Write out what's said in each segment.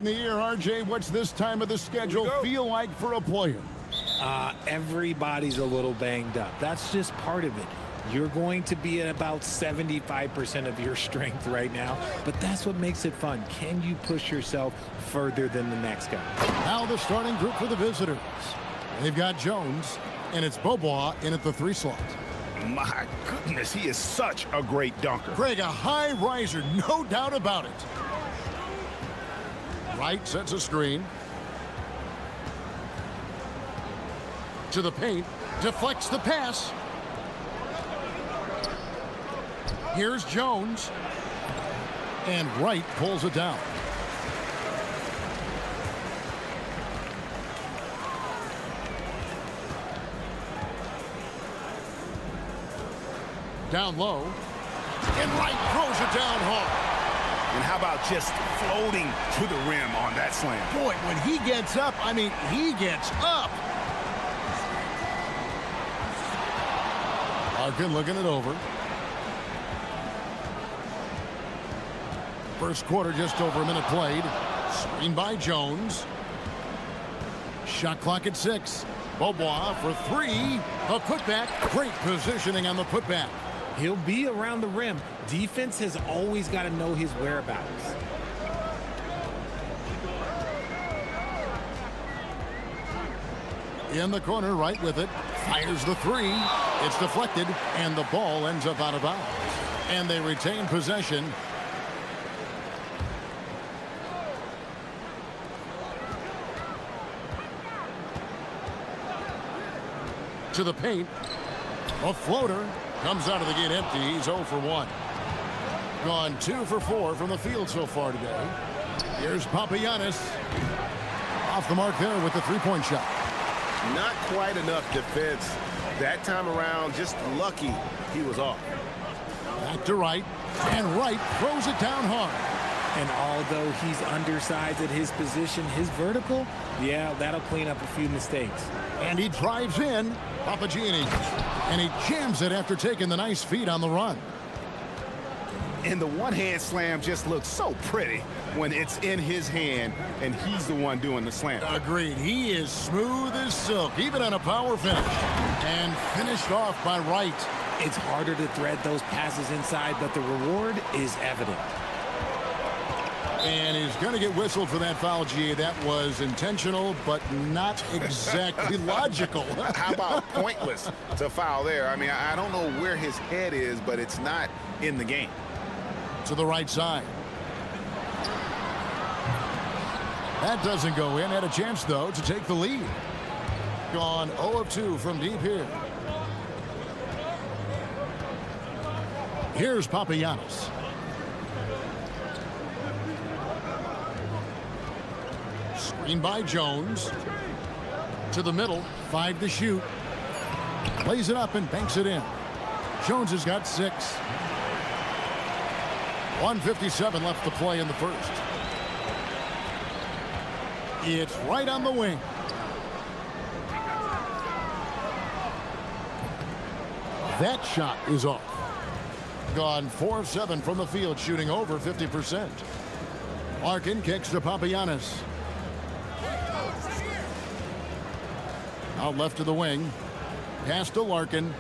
In the year, RJ, what's this time of the schedule feel like for a player? Everybody's a little banged up. That's just part of it. You're going to be at about 75% of your strength right now, but that's what makes it fun. Can you push yourself further than the next guy? Now the starting group for the visitors. They've got Jones, and it's Bobois in at the 3 slot. My goodness, he is such a great dunker. Greg, a high riser, no doubt about it. Wright sets a screen. To the paint, deflects the pass. Here's Jones. And Wright pulls it down. Down low. And Wright throws it down hard. And how about just floating to the rim on that slam? Boy, when he gets up, I mean, he gets up. Larkin looking it over. First quarter, just over a minute played. Screen by Jones. Shot clock at 6. Bobois for 3. A putback. Great positioning on the putback. He'll be around the rim. Defense has always got to know his whereabouts. In the corner, right with it. Fires the 3. It's deflected, and the ball ends up out of bounds. And they retain possession. To the paint. A floater. Comes out of the gate empty. He's 0 for 1. Gone 2 for 4 from the field so far today. Here's Papagiannis. Off the mark there with the 3-point shot. Not quite enough defense. That time around, just lucky he was off. Back to Wright. And Wright throws it down hard. And although he's undersized at his position, his vertical, yeah, that'll clean up a few mistakes. And he drives in. Papagiannis. And he jams it after taking the nice feed on the run. And the one-hand slam just looks so pretty when it's in his hand and he's the one doing the slam. Agreed. He is smooth as silk, even on a power finish. And finished off by Wright. It's harder to thread those passes inside, but the reward is evident. And he's going to get whistled for that foul, G. That was intentional, but not exactly logical. How about pointless to foul there? I mean, I don't know where his head is, but it's not in the game. To the right side. That doesn't go in. Had a chance, though, to take the lead. Gone 0 of 2 from deep here. Here's Papagiannis. Screen by Jones. To the middle. 5 to shoot. Lays it up and banks it in. Jones has got 6. 1:57 left to play in the first. It's right on the wing. That shot is off. Gone 4 of 7 from the field, shooting over 50%. Larkin kicks to Papagiannis. Out left to the wing. Pass to Larkin.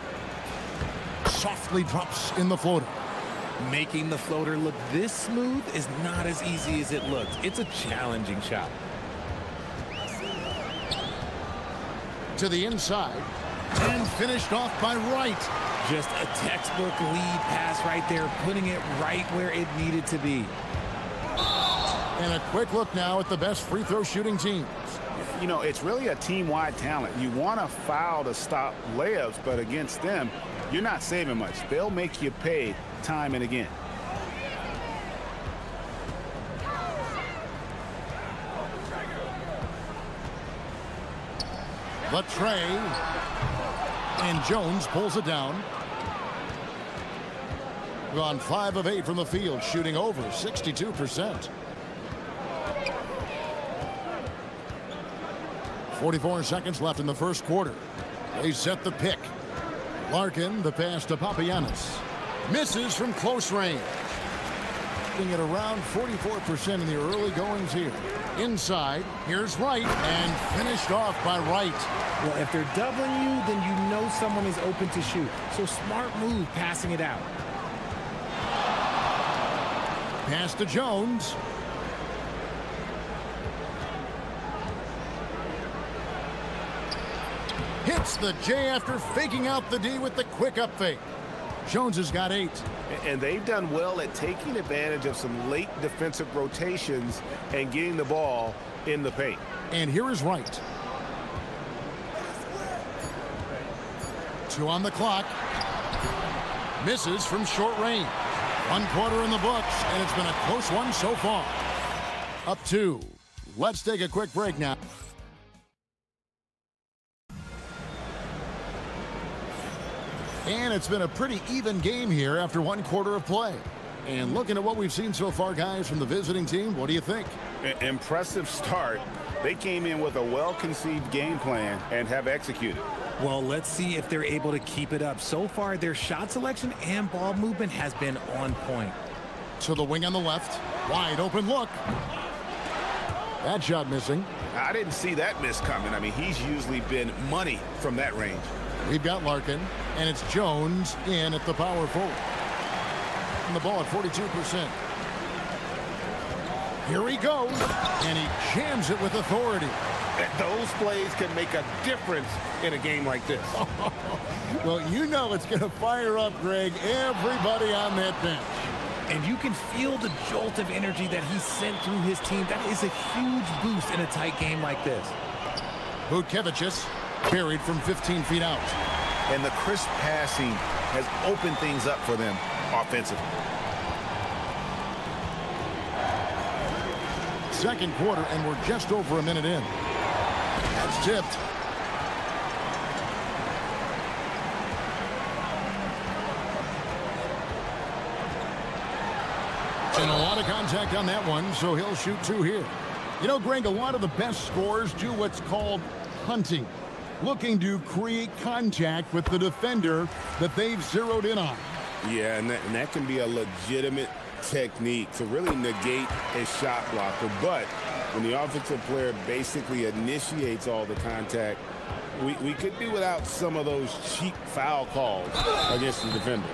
Softly drops in the floater. Making the floater look this smooth is not as easy as it looks. It's a challenging shot. To the inside. And finished off by Wright. Just a textbook lead pass right there, putting it right where it needed to be. And a quick look now at the best free throw shooting teams. You know, it's really a team-wide talent. You want to foul to stop layups, but against them, you're not saving much. They'll make you pay time and again. Latre. And Jones pulls it down. Gone 5 of 8 from the field, shooting over 62%. 44 seconds left in the first quarter. They set the pick. Larkin, the pass to Papagiannis. Misses from close range. sitting at around 44% in the early goings here. Inside, here's Wright, and finished off by Wright. Well, if they're doubling you, then you know someone is open to shoot. So smart move passing it out. Pass to Jones. Hits the J after faking out the D with the quick up fake. Jones has got 8. And they've done well at taking advantage of some late defensive rotations and getting the ball in the paint. And here is Wright. 2 on the clock. Misses from short range. 1 quarter in the books, and it's been a close one so far. Up 2. Let's take a quick break now. And it's been a pretty even game here after 1 quarter of play. And looking at what we've seen so far, guys, from the visiting team, what do you think? Impressive start. They came in with a well-conceived game plan and have executed. Well, let's see if they're able to keep it up. So far, their shot selection and ball movement has been on point. To the wing on the left. Wide open look. That shot missing. I didn't see that miss coming. I mean, he's usually been money from that range. We've got Larkin, and it's Jones in at the power forward. And the ball at 42%. Here he goes, and he jams it with authority. Those plays can make a difference in a game like this. Well, you know it's going to fire up, Greg, everybody on that bench. And you can feel the jolt of energy that he sent through his team. That is a huge boost in a tight game like this. Butkevicius buried from 15 feet out. And the crisp passing has opened things up for them offensively. Second quarter, and we're just over a minute in. That's tipped. And a lot of contact on that one, so he'll shoot 2 here. You know, Greg, a lot of the best scorers do what's called hunting, looking to create contact with the defender that they've zeroed in on. Yeah, and that can be a legitimate technique to really negate a shot blocker. But when the offensive player basically initiates all the contact, we could do without some of those cheap foul calls against the defenders.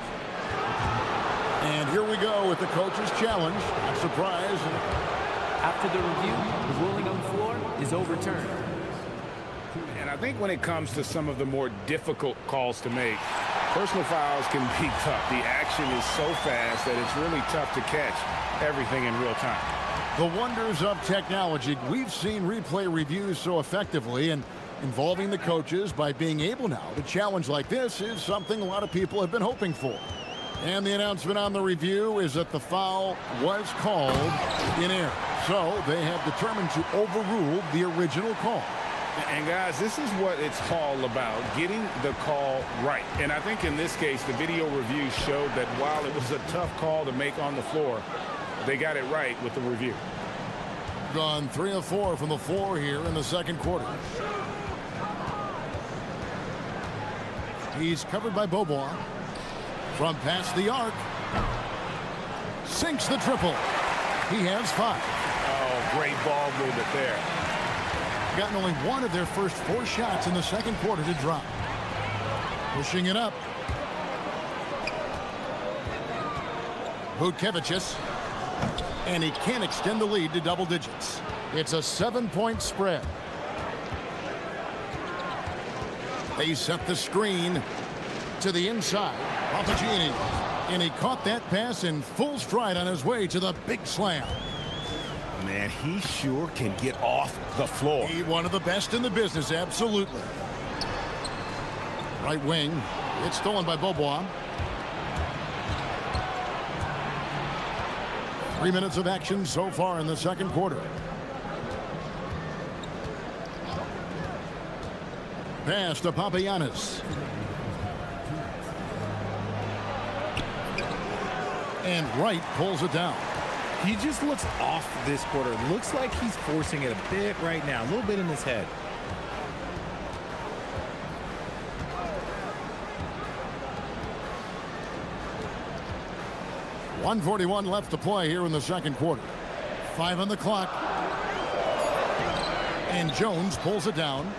And here we go with the coach's challenge. Not surprised. After the review, the ruling on the floor is overturned. And I think when it comes to some of the more difficult calls to make, personal fouls can be tough. The action is so fast that it's really tough to catch everything in real time. The wonders of technology. We've seen replay reviews so effectively, and involving the coaches by being able now to challenge like this is something a lot of people have been hoping for. And the announcement on the review is that the foul was called in error. So they have determined to overrule the original call. And guys, this is what it's all about, getting the call right. And I think in this case, the video review showed that while it was a tough call to make on the floor, they got it right with the review. Gone 3 of 4 from the floor here in the second quarter. He's covered by Beaubois. From past the arc. Sinks the triple. He has 5. Oh, great ball movement there. Gotten only 1 of their first 4 shots in the second quarter to drop. Pushing it up. Butkevicius. And he can't extend the lead to double digits. It's a 7-point spread. They set the screen to the inside. Papagini. And he caught that pass in full stride on his way to the big slam. Man, he sure can get off the floor. He's one of the best in the business, absolutely. Right wing. It's stolen by Beaubois. 3 minutes of action so far in the second quarter. Pass to Papagiannis. And Wright pulls it down. He just looks off this quarter. Looks like he's forcing it a bit right now. A little bit in his head. 1:41 left to play here in the second quarter. 5 on the clock. And Jones pulls it down.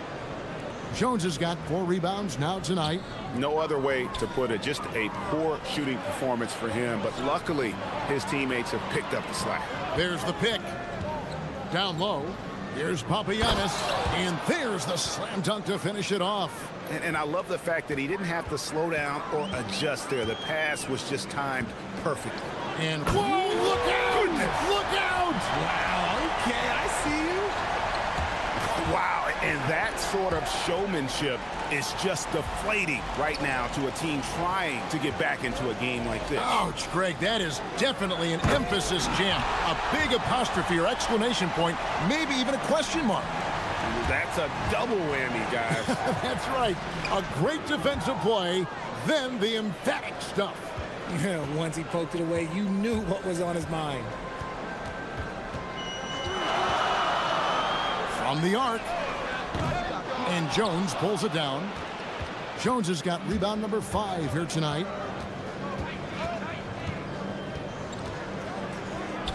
Jones has got 4 rebounds now tonight. No other way to put it. Just a poor shooting performance for him. But luckily, his teammates have picked up the slack. There's the pick. Down low. Here's Papagiannis. And there's the slam dunk to finish it off. And I love the fact that he didn't have to slow down or adjust there. The pass was just timed perfectly. And whoa, look out! Look out! Wow, okay, I see you. Wow, and that sort of showmanship is just deflating right now to a team trying to get back into a game like this. Ouch, Greg, that is definitely an emphasis jam. A big apostrophe or exclamation point, maybe even a question mark. That's a double whammy, guys. That's right. A great defensive play, then the emphatic stuff. Yeah, once he poked it away, you knew what was on his mind. From the arc. And Jones pulls it down. Jones has got rebound number 5 here tonight.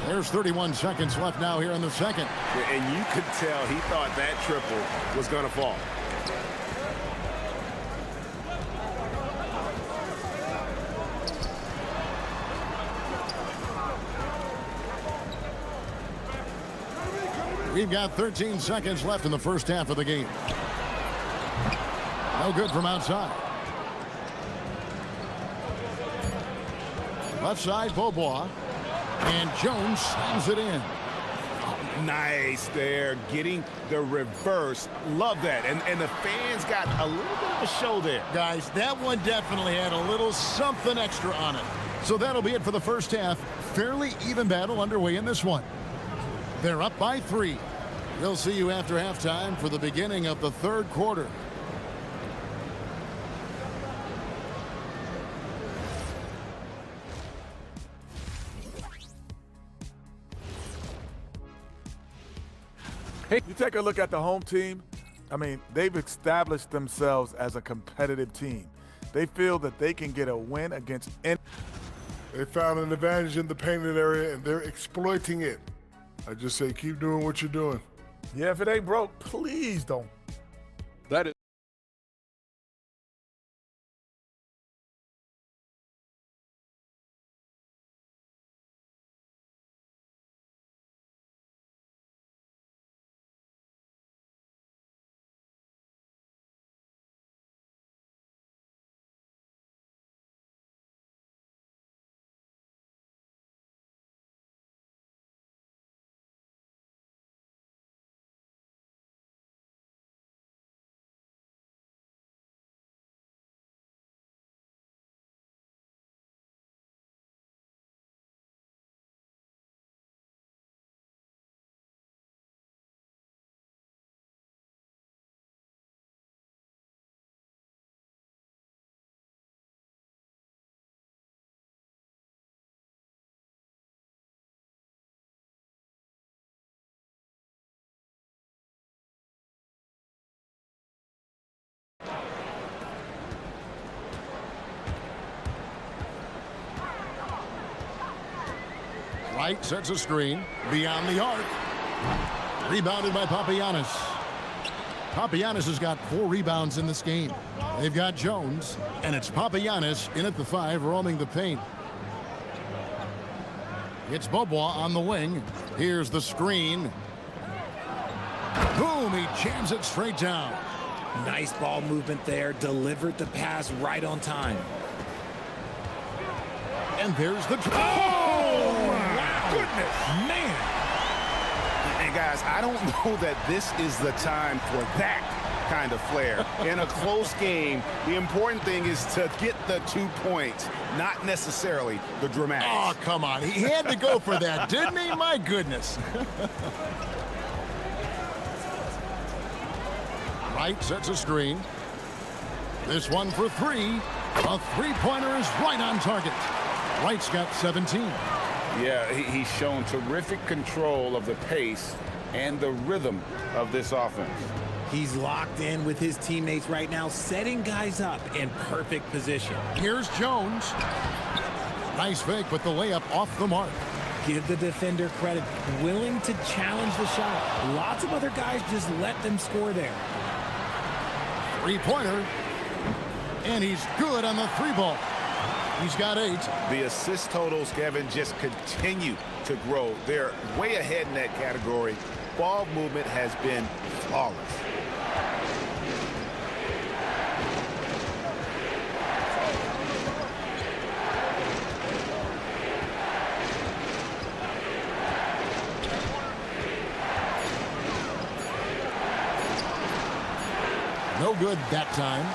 There's 31 seconds left now here in the second. And you could tell he thought that triple was going to fall. We've got 13 seconds left in the first half of the game. No good from outside. Left side, Beaubois. And Jones slams it in. Nice there, getting the reverse. Love that. And the fans got a little bit of a show there. Guys, that one definitely had a little something extra on it. So that'll be it for the first half. Fairly even battle underway in this one. They're up by 3. We'll see you after halftime for the beginning of the third quarter. Hey, you take a look at the home team. I mean, they've established themselves as a competitive team. They feel that they can get a win against any. They found an advantage in the painted area, and they're exploiting it. I just say keep doing what you're doing. Yeah, if it ain't broke, please don't. That is. Wright sets a screen beyond the arc. Rebounded by Papagiannis. Papagiannis has got 4 rebounds in this game. They've got Jones, and it's Papagiannis in at the 5, roaming the paint. It's Beaubois on the wing. Here's the screen. Boom, he jams it straight down. Nice ball movement there. Delivered the pass right on time. And there's the... Oh, wow. Goodness, man. And guys, I don't know that this is the time for that kind of flair. In a close game, the important thing is to get the 2 points, not necessarily the dramatics. Oh, come on. He had to go for that, didn't he? My goodness. Wright sets a screen. This one for 3. A three-pointer is right on target. Wright's got 17. Yeah, he's shown terrific control of the pace and the rhythm of this offense. He's locked in with his teammates right now, setting guys up in perfect position. Here's Jones. Nice fake, but the layup off the mark. Give the defender credit. Willing to challenge the shot. Lots of other guys just let them score there. Three-pointer. And he's good on the three ball. He's got 8. The assist totals, Kevin, just continue to grow. They're way ahead in that category. Ball movement has been flawless. No good that time.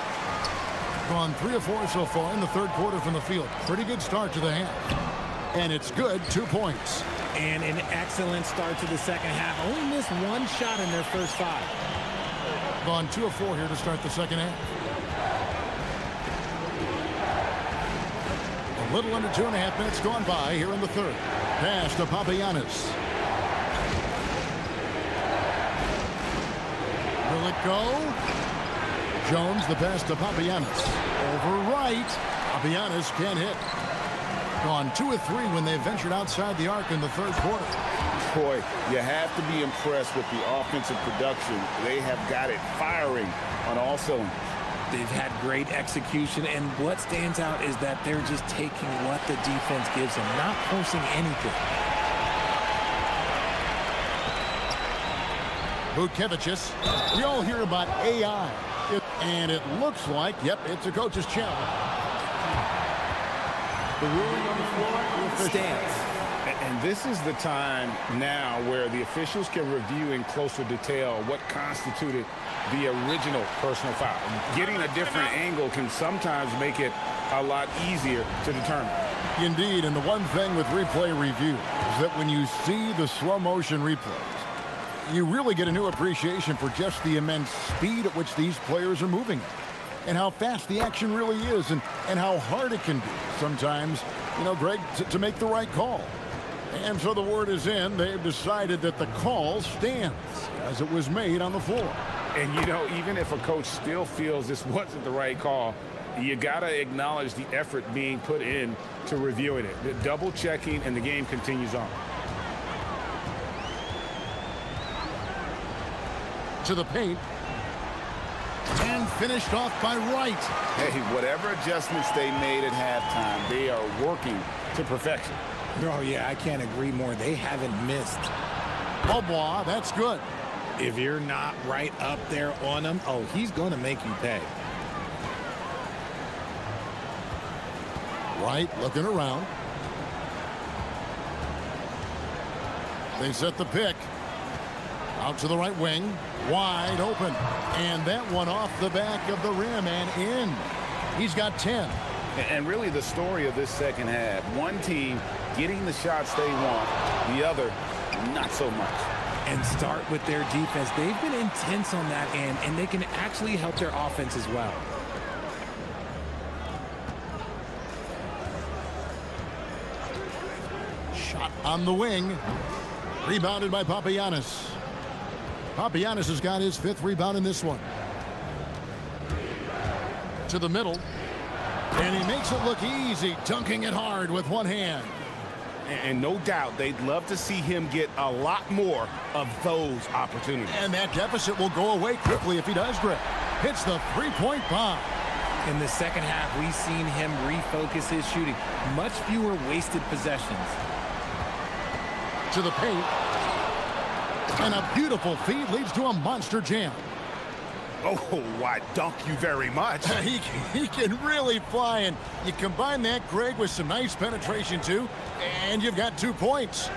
Gone 3 of 4 so far in the third quarter from the field. Pretty good start to the half. And it's good, 2 points. And an excellent start to the second half. Only missed 1 shot in their first 5. Gone 2 of 4 here to start the second half. A little under 2.5 minutes gone by here in the third. Pass to Papagiannis. Will it go? Jones, the pass to Papagiannis. Over right. Papagiannis can't hit. Gone 2 of 3 when they ventured outside the arc in the third quarter. Boy, you have to be impressed with the offensive production. They have got it firing on all cylinders. They've had great execution, and what stands out is that they're just taking what the defense gives them, not forcing anything. Butkevicius. We all hear about AI. And it looks like, yep, it's a coach's challenge. The ruling on the floor stands. And this is the time now where the officials can review in closer detail what constituted the original personal foul. Getting a different angle can sometimes make it a lot easier to determine. Indeed, and the one thing with replay review is that when you see the slow motion replays, you really get a new appreciation for just the immense speed at which these players are moving and how fast the action really is and how hard it can be sometimes, you know, Greg, to make the right call. And so the word is in. They've decided that the call stands as it was made on the floor. And, you know, even if a coach still feels this wasn't the right call, you got to acknowledge the effort being put in to reviewing it. The double checking, and the game continues on. To the paint. And finished off by Wright. Hey, whatever adjustments they made at halftime, they are working to perfection. Oh, yeah, I can't agree more. They haven't missed. Bobois, that's good. If you're not right up there on him, oh, he's going to make you pay. Wright looking around. They set the pick. Out to the right wing. Wide open. And that one off the back of the rim and in. He's got 10. And really the story of this second half, one team getting the shots they want, the other not so much. And start with their defense. They've been intense on that end, and they can actually help their offense as well. Shot on the wing. Rebounded by Papagiannis. Papagiannis has got his 5th rebound in this one. To the middle. And he makes it look easy, dunking it hard with one hand. And no doubt they'd love to see him get a lot more of those opportunities. And that deficit will go away quickly if he does, Greg. Hits the three-point bomb. In the second half, we've seen him refocus his shooting. Much fewer wasted possessions. To the paint. And a beautiful feed leads to a monster jam. Oh, why, dunk you very much. He can really fly, and you combine that, Greg, with some nice penetration, too, and you've got 2 points.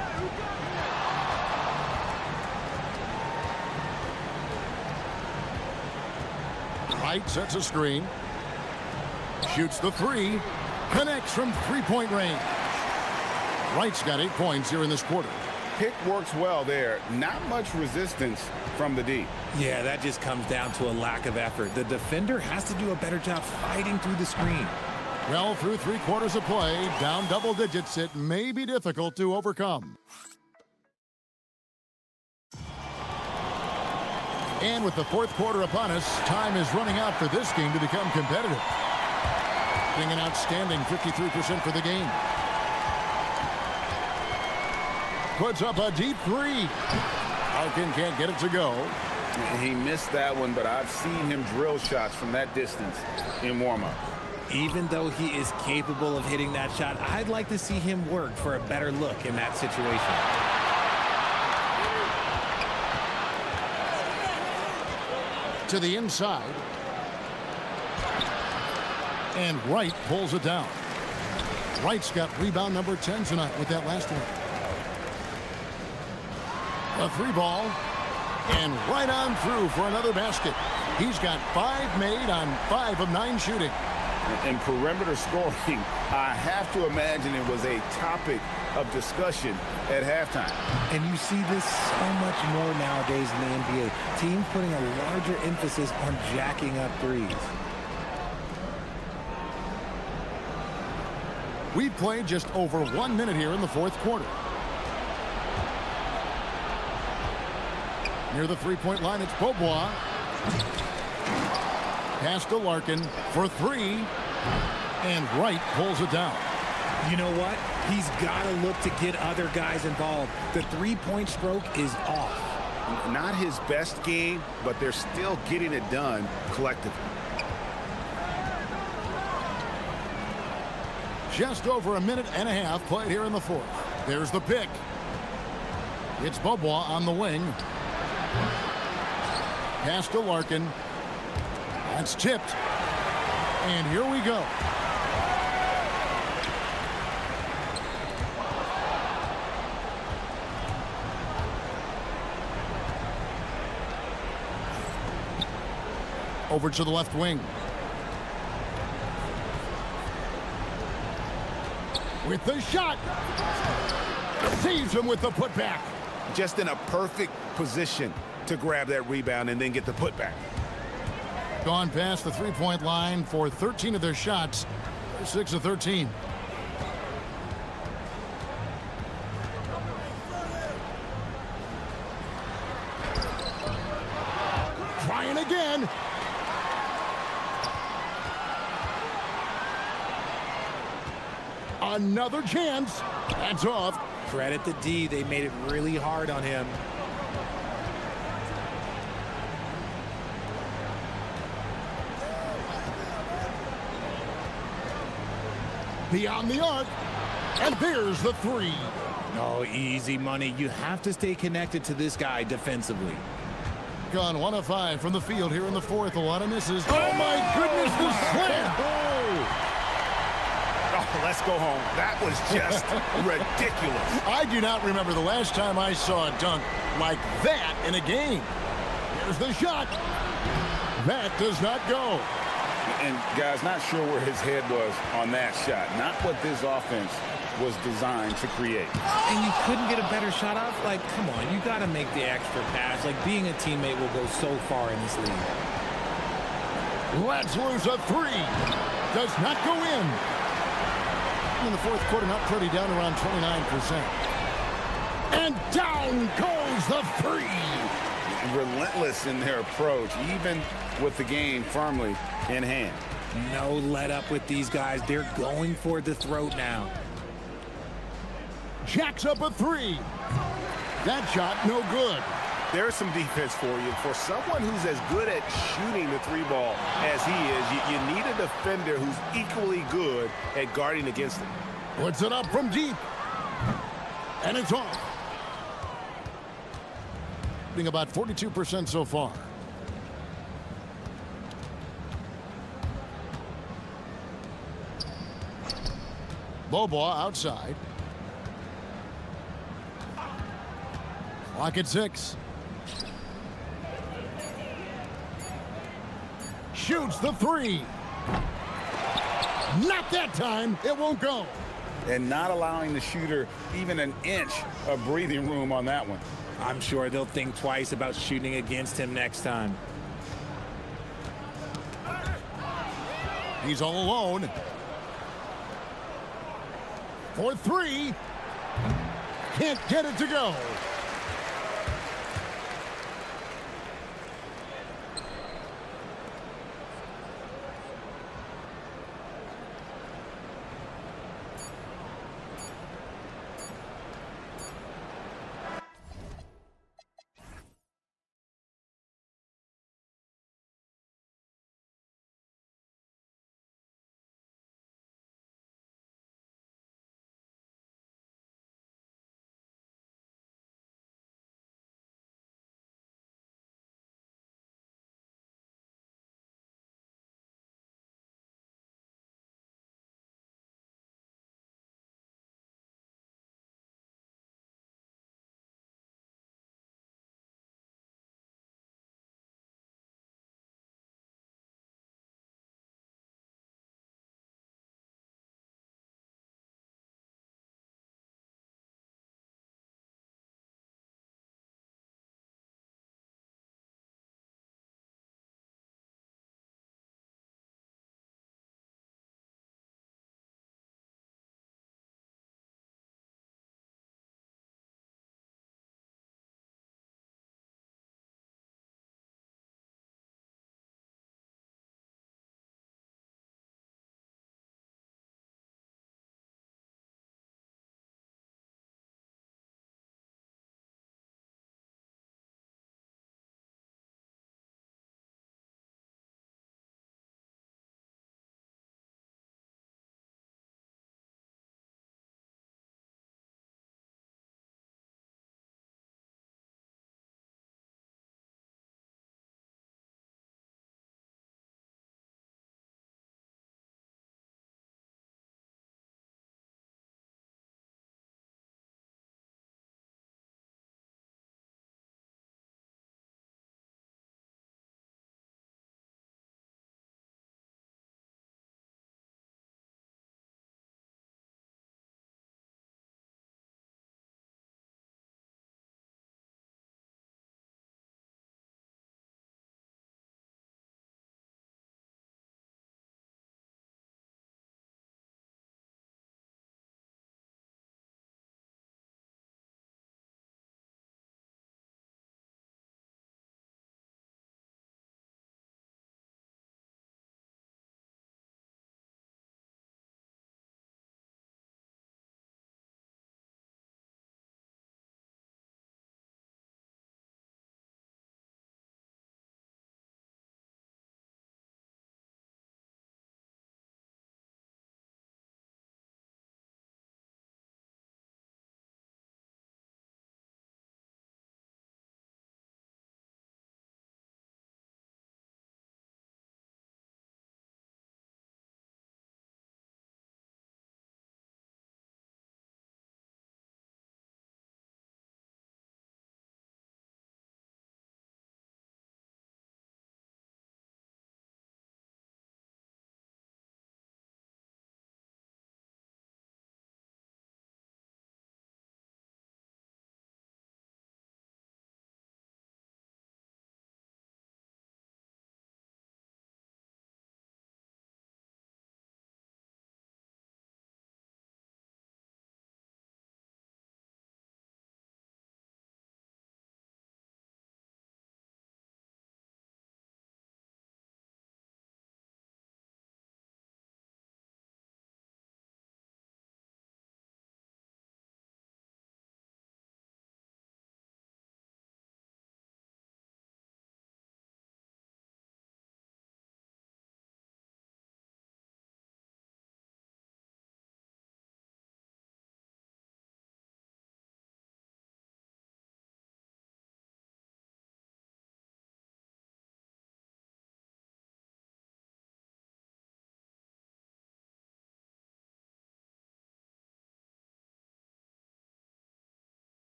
Wright sets a screen. Shoots the 3. Connects from three-point range. Wright's got 8 points here in this quarter. Pick works well there. Not much resistance from the D. Yeah, that just comes down to a lack of effort. The defender has to do a better job fighting through the screen. Well, through 3 quarters of play, down double digits, it may be difficult to overcome. And with the 4th quarter upon us, time is running out for this game to become competitive. Being an outstanding 53% for the game. puts up a deep three. Larkin can't get it to go. He missed that one, but I've seen him drill shots from that distance in warm-up. Even though he is capable of hitting that shot, I'd like to see him work for a better look in that situation. To the inside. And Wright pulls it down. Wright's got rebound number 10 tonight with that last one. A three ball. And right on through for another basket. He's got 5 made on 5 of 9 shooting. And perimeter scoring, I have to imagine it was a topic of discussion at halftime. And you see this so much more nowadays in the NBA. Teams putting a larger emphasis on jacking up threes. We've played just over 1 minute here in the fourth quarter. Near the three-point line, it's Beaubois. Pass to Larkin for 3. And Wright pulls it down. You know what? He's got to look to get other guys involved. The three-point stroke is off. Not his best game, but they're still getting it done collectively. Just over 1.5 minutes played here in the fourth. There's the pick. It's Beaubois on the wing. Pass to Larkin. That's tipped. And here we go. Over to the left wing. With the shot. Saves him with the putback. Just in a perfect position to grab that rebound and then get the putback. Gone past the three-point line for 13 of their shots. 6 of 13. Trying again. Another chance. That's off. Credit the D. They made it really hard on him. Beyond the arc. And there's the 3. Oh, easy money. You have to stay connected to this guy defensively. Gone 1 of 5 from the field here in the fourth. A lot of misses. Oh, my goodness, the slam. Oh, let's go home. That was just ridiculous. I do not remember the last time I saw a dunk like that in a game. Here's the shot. That does not go. And, guys, not sure where his head was on that shot. Not what this offense was designed to create. And you couldn't get a better shot off? Like, come on, you got to make the extra pass. Like, being a teammate will go so far in this league. Let's lose a 3. Does not go in. In the fourth quarter, not pretty, down around 29%. And down goes the 3. Relentless in their approach, even with the game firmly in hand. No let up with these guys. They're going for the throat now. Jacks up a 3. That shot, no good. There's some defense for you. For someone who's as good at shooting the 3 ball as he is, you need a defender who's equally good at guarding against him. Puts it up from deep. And it's off. Being about 42% so far. Beaubois outside. Clock at 6. Shoots the 3. Not that time. It won't go. And not allowing the shooter even an inch of breathing room on that one. I'm sure they'll think twice about shooting against him next time. He's all alone. For 3. Can't get it to go.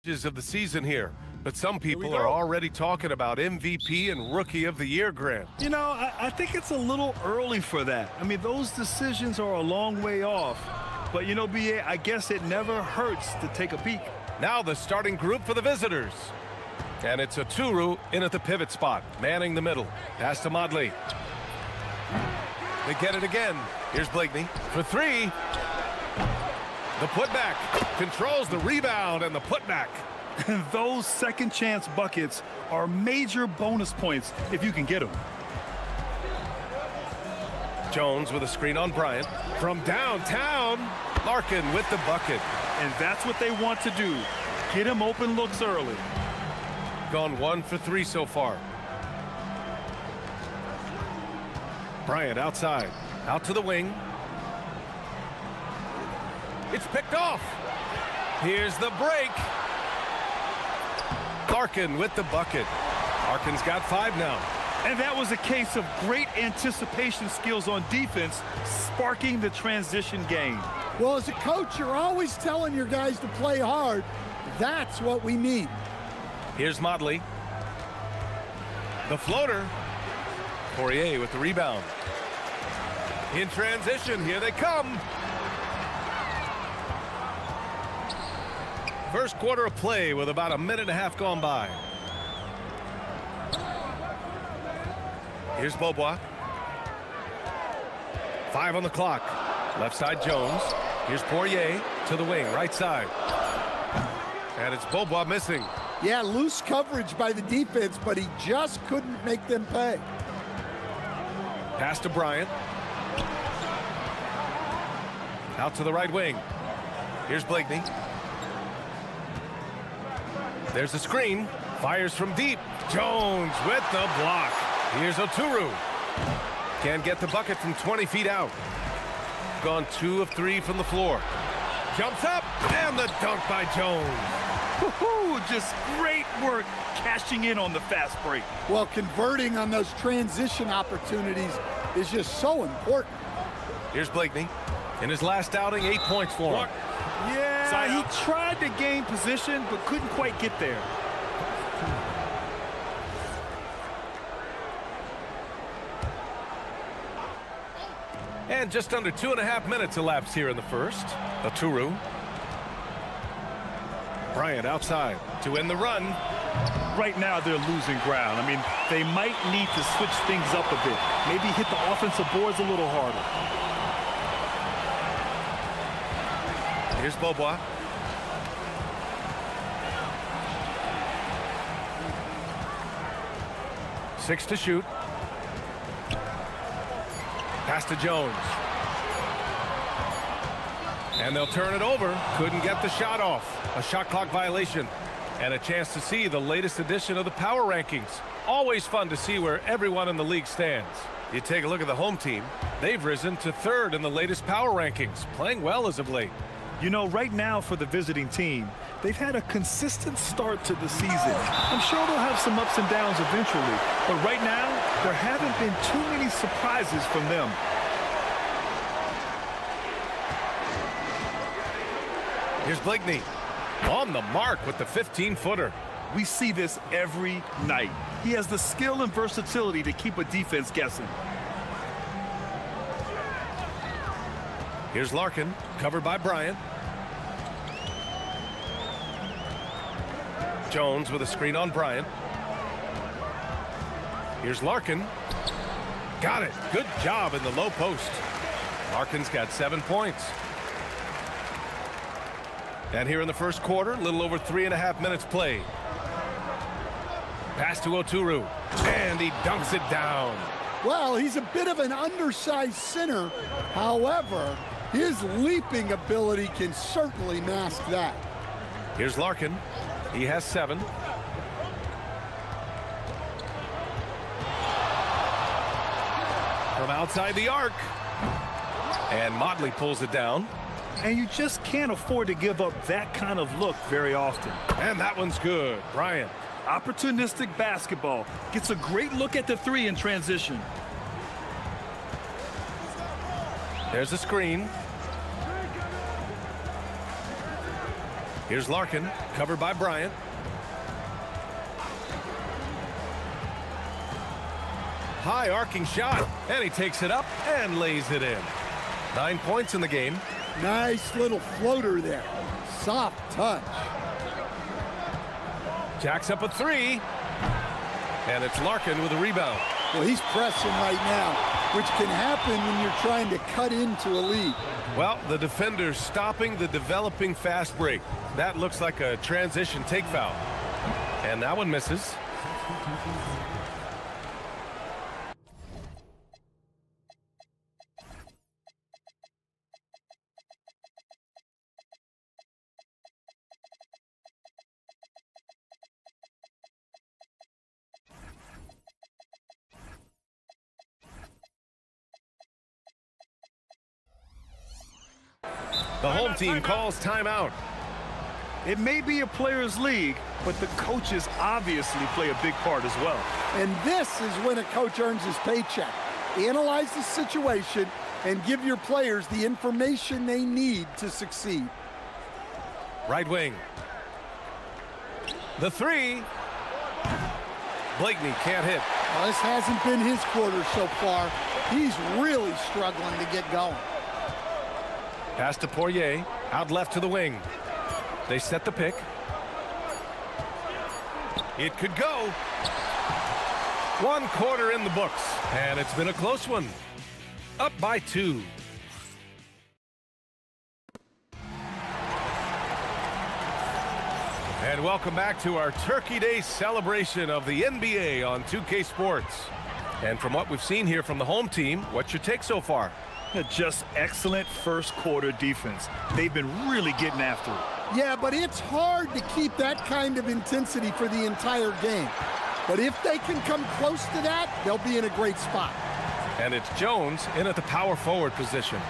of the season here, but some people are already talking about MVP and Rookie of the Year, Grant. You know, I think it's a little early for that. I mean, those decisions are a long way off. But, you know, B.A., I guess it never hurts to take a peek. Now the starting group for the visitors. And it's a Turu in at the pivot spot, manning the middle. Pass to Modley. They get it again. Here's Blakeney for three. The putback controls the rebound and the putback. And those second chance buckets are major bonus points if you can get them. Jones with a screen on Bryant. From downtown, Larkin with the bucket. And that's what they want to do. Get him open looks early. Gone 1 for 3 so far. Bryant outside. Out to the wing. It's picked off. Here's the break. Larkin with the bucket. Larkin's got 5 now. And that was a case of great anticipation skills on defense, sparking the transition game. Well, as a coach, you're always telling your guys to play hard. That's what we need. Here's Modley. The floater. Poirier with the rebound. In transition, here they come. First quarter of play with about a minute and a half gone by. Here's Beaubois. 5 on the clock. Left side Jones. Here's Poirier to the wing, right side. And it's Beaubois missing. Yeah, loose coverage by the defense, but he just couldn't make them pay. Pass to Bryant. Out to the right wing. Here's Blakeney. There's the screen. Fires from deep. Jones with the block. Here's Oturu. Can't get the bucket from 20 feet out. Gone 2 of 3 from the floor. Jumps up, and the dunk by Jones. Woohoo! Just great work cashing in on the fast break. Well, converting on those transition opportunities is just so important. Here's Blakeney. In his last outing, 8 points for him. Yeah, he tried to gain position, but couldn't quite get there. And just under 2.5 minutes elapsed here in the first. Oturu. Bryant outside to end the run. Right now, they're losing ground. I mean, they might need to switch things up a bit. Maybe hit the offensive boards a little harder. Here's Beaubois. Six to shoot. Pass to Jones. And they'll turn it over. Couldn't get the shot off. A shot clock violation. And a chance to see the latest edition of the power rankings. Always fun to see where everyone in the league stands. You take a look at the home team. They've risen to 3rd in the latest power rankings. Playing well as of late. You know, right now for the visiting team, they've had a consistent start to the season. I'm sure they'll have some ups and downs eventually, but right now, there haven't been too many surprises from them. Here's Blakeney. On the mark with the 15-footer. We see this every night. He has the skill and versatility to keep a defense guessing. Here's Larkin, covered by Bryant. Jones with a screen on Bryant. Here's Larkin. Got it. Good job in the low post. Larkin's got 7 points. And here in the first quarter, a little over 3.5 minutes played. Pass to Oturu. And he dunks it down. Well, he's a bit of an undersized center. However, his leaping ability can certainly mask that. Here's Larkin. He has 7. From outside the arc. And Motley pulls it down. And you just can't afford to give up that kind of look very often. And that one's good. Bryant. Opportunistic basketball. Gets a great look at the 3 in transition. There's a screen. Here's Larkin, covered by Bryant. High arcing shot, and he takes it up and lays it in. 9 points in the game. Nice little floater there. Soft touch. Jacks up a three, and it's Larkin with a rebound. Well, he's pressing right now, which can happen when you're trying to cut into a lead. Well, the defender's stopping the developing fast break. That looks like a transition take foul. And that one misses. The home team calls timeout. It may be a players' league, but the coaches obviously play a big part as well. And this is when a coach earns his paycheck. Analyze the situation and give your players the information they need to succeed. Right wing. The three. Blakeney can't hit. Well, this hasn't been his quarter so far. He's really struggling to get going. Pass to Poirier, out left to the wing. They set the pick. It could go. 1 quarter in the books, and it's been a close one. Up by 2. And welcome back to our Turkey Day celebration of the NBA on 2K Sports. And from what we've seen here from the home team, what's your take so far? Just excellent first quarter defense. They've been really getting after it. Yeah, but it's hard to keep that kind of intensity for the entire game. But if they can come close to that, they'll be in a great spot. And it's Jones in at the power forward position.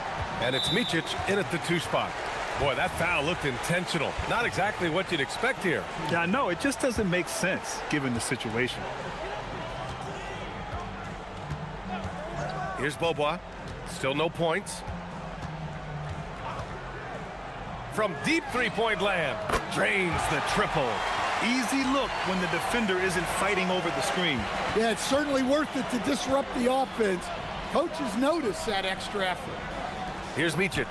And it's Micic in at the 2 spot. Boy, that foul looked intentional. Not exactly what you'd expect here. Yeah, I know. It just doesn't make sense given the situation. Here's Beaubois. Still no points. From deep three-point land, drains the triple. Easy look when the defender isn't fighting over the screen. Yeah, it's certainly worth it to disrupt the offense. Coaches notice that extra effort. Here's Micic.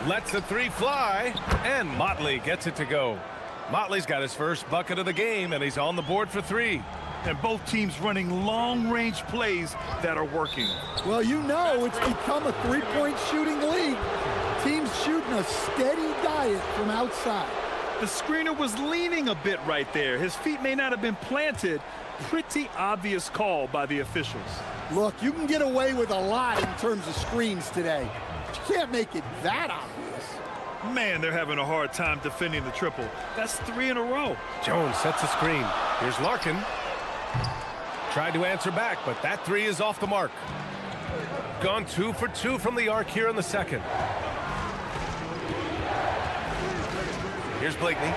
Lets the three fly, and Motley gets it to go. Motley's got his first bucket of the game, and he's on the board for 3. And both teams running long-range plays that are working. Well, you know it's become a three-point shooting league. Teams shooting a steady diet from outside. The screener was leaning a bit right there. His feet may not have been planted. Pretty obvious call by the officials. Look, you can get away with a lot in terms of screens today. But you can't make it that obvious. Man, they're having a hard time defending the triple. That's 3 in a row. Jones sets the screen. Here's Larkin. Tried to answer back, but that 3 is off the mark. Gone 2 for 2 from the arc here in the second. Here's Blakeney.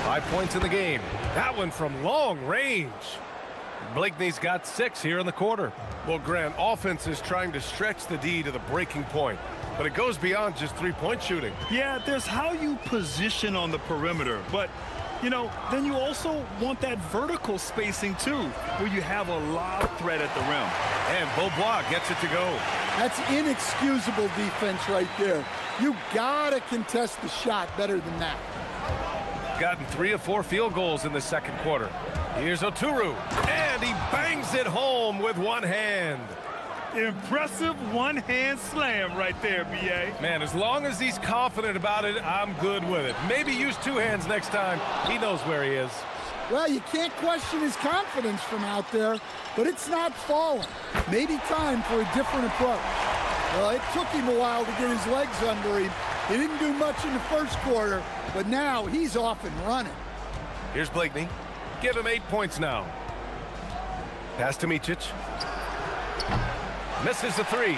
5 points in the game. That one from long range. Blakeney's got 6 here in the quarter. Well, Grant, offense is trying to stretch the D to the breaking point, but it goes beyond just three-point shooting. Yeah, there's how you position on the perimeter, but you know, then you also want that vertical spacing too, where you have a lob threat at the rim. And Beaubois gets it to go. That's inexcusable defense right there. You gotta contest the shot better than that. Gotten 3 of 4 field goals in the second quarter. Here's Oturu, and he bangs it home with one hand. Impressive one-hand slam right there, B.A. Man, as long as he's confident about it, I'm good with it. Maybe use 2 hands next time. He knows where he is. Well, you can't question his confidence from out there, but it's not falling. Maybe time for a different approach. Well, it took him a while to get his legs under him. He didn't do much in the first quarter, but now he's off and running. Here's Blakeney. Give him 8 points now. Pass to Micic. Misses the 3.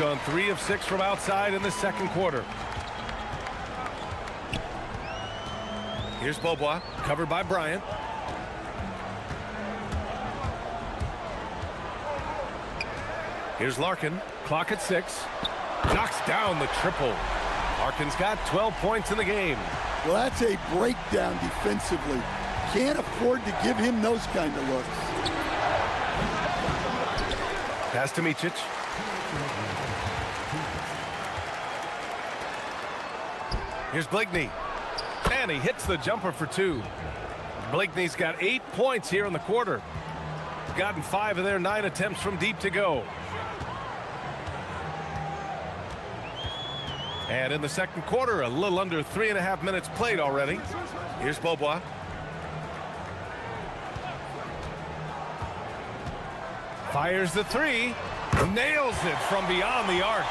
Gone 3 of 6 from outside in the second quarter. Here's Beaubois, covered by Bryant. Here's Larkin, clock at 6. Knocks down the triple. Larkin's got 12 points in the game. Well, that's a breakdown defensively. Can't afford to give him those kind of looks. Pass to Micic. Here's Blakeney. And he hits the jumper for 2. Blakeney's got 8 points here in the quarter. Gotten 5 of their 9 attempts from deep to go. And in the second quarter, a little under 3.5 minutes played already. Here's Beaubois. Fires the 3. Nails it from beyond the arc.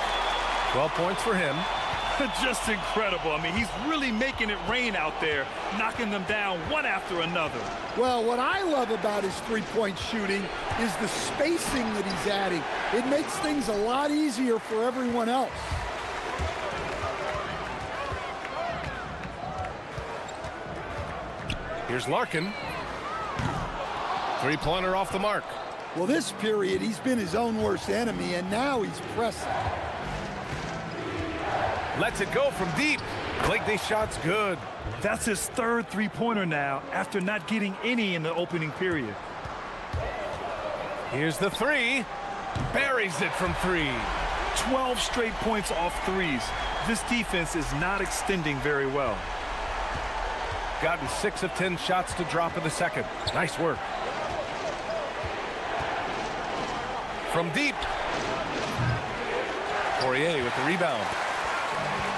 12 points for him. Just incredible. I mean, he's really making it rain out there, knocking them down one after another. Well, what I love about his three-point shooting is the spacing that he's adding. It makes things a lot easier for everyone else. Here's Larkin. Three-pointer off the mark. Well, this period, he's been his own worst enemy, and now he's pressing. Lets it go from deep. Blakeney's shot's good. That's his third three-pointer now after not getting any in the opening period. Here's the 3. Buries it from 3. 12 straight points off threes. This defense is not extending very well. Gotten 6 of 10 shots to drop in the second. Nice work. From deep. Poirier with the rebound.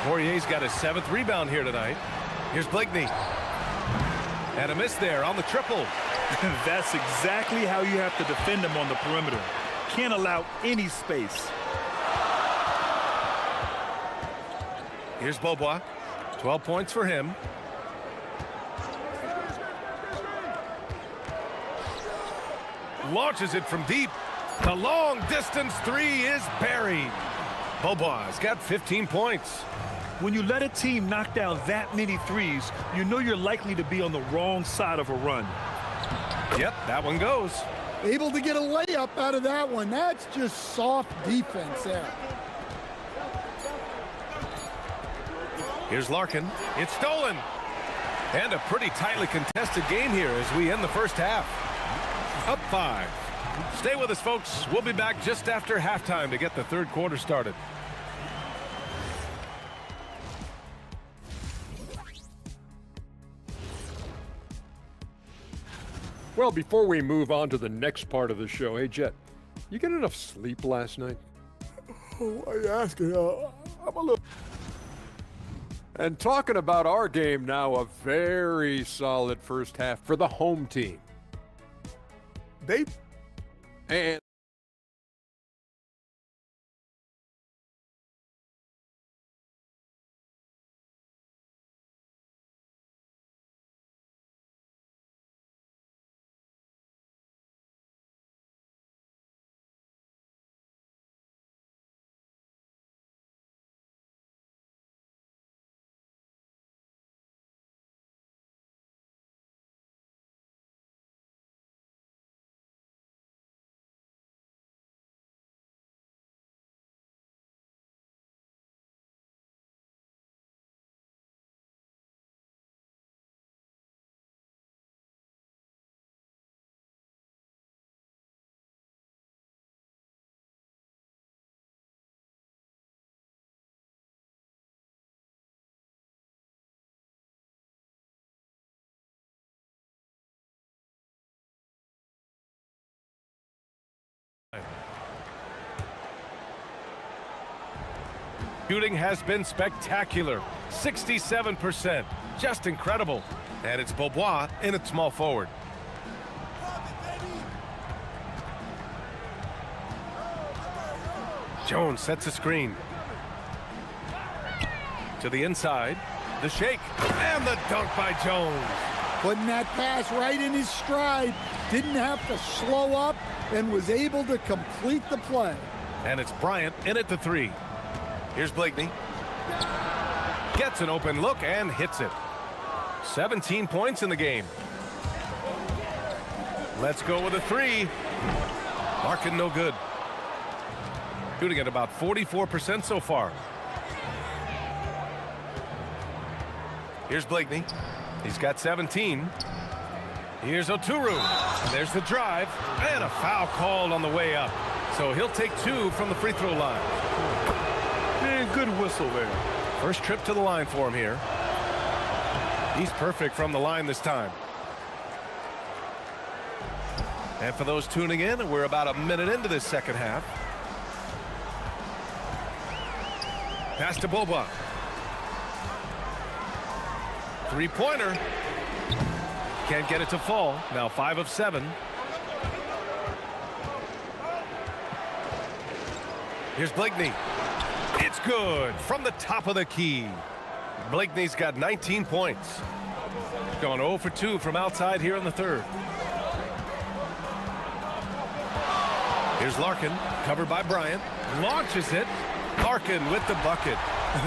Poirier's got his 7th rebound here tonight. Here's Blakeney. And a miss there on the triple. That's exactly how you have to defend him on the perimeter. Can't allow any space. Here's Beaubois. 12 points for him. Launches it from deep. The long distance 3 is buried. Beaubois got 15 points. When you let a team knock down that many threes, you know you're likely to be on the wrong side of a run. Yep, that one goes. Able to get a layup out of that one. That's just soft defense there. Here's Larkin. It's stolen. And a pretty tightly contested game here as we end the first half. Up 5. Stay with us, folks. We'll be back just after halftime to get the third quarter started. Well, before we move on to the next part of the show, hey, Jet, you get enough sleep last night? Oh, why are you asking? I'm a little... And talking about our game now, a very solid first half for the home team. And shooting has been spectacular. 67%. Just incredible. And it's Beaubois in at small forward. Jones sets a screen. To the inside. The shake. And the dunk by Jones. Putting that pass right in his stride. Didn't have to slow up and was able to complete the play. And it's Bryant in at the 3. Here's Blakeney. Gets an open look and hits it. 17 points in the game. Let's go with a 3. Larkin no good. Shooting at about 44% so far. Here's Blakeney. He's got 17. Here's Oturu. And there's the drive. And a foul called on the way up. So he'll take 2 from the free throw line. Man, good whistle there. First trip to the line for him here. He's perfect from the line this time. And for those tuning in, we're about a minute into this second half. Pass to Boba. Three-pointer. Can't get it to fall. Now 5 of 7. Here's Blakeney. It's good from the top of the key. Blakeney's got 19 points. Gone 0 for 2 from outside here in the third. Here's Larkin, covered by Bryant. Launches it. Larkin with the bucket.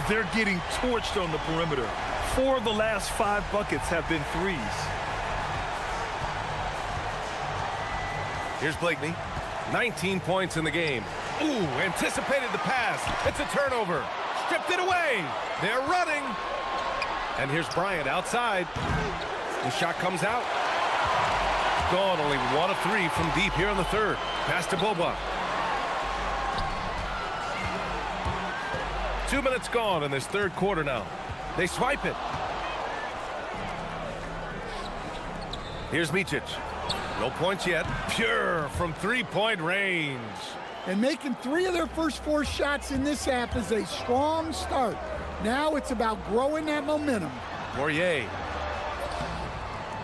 They're getting torched on the perimeter. 4 of the last 5 buckets have been threes. Here's Blakeney. 19 points in the game. Ooh, anticipated the pass. It's a turnover. Stripped it away. They're running. And here's Bryant outside. The shot comes out. Gone, only 1 of 3 from deep here in the third. Pass to Boba. 2 minutes gone in this third quarter now. They swipe it. Here's Micic. No points yet. Pure from three-point range. And making 3 of their first 4 shots in this half is a strong start. Now it's about growing that momentum. Poirier.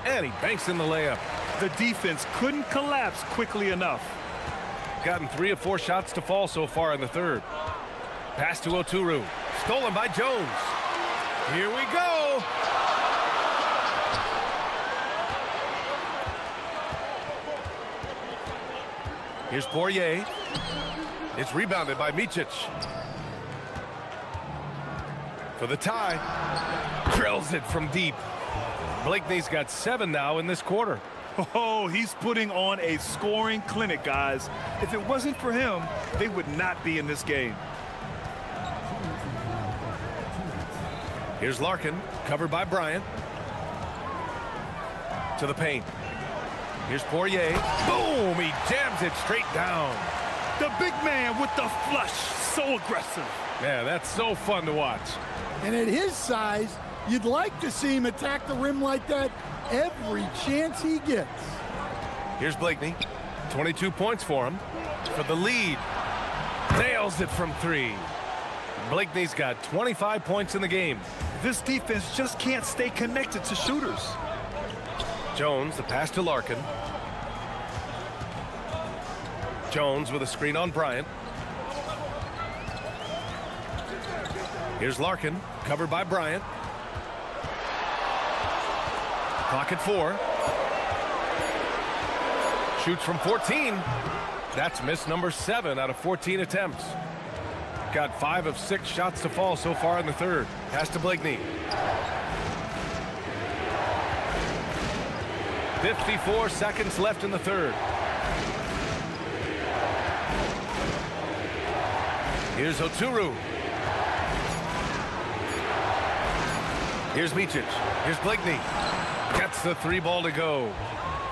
And he banks in the layup. The defense couldn't collapse quickly enough. Gotten 3 of 4 shots to fall so far in the third. Pass to Oturu. Stolen by Jones. Here we go. Here's Poirier. It's rebounded by Micic. For the tie. Drills it from deep. Blakeney's got 7 now in this quarter. Oh, he's putting on a scoring clinic, guys. If it wasn't for him, they would not be in this game. Here's Larkin, covered by Bryant. To the paint. Here's Poirier. Boom! He jams it straight down. The big man with the flush. So aggressive. Yeah, that's so fun to watch. And at his size, you'd like to see him attack the rim like that every chance he gets. Here's Blakeney. 22 points for him. For the lead. Nails it from 3. Blakeney's got 25 points in the game. This defense just can't stay connected to shooters. Jones, the pass to Larkin. Jones with a screen on Bryant. Here's Larkin, covered by Bryant. Clock at 4. Shoots from 14. That's miss number 7 out of 14 attempts. Got 5 of 6 shots to fall so far in the third. Pass to Blakeney. 54 seconds left in the third. Here's Oturu. Here's Micic. Here's Blakeney. Gets the 3 ball to go.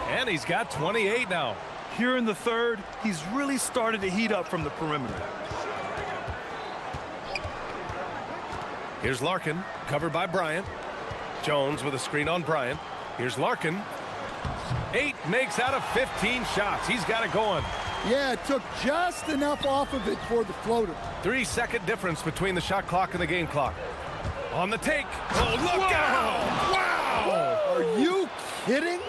And he's got 28 now. Here in the third, he's really started to heat up from the perimeter. Here's Larkin, covered by Bryant. Jones with a screen on Bryant. Here's Larkin. 8 makes out of 15 shots. He's got it going. Yeah, it took just enough off of it for the floater. 3-second difference between the shot clock and the game clock. On the take. Oh, look out! Wow! Are you kidding?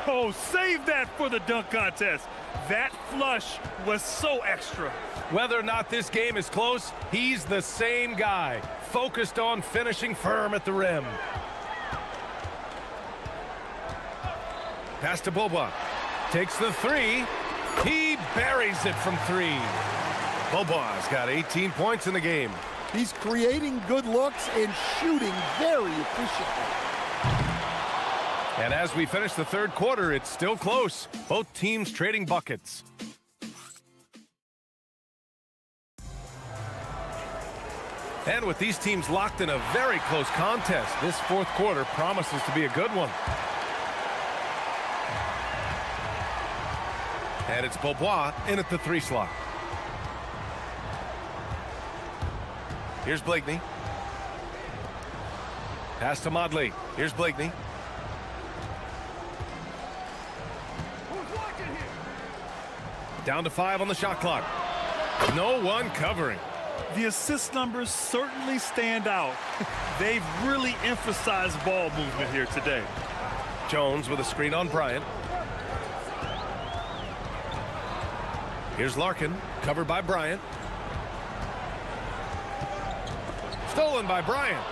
Oh, save that for the dunk contest. That flush was so extra. Whether or not this game is close, he's the same guy, focused on finishing firm at the rim. Pass to Boba. Takes the 3. He buries it from 3. Boba's got 18 points in the game. He's creating good looks and shooting very efficiently. And as we finish the third quarter, it's still close. Both teams trading buckets. And with these teams locked in a very close contest, this fourth quarter promises to be a good one. And it's Beaubois in at the 3 slot. Here's Blakeney. Pass to Modley. Here's Blakeney. Down to 5 on the shot clock. No one covering. The assist numbers certainly stand out. They've really emphasized ball movement here today. Jones with a screen on Bryant. Here's Larkin, covered by Bryant. Stolen by Bryant.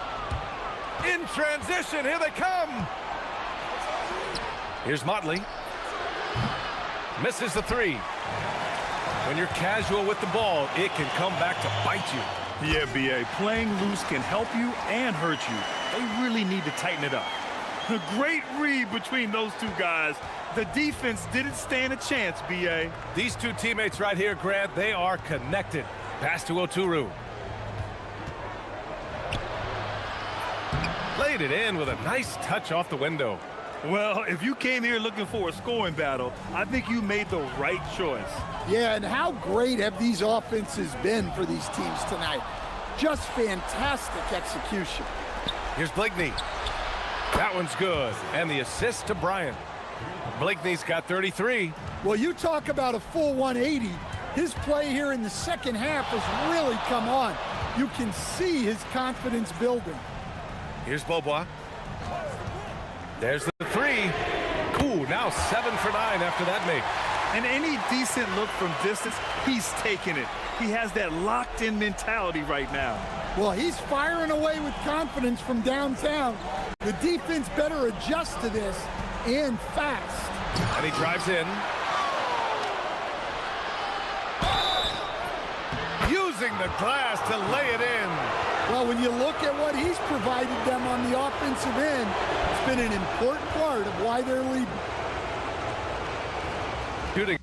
In transition, here they come. Here's Motley. Misses the 3. When you're casual with the ball, it can come back to bite you. Yeah, B.A., playing loose can help you and hurt you. They really need to tighten it up. A great read between those two guys. The defense didn't stand a chance, B.A. These two teammates right here, Grant, they are connected. Pass to Oturu. Laid it in with a nice touch off the window. Well, if you came here looking for a scoring battle, I think you made the right choice. Yeah, and how great have these offenses been for these teams tonight? Just fantastic execution. Here's Blakeney. That one's good. And the assist to Bryant. Blakeney's got 33. Well, you talk about a full 180. His play here in the second half has really come on. You can see his confidence building. Here's Beaubois. There's the 3. Ooh, now 7 for 9 after that make. And any decent look from distance, he's taking it. He has that locked-in mentality right now. Well, he's firing away with confidence from downtown. The defense better adjust to this, and fast. And he drives in. Using the glass to lay it in. Well, when you look at what he's provided them on the offensive end, it's been an important part of why they're leading. Shooting.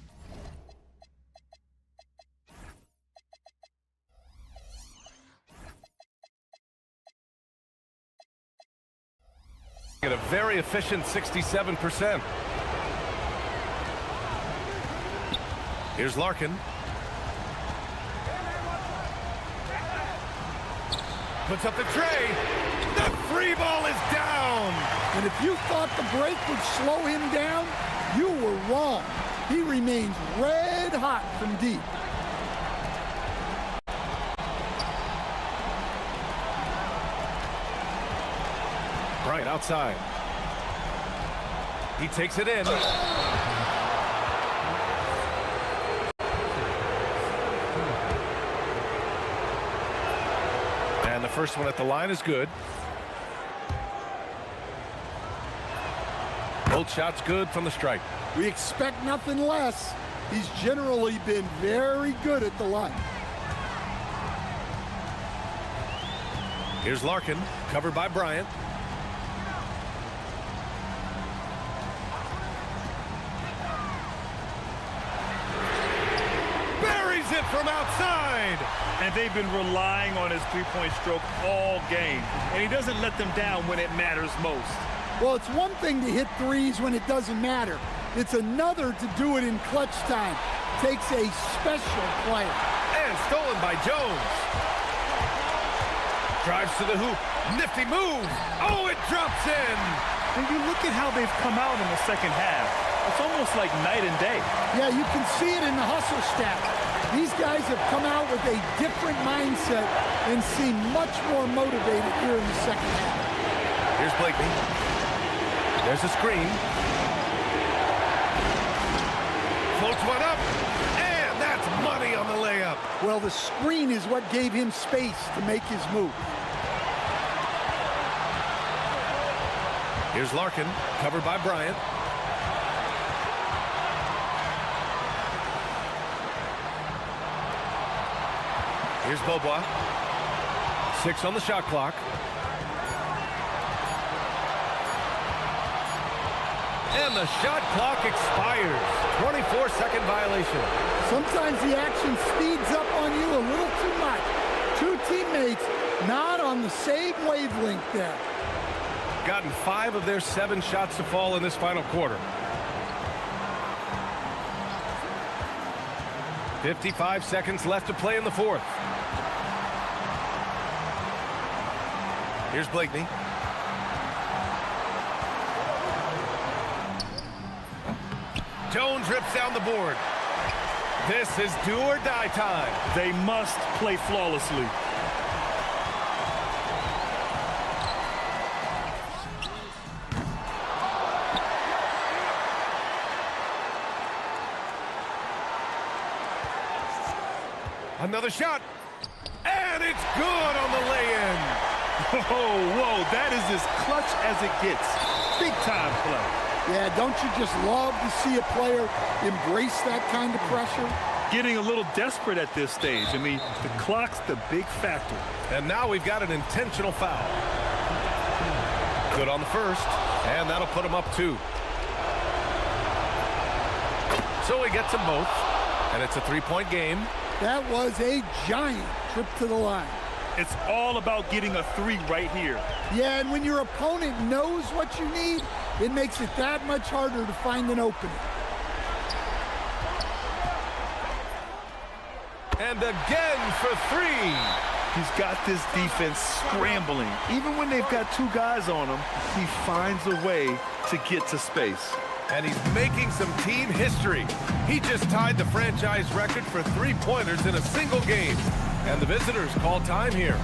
At a very efficient 67%. Here's Larkin. Puts up the tray. The 3 ball is down. And if you thought the break would slow him down, you were wrong. He remains red hot from deep. Bryant outside. He takes it in. And the first one at the line is good. Both shots good from the stripe. We expect nothing less. He's generally been very good at the line. Here's Larkin, covered by Bryant. Buries it from outside. And they've been relying on his three-point stroke all game. And he doesn't let them down when it matters most. Well, it's one thing to hit threes when it doesn't matter. It's another to do it in clutch time. Takes a special player. And stolen by Jones. Drives to the hoop. Nifty move. Oh, it drops in. And you look at how they've come out in the second half. It's almost like night and day. Yeah, you can see it in the hustle stat. These guys have come out with a different mindset and seem much more motivated here in the second half. Here's Blakeney. There's a screen. Floats one up. And that's money on the layup. Well, the screen is what gave him space to make his move. Here's Larkin, covered by Bryant. Here's Beaubois. 6 on the shot clock. And the shot clock expires. 24-second violation. Sometimes the action speeds up on you a little too much. Two teammates not on the same wavelength there. Gotten 5 of their 7 shots to fall in this final quarter. 55 seconds left to play in the fourth. Here's Blakeney. Jones rips down the board. This is do or die time. They must play flawlessly. Another shot. And it's good on the lay-in. Whoa, that is as clutch as it gets. Big time play. Yeah, don't you just love to see a player embrace that kind of pressure? Getting a little desperate at this stage. I mean, the clock's the big factor. And now we've got an intentional foul. Good on the first, and that'll put him up 2. So he gets them both, and it's a 3-point game. That was a giant trip to the line. It's all about getting a 3 right here. Yeah, and when your opponent knows what you need, it makes it that much harder to find an opening. And again for 3. He's got this defense scrambling. Even when they've got 2 guys on him, he finds a way to get to space. And he's making some team history. He just tied the franchise record for 3-pointers in a single game. And the visitors call time here.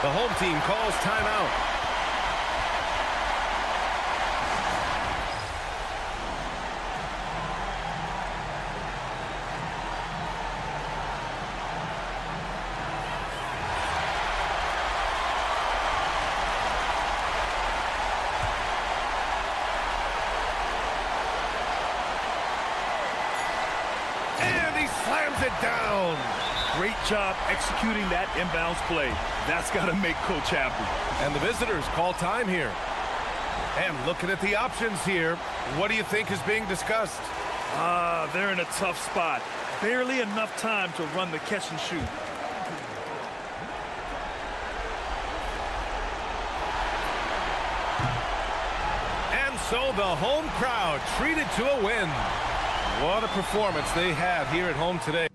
The home team calls timeout. Slams it down. Great job executing that inbounds play. That's got to make Coach happy. And the visitors call time here. And looking at the options here, what do you think is being discussed? They're in a tough spot. Barely enough time to run the catch and shoot. And so the home crowd treated to a win. What a performance they had here at home today.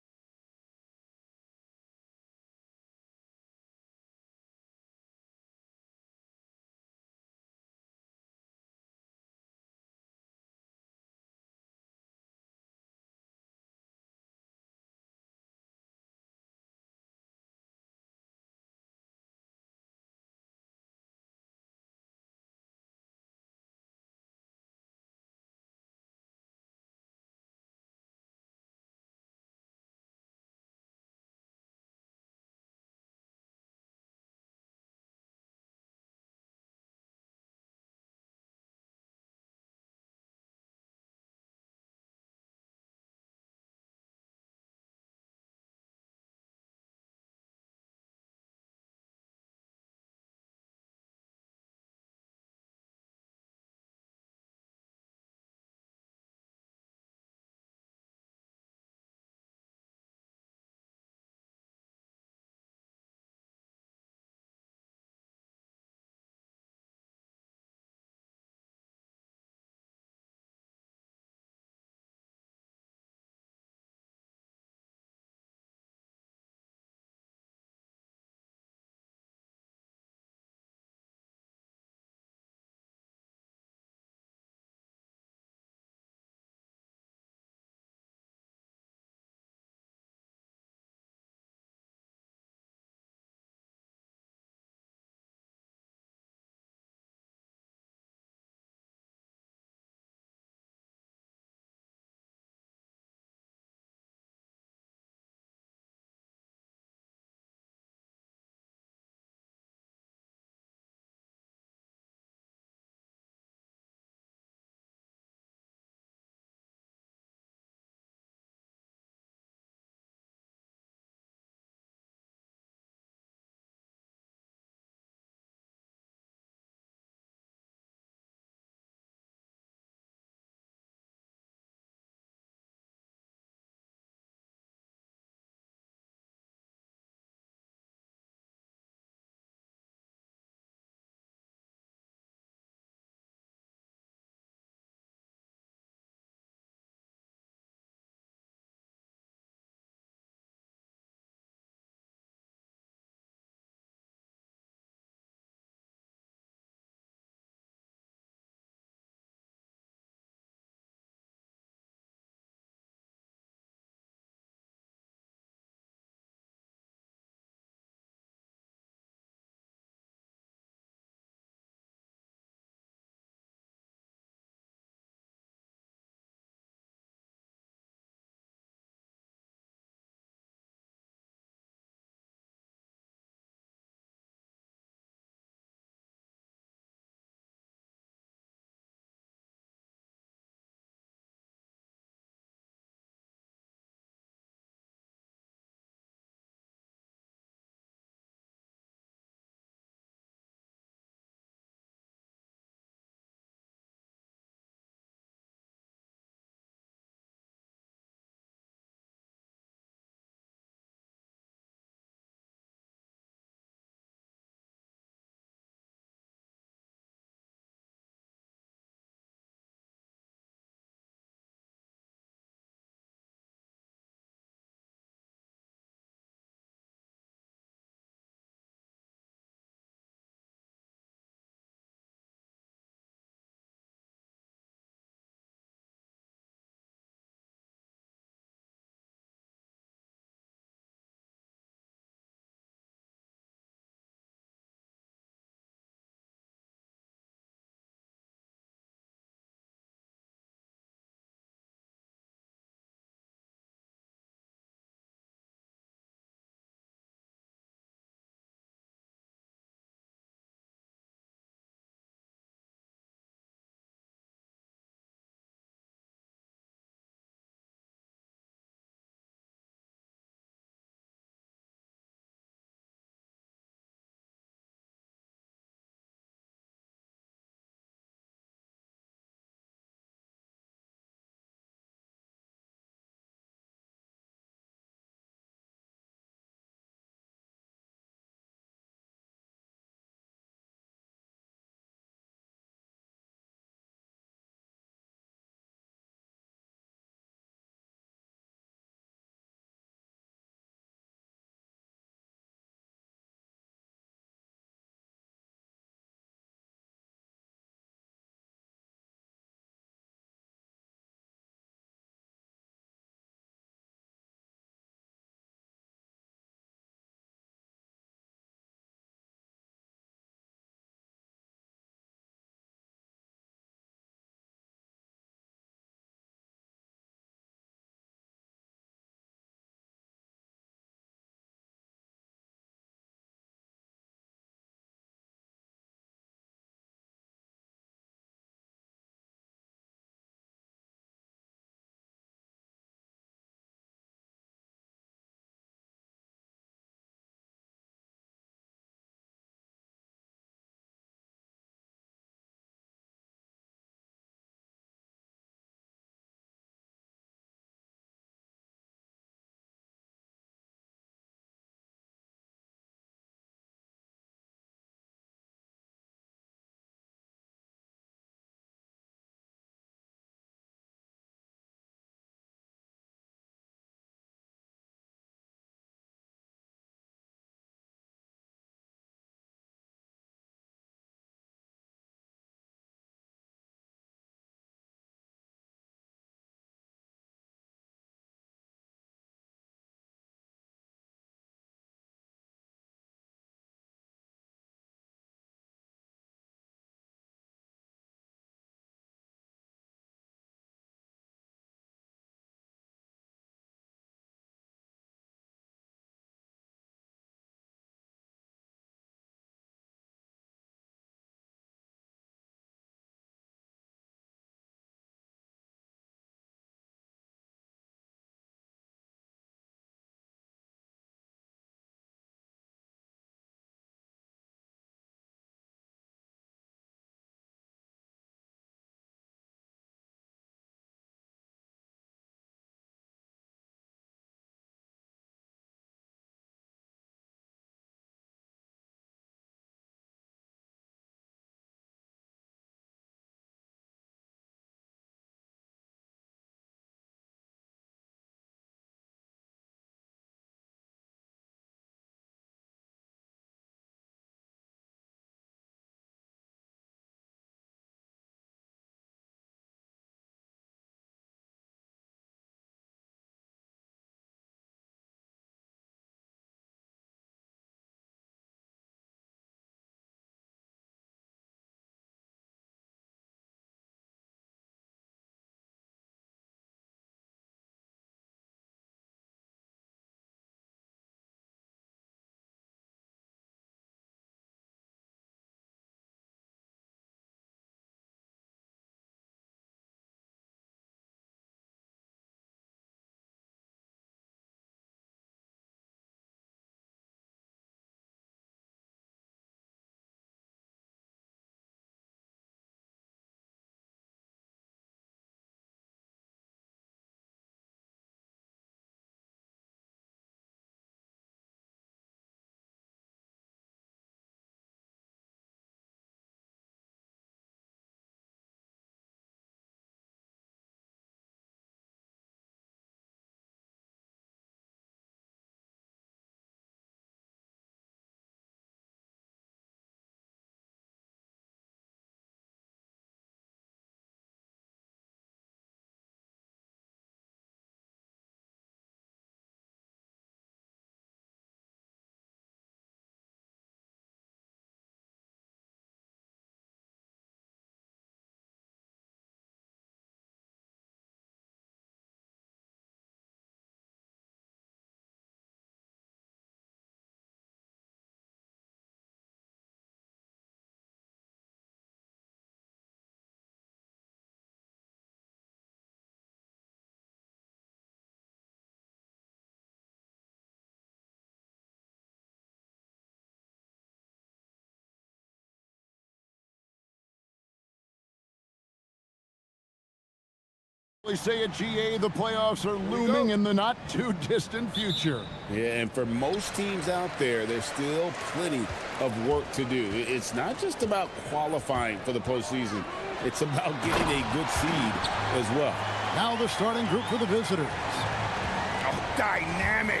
They say at GA the playoffs are looming in the not-too-distant future. Yeah, and for most teams out there, there's still plenty of work to do. It's not just about qualifying for the postseason. It's about getting a good seed as well. Now the starting group for the visitors. Oh, dynamic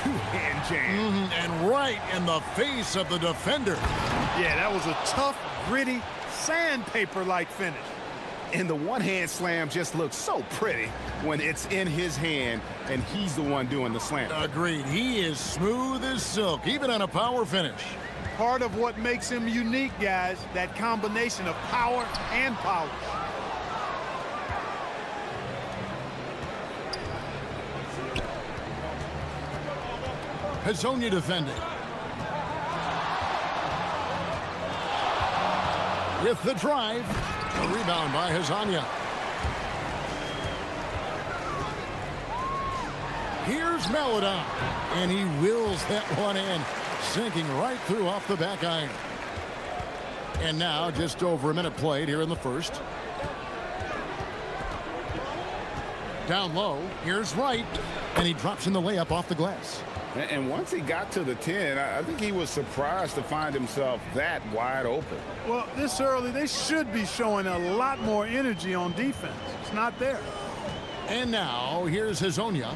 two-hand jam. And right in the face of the defender. Yeah, that was a tough, gritty, sandpaper-like finish. And the one-hand slam just looks so pretty when it's in his hand and he's the one doing the slam. Agreed. He is smooth as silk, even on a power finish. Part of what makes him unique, guys, that combination of power and polish. Hazonia defending. With the drive. A rebound by Hazonia. Here's Melodon. And he wills that one in. Sinking right through off the back iron. And now just over a minute played here in the first. Down low. Here's Wright. And he drops in the layup off the glass. And once he got to the 10, I think he was surprised to find himself that wide open. Well, this early, they should be showing a lot more energy on defense. It's not there. And now, here's Hazonia.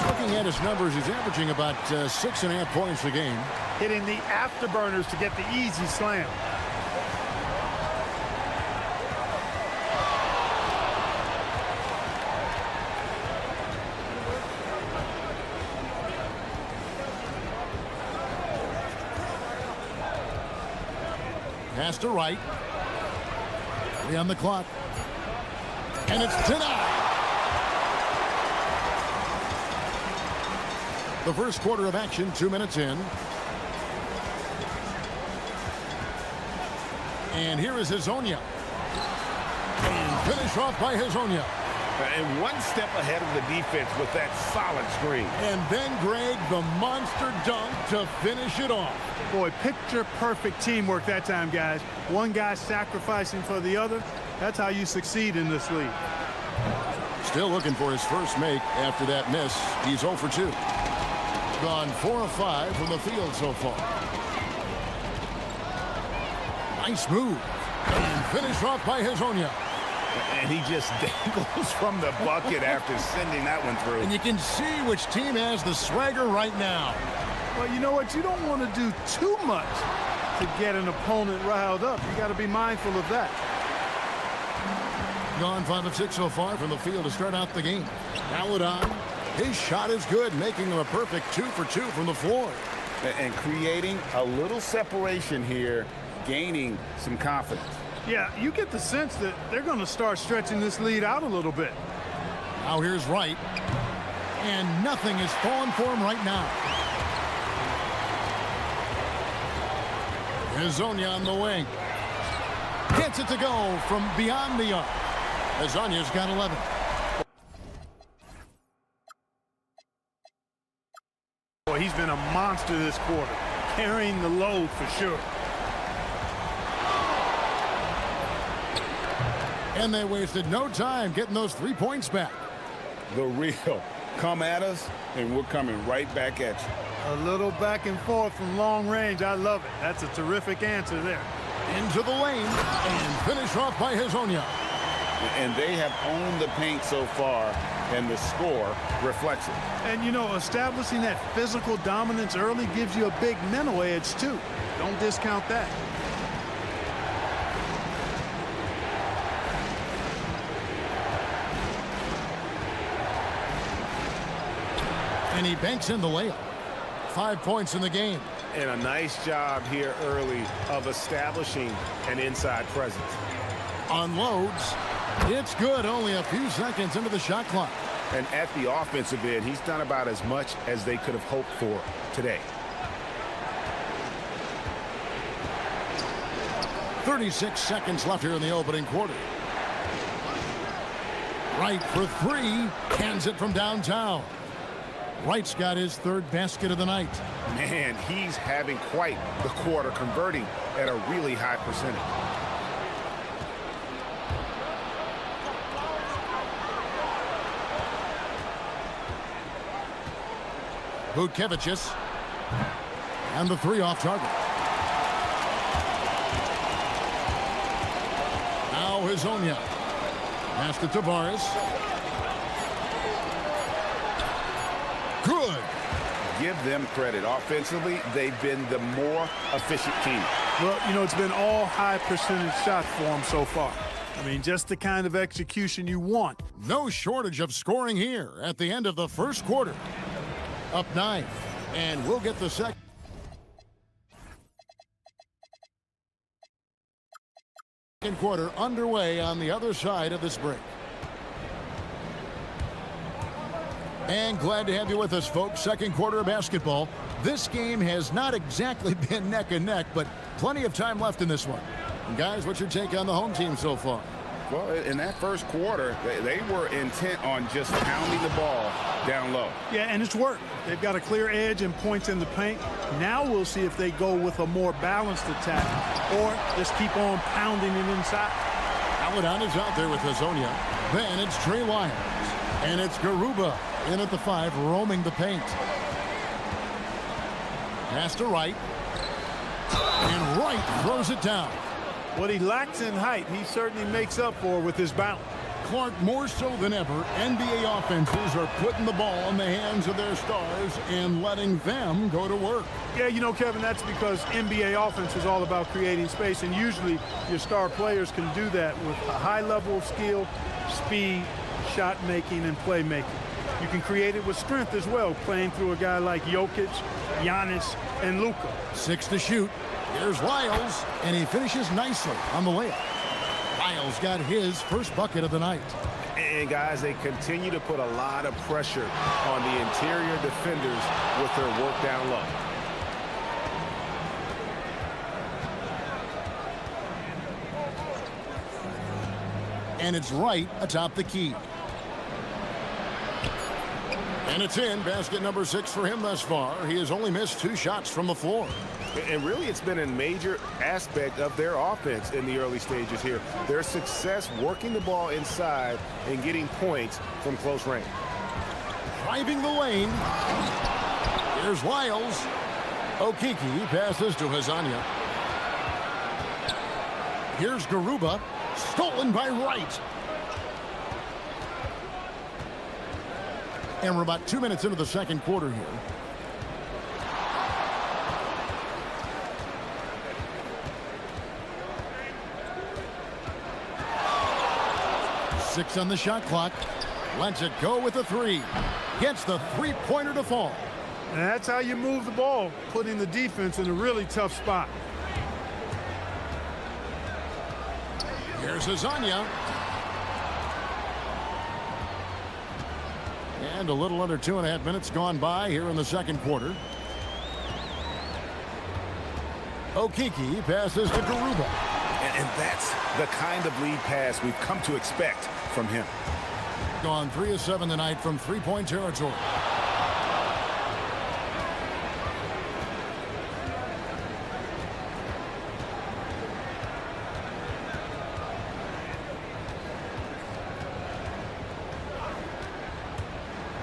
Looking at his numbers, he's averaging about 6.5 points a game. Hitting the afterburners to get the easy slam. Pass to Wright. 3 on the clock. And it's denied. The first quarter of action, 2 minutes in. And here is Hazonia. And finish off by Hazonia. And one step ahead of the defense with that solid screen. And then Greg, the monster dunk to finish it off. Boy, picture-perfect teamwork that time, guys. One guy sacrificing for the other. That's how you succeed in this league. Still looking for his first make after that miss. He's 0 for 2. Gone 4 of 5 from the field so far. Nice move. And finish off by Hazonia. And he just dangles from the bucket after sending that one through. And you can see which team has the swagger right now. Well, you know what? You don't want to do too much to get an opponent riled up. You got to be mindful of that. Gone 5 of 6 so far from the field to start out the game. Melodon, his shot is good, making him a perfect 2 for 2 from the floor. And creating a little separation here, gaining some confidence. Yeah, you get the sense that they're going to start stretching this lead out a little bit. Now here's Wright. And nothing is falling for him right now. Hazonia on the wing. Gets it to go from beyond the arc. Hazonia's got 11. Boy, he's been a monster this quarter, carrying the load for sure. And they wasted no time getting those 3 points back. The real. Come at us, and we're coming right back at you. A little back and forth from long range. I love it. That's a terrific answer there. Into the lane and finish off by Hazonia. And they have owned the paint so far, and the score reflects it. And, you know, establishing that physical dominance early gives you a big mental edge, too. Don't discount that. And he banks in the layup. 5 points in the game. And a nice job here early of establishing an inside presence. Unloads. It's good. Only a few seconds into the shot clock. And at the offensive end, he's done about as much as they could have hoped for today. 36 seconds left here in the opening quarter. Wright for 3. Cans it from downtown. Wright's got his 3rd basket of the night. Man, he's having quite the quarter, converting at a really high percentage. Butkevicius. And the three off target. Now Hizonia. Pass to Tavares. Good. Give them credit. Offensively, they've been the more efficient team. Well, you know, it's been all high percentage shots for them so far. I mean, just the kind of execution you want. No shortage of scoring here at the end of the first quarter. Up 9, and we'll get the second quarter underway on the other side of this break. And glad to have you with us, folks. Second quarter of basketball. This game has not exactly been neck and neck, but plenty of time left in this one. And guys, what's your take on the home team so far? Well, in that first quarter, they were intent on just pounding the ball down low. Yeah, and it's worked. They've got a clear edge and points in the paint. Now we'll see if they go with a more balanced attack or just keep on pounding it inside. Aladon is out there with Hizonia. Then it's Trey Lyons. And it's Garuba in at the 5, roaming the paint. Pass to Wright. And Wright throws it down. What he lacks in height, he certainly makes up for with his bounce. Clark, more so than ever, NBA offenses are putting the ball in the hands of their stars and letting them go to work. Yeah, you know, Kevin, that's because NBA offense is all about creating space, and usually your star players can do that with a high level of skill, speed, shot making, and playmaking. You can create it with strength as well, playing through a guy like Jokic, Giannis, and Luka. 6 to shoot. Here's Lyles, and he finishes nicely on the layup. Lyles got his first bucket of the night. And guys, they continue to put a lot of pressure on the interior defenders with their work down low. And it's Wright atop the key. And it's in. Basket number 6 for him thus far. He has only missed 2 shots from the floor. And really, it's been a major aspect of their offense in the early stages here. Their success working the ball inside and getting points from close range. Driving the lane. Here's Lyles. Okiki passes to Hizonia. Here's Garuba. Stolen by Wright. And we're about 2 minutes into the second quarter here. Six on the shot clock. Lets it go with the 3. Gets the three-pointer to fall. And that's how you move the ball, putting the defense in a really tough spot. Here's Hizonia. And a little under 2.5 minutes gone by here in the second quarter. Okiki passes to Garuba. And that's the kind of lead pass we've come to expect from him. Gone 3 of 7 tonight from three-point territory.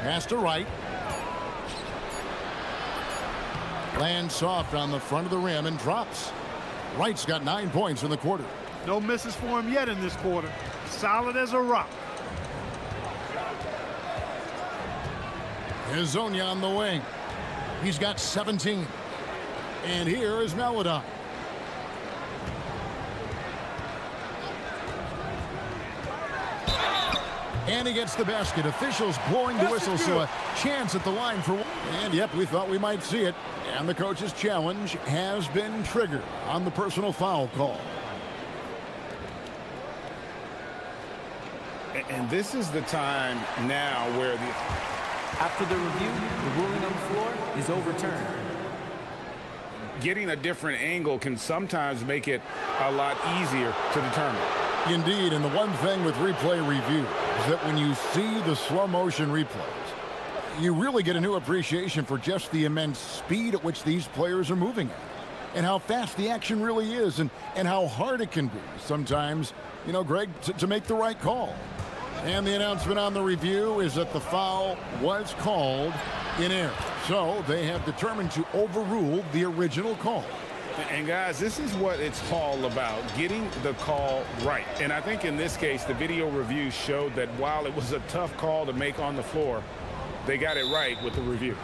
Pass to Wright. Lands soft on the front of the rim and drops. Wright's got 9 points in the quarter. No misses for him yet in this quarter. Solid as a rock. Hizonia on the wing. He's got 17. And here is Aladon. And he gets the basket. Officials blowing the whistle, so a chance at the line for one. And yep, we thought we might see it. And the coach's challenge has been triggered on the personal foul call. And this is the time now where After the review, the ruling on the floor is overturned. getting a different angle can sometimes make it a lot easier to determine. Indeed, and the one thing with replay review is that when you see the slow motion replays, you really get a new appreciation for just the immense speed at which these players are moving at, and how fast the action really is, and how hard it can be sometimes, you know, Greg, to make the right call. And the announcement on the review is that the foul was called in air. So they have determined to overrule the original call. And guys, this is what it's all about, getting the call right. And I think in this case, the video review showed that while it was a tough call to make on the floor, they got it right with the review.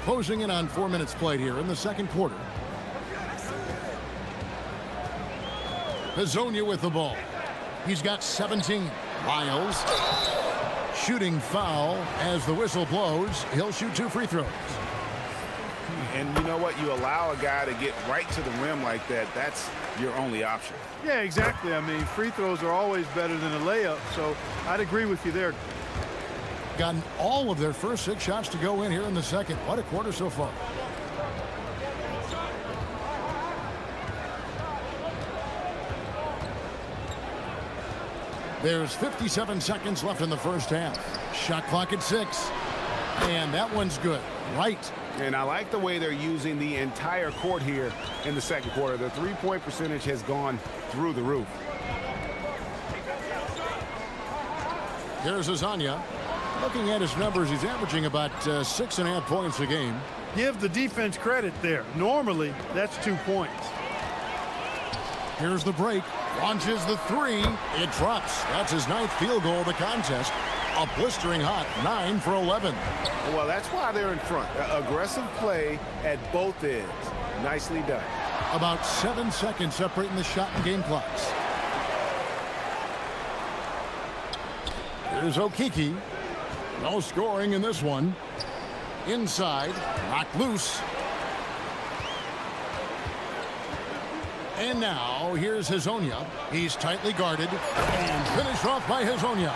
Closing in on 4 minutes played here in the second quarter. Hazonia with the ball. He's got 17. Lyles. Shooting foul as the whistle blows. He'll shoot 2 free throws. And you know what? You allow a guy to get right to the rim like that. That's your only option. Yeah, exactly. I mean, free throws are always better than a layup. So I'd agree with you there. Gotten all of their first 6 shots to go in here in the second. What a quarter so far. There's 57 seconds left in the first half. Shot clock at 6. And that one's good. Right. And I like the way they're using the entire court here in the second quarter. The three-point percentage has gone through the roof. Here's Hazonia. Looking at his numbers, he's averaging about 6.5 points a game. Give the defense credit there. Normally, that's 2 points. Here's the break. Launches the 3. It drops. That's his 9th field goal of the contest. A blistering hot 9 for 11. Well, that's why they're in front. Aggressive play at both ends. Nicely done. About 7 seconds separating the shot and game clocks. Here's Okiki. No scoring in this one. Inside. Knocked loose. And now, here's Hazonia. He's tightly guarded and finished off by Hazonia.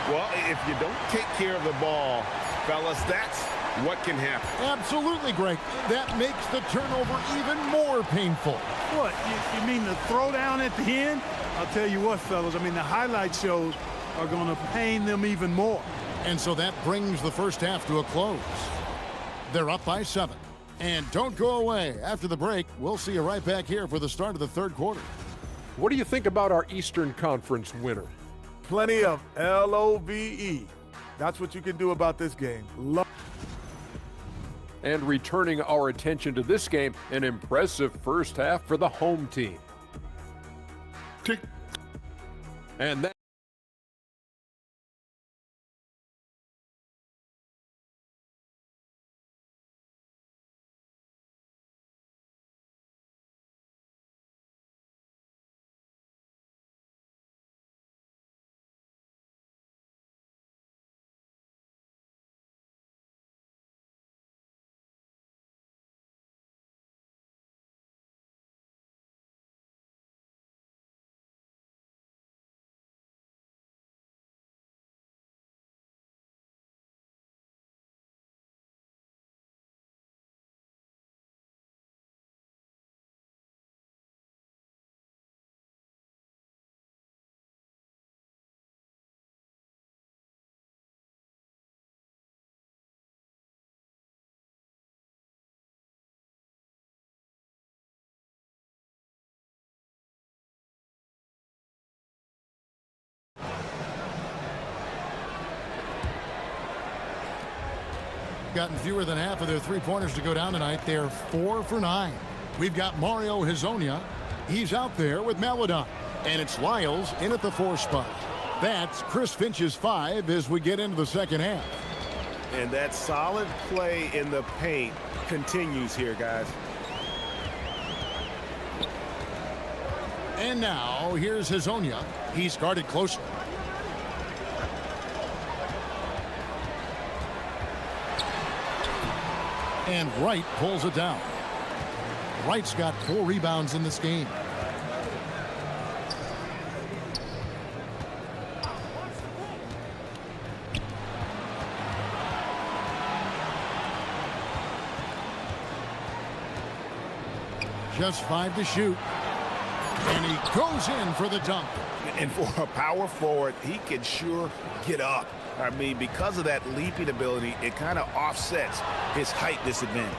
Well, if you don't take care of the ball, fellas, that's what can happen. Absolutely, Greg. That makes the turnover even more painful. What, you mean the throwdown at the end? I'll tell you what, fellas, I mean, the highlight shows are going to pain them even more. And so that brings the first half to a close. They're up by 7. And don't go away. After the break, we'll see you right back here for the start of the third quarter. What do you think about our Eastern Conference winner? Plenty of LOVE. That's what you can do about this game. And returning our attention to this game, an impressive first half for the home team. And that gotten fewer than half of their three-pointers to go down tonight. They're 4 for 9. We've got Mario Hazonia. He's out there with Maladon. And it's Lyles in at the 4 spot. That's Chris Finch's 5 as we get into the second half. And that solid play in the paint continues here, guys. And now, here's Hazonia. He's guarded closely. And Wright pulls it down. Wright's got 4 rebounds in this game. Just 5 to shoot. And he goes in for the dunk. And for a power forward, he can sure get up. I mean, because of that leaping ability, it kind of offsets his height disadvantage.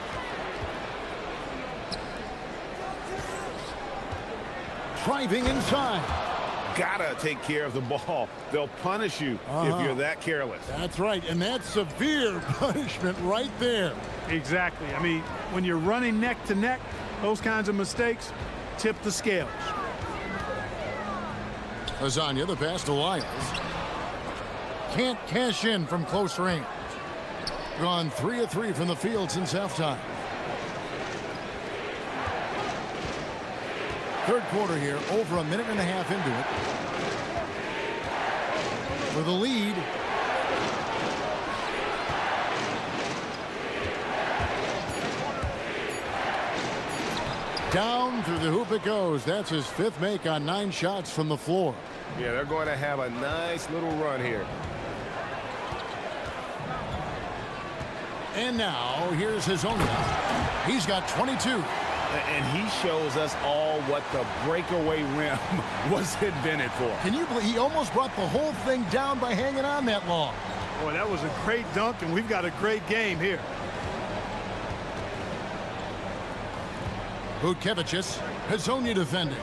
Driving inside. gotta take care of the ball. They'll punish you if you're that careless. That's right, and that's severe punishment right there. Exactly. I mean, when you're running neck to neck, those kinds of mistakes tip the scales. Lasagna, the pass to Lyles. Can't cash in from close range. Gone 3 of 3 from the field since halftime. Third quarter here, over a minute and a half into it. For the lead. Down through the hoop it goes. That's his 5th make on 9 shots from the floor. Yeah, they're going to have a nice little run here. And now, here's his own guy. He's got 22. And he shows us all what the breakaway rim was invented for. Can you believe he almost brought the whole thing down by hanging on that long? Boy, that was a great dunk, and we've got a great game here. Butkevicius, Hazonia defending.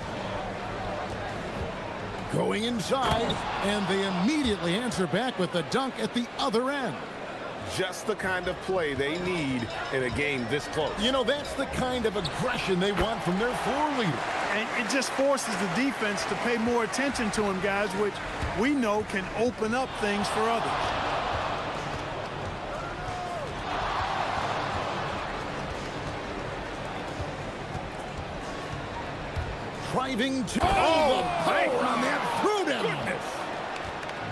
Going inside, and they immediately answer back with the dunk at the other end. Just the kind of play they need in a game this close. You know, that's the kind of aggression they want from their floor leader. And it just forces the defense to pay more attention to him, guys, which we know can open up things for others. Driving to the power on that through down.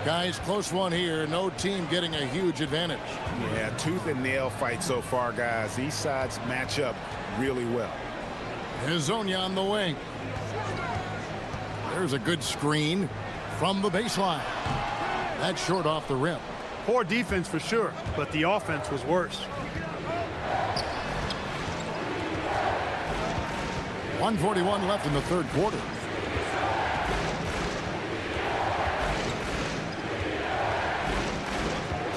Guys, close one here. No team getting a huge advantage. Yeah, tooth and nail fight so far, guys. These sides match up really well. Hazonia on the wing. There's a good screen from the baseline. That's short off the rim. Poor defense for sure, but the offense was worse. 1:41 left in the third quarter.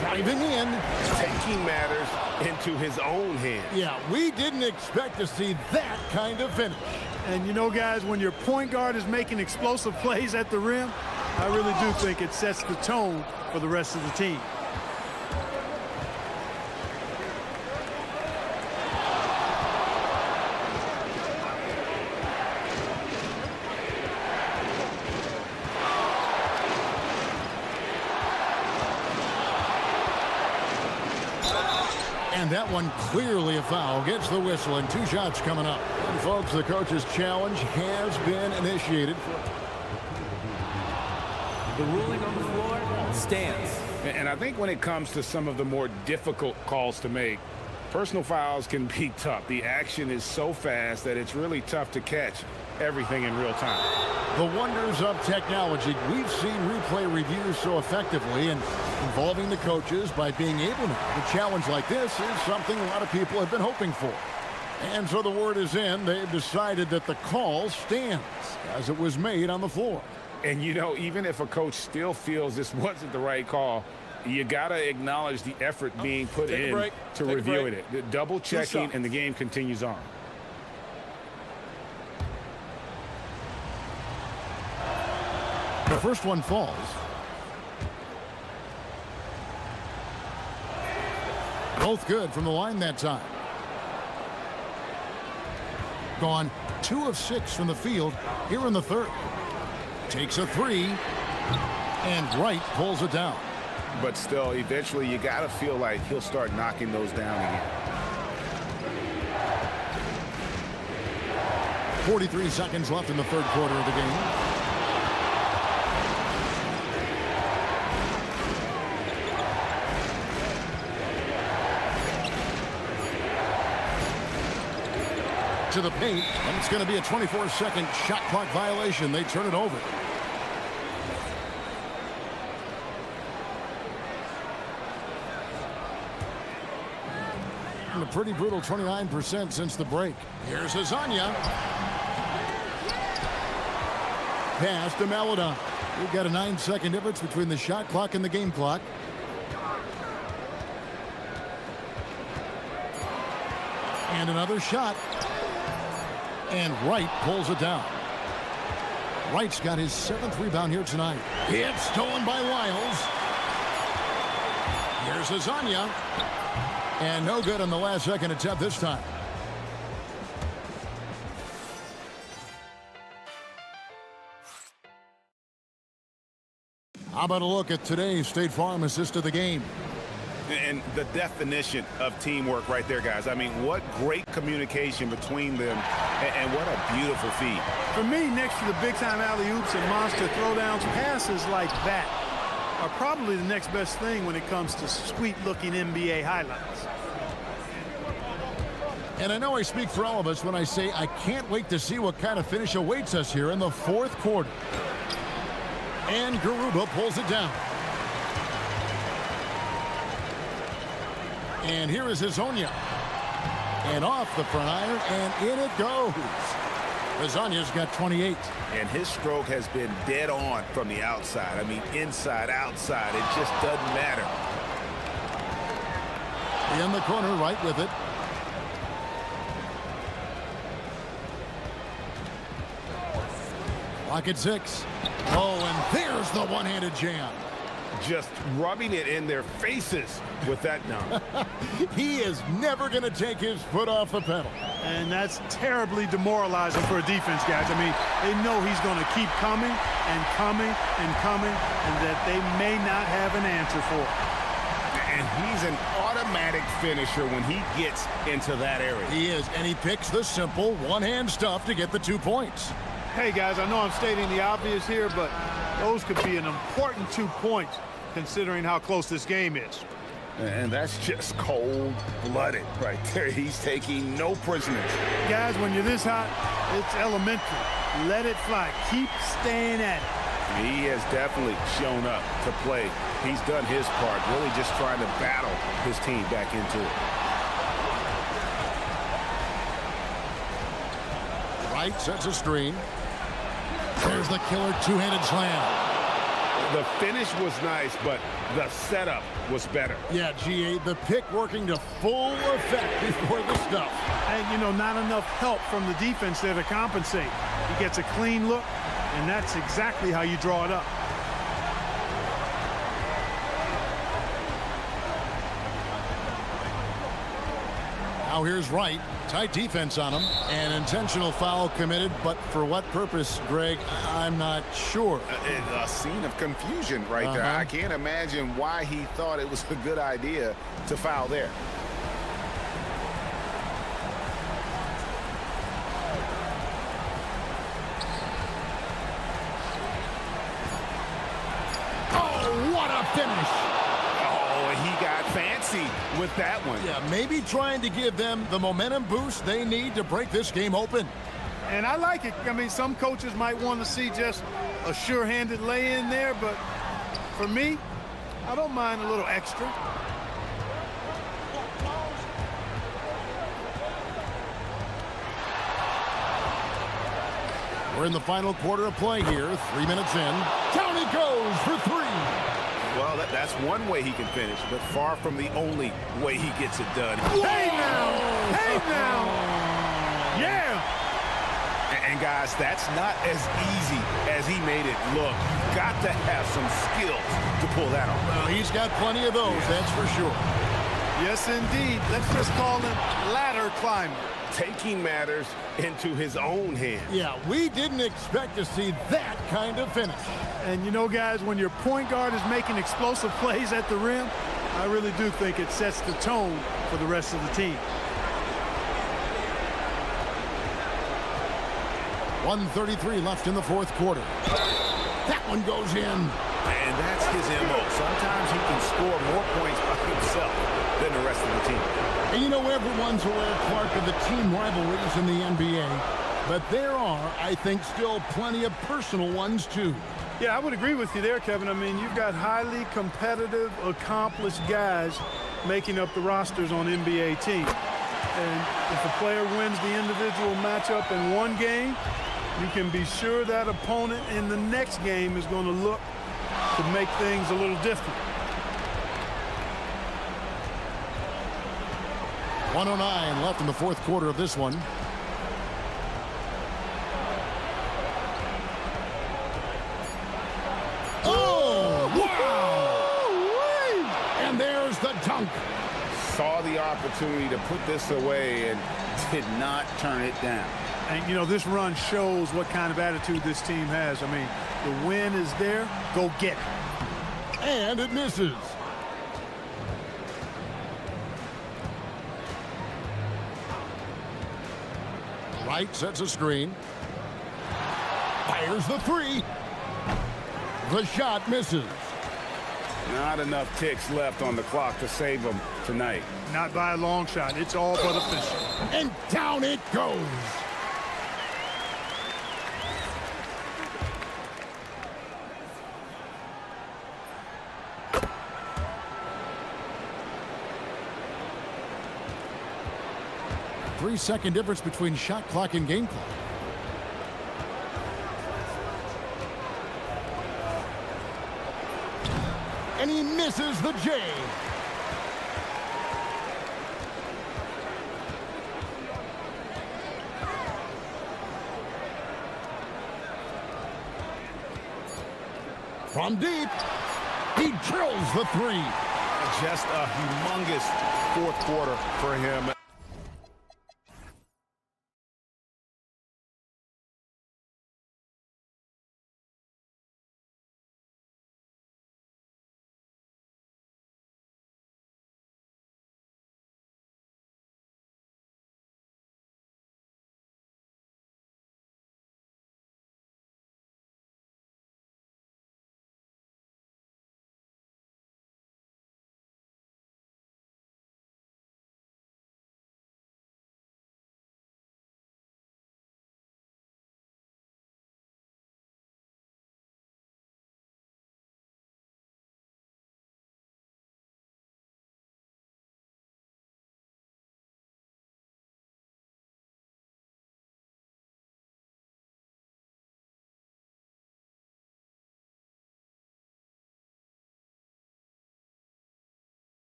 Driving in. Taking matters into his own hands. Yeah, we didn't expect to see that kind of finish. And you know, guys, when your point guard is making explosive plays at the rim, I really do think it sets the tone for the rest of the team. And that one clearly a foul. Gets the whistle, and 2 shots coming up. And folks, the coach's challenge has been initiated. The ruling on the floor stands. And I think when it comes to some of the more difficult calls to make, personal fouls can be tough. The action is so fast that it's really tough to catch everything in real time. The wonders of technology. We've seen replay reviews so effectively and involving the coaches by being able to. A challenge like this is something a lot of people have been hoping for. And so the word is in. They've decided that the call stands as it was made on the floor. And, you know, even if a coach still feels this wasn't the right call, you got to acknowledge the effort being put in to reviewing it. The double checking, and the game continues on. The first one falls. Both good from the line that time. Gone 2 of 6 from the field here in the third. Takes a 3, and Wright pulls it down. But still, eventually you got to feel like he'll start knocking those down again. 43 seconds left in the third quarter of the game. To the paint, and it's going to be a 24-second shot clock violation. They turn it over. And a pretty brutal 29% since the break. Here's Lasagna. Pass to Maladon. We've got a 9-second difference between the shot clock and the game clock. And another shot. And Wright pulls it down. Wright's got his 7th rebound here tonight. It's stolen by Wiles. Here's Lasagna. And no good on the last second attempt this time. How about a look at today's State Farm assist of the game? And the definition of teamwork right there, guys. I mean, what great communication between them, and what a beautiful feed. For me, next to the big-time alley-oops and monster throwdowns, passes like that are probably the next best thing when it comes to sweet-looking NBA highlights. And I know I speak for all of us when I say I can't wait to see what kind of finish awaits us here in the 4th quarter. And Garuba pulls it down. And here is Lasagna. And off the front iron, and in it goes. Lasagna's got 28. And his stroke has been dead on from the outside. I mean, inside, outside, it just doesn't matter. In the corner, right with it. Lock at 6. Oh, and there's the one-handed jam. Just rubbing it in their faces with that dunk. He is never going to take his foot off the pedal. And that's terribly demoralizing for a defense, guys. I mean, they know he's going to keep coming and coming and coming, and that they may not have an answer for it. And he's an automatic finisher when he gets into that area. He is, and he picks the simple one-hand stuff to get the 2 points. Hey, guys, I know I'm stating the obvious here, but those could be an important 2 points considering how close this game is. And that's just cold-blooded right there. He's taking no prisoners. Guys, when you're this hot, it's elementary. Let it fly. Keep staying at it. He has definitely shown up to play. He's done his part, really just trying to battle his team back into it. Wright sets a screen. There's the killer two-handed slam. The finish was nice, but the setup was better. Yeah, GA, the pick working to full effect before the stuff. And, you know, not enough help from the defense there to compensate. He gets a clean look, and that's exactly how you draw it up. Now here's Wright. Tight defense on him. An intentional foul committed, but for what purpose, Greg, I'm not sure. A scene of confusion right there. I can't imagine why he thought it was a good idea to foul there. Oh, what a finish! He got fancy with that one. Yeah, maybe trying to give them the momentum boost they need to break this game open. And I like it. I mean, some coaches might want to see just a sure-handed lay-in there, but for me, I don't mind a little extra. We're in the final quarter of play here. 3 minutes in. Down he goes for 3. Well, that's one way he can finish, but far from the only way he gets it done. Hey now! Hey now! Yeah! And guys, that's not as easy as he made it look. Got to have some skills to pull that off. Well, he's got plenty of those, that's for sure. Yes, indeed. Let's just call him ladder climber. Taking matters into his own hands. Yeah, we didn't expect to see that kind of finish. And you know, guys, when your point guard is making explosive plays at the rim, I really do think it sets the tone for the rest of the team. 1:33 left in the 4th quarter. That one goes in. And that's his MO. Sometimes he can score more points by himself than the rest of the team. And you know, everyone's aware, Clark, of the team rivalries in the NBA. But there are, I think, still plenty of personal ones, too. Yeah, I would agree with you there, Kevin. I mean, you've got highly competitive, accomplished guys making up the rosters on NBA teams. And if a player wins the individual matchup in one game, you can be sure that opponent in the next game is going to look to make things a little different. 1:09 left in the 4th quarter of this one. dunk. Saw the opportunity to put this away and did not turn it down. And, you know, this run shows what kind of attitude this team has. I mean, the win is there. Go get it. And it misses. Wright sets a screen. Fires the three. The shot misses. Not enough ticks left on the clock to save them tonight. Not by a long shot. It's all but official. And down it goes. Three-second difference between shot clock and game clock. And he misses the J. From deep, he drills the three. Just a humongous fourth quarter for him.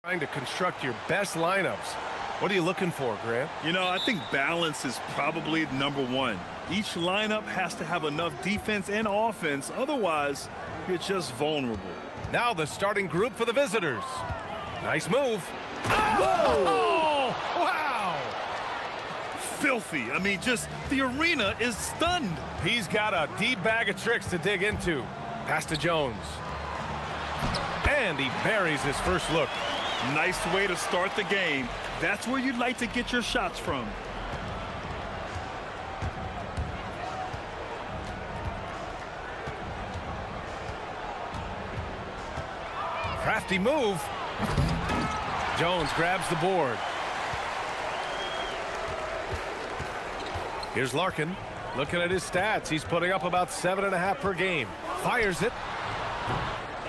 Trying to construct your best lineups. What are you looking for, Grant? You know, I think balance is probably number one. Each lineup has to have enough defense and offense. Otherwise, you're just vulnerable. Now the starting group for the visitors. Nice move. Whoa! Wow! Filthy. I mean, just the arena is stunned. He's got a deep bag of tricks to dig into. Pass to Jones. And he buries his first look. Nice way to start the game. That's where you'd like to get your shots from. Crafty move. Jones grabs the board. Here's Larkin. Looking at his stats, he's putting up about 7.5 per game. Fires it.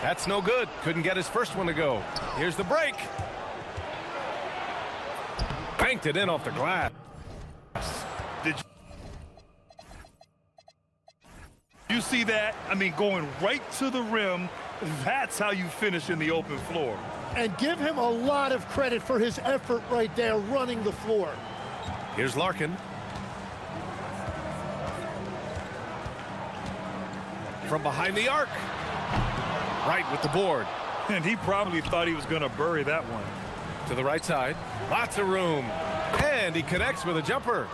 That's no good. Couldn't get his first one to go. Here's the break. Banked it in off the glass. Did you see that? I mean, going right to the rim. That's how you finish in the open floor. And give him a lot of credit for his effort right there running the floor. Here's Larkin. From behind the arc. Right with the board. And he probably thought he was going to bury that one. To the right side. Lots of room. And he connects with a jumper.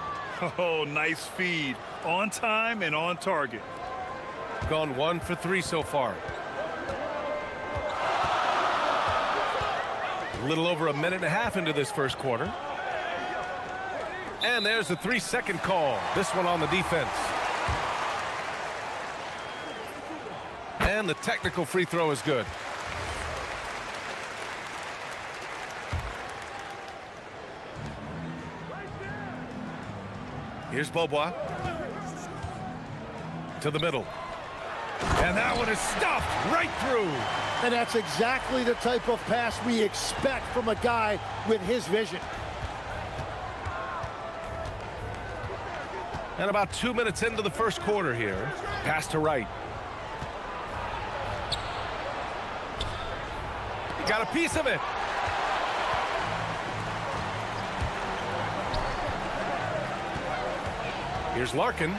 Oh, nice feed. On time and on target. Gone 1 for 3 so far. A little over a minute and a half into this first quarter. And there's a 3-second call. This one on the defense. And the technical free throw is good. Here's Beaubois. To the middle. And that one is stuffed right through. And that's exactly the type of pass we expect from a guy with his vision. And about 2 minutes into the first quarter here. Pass to right. He got a piece of it. Here's Larkin.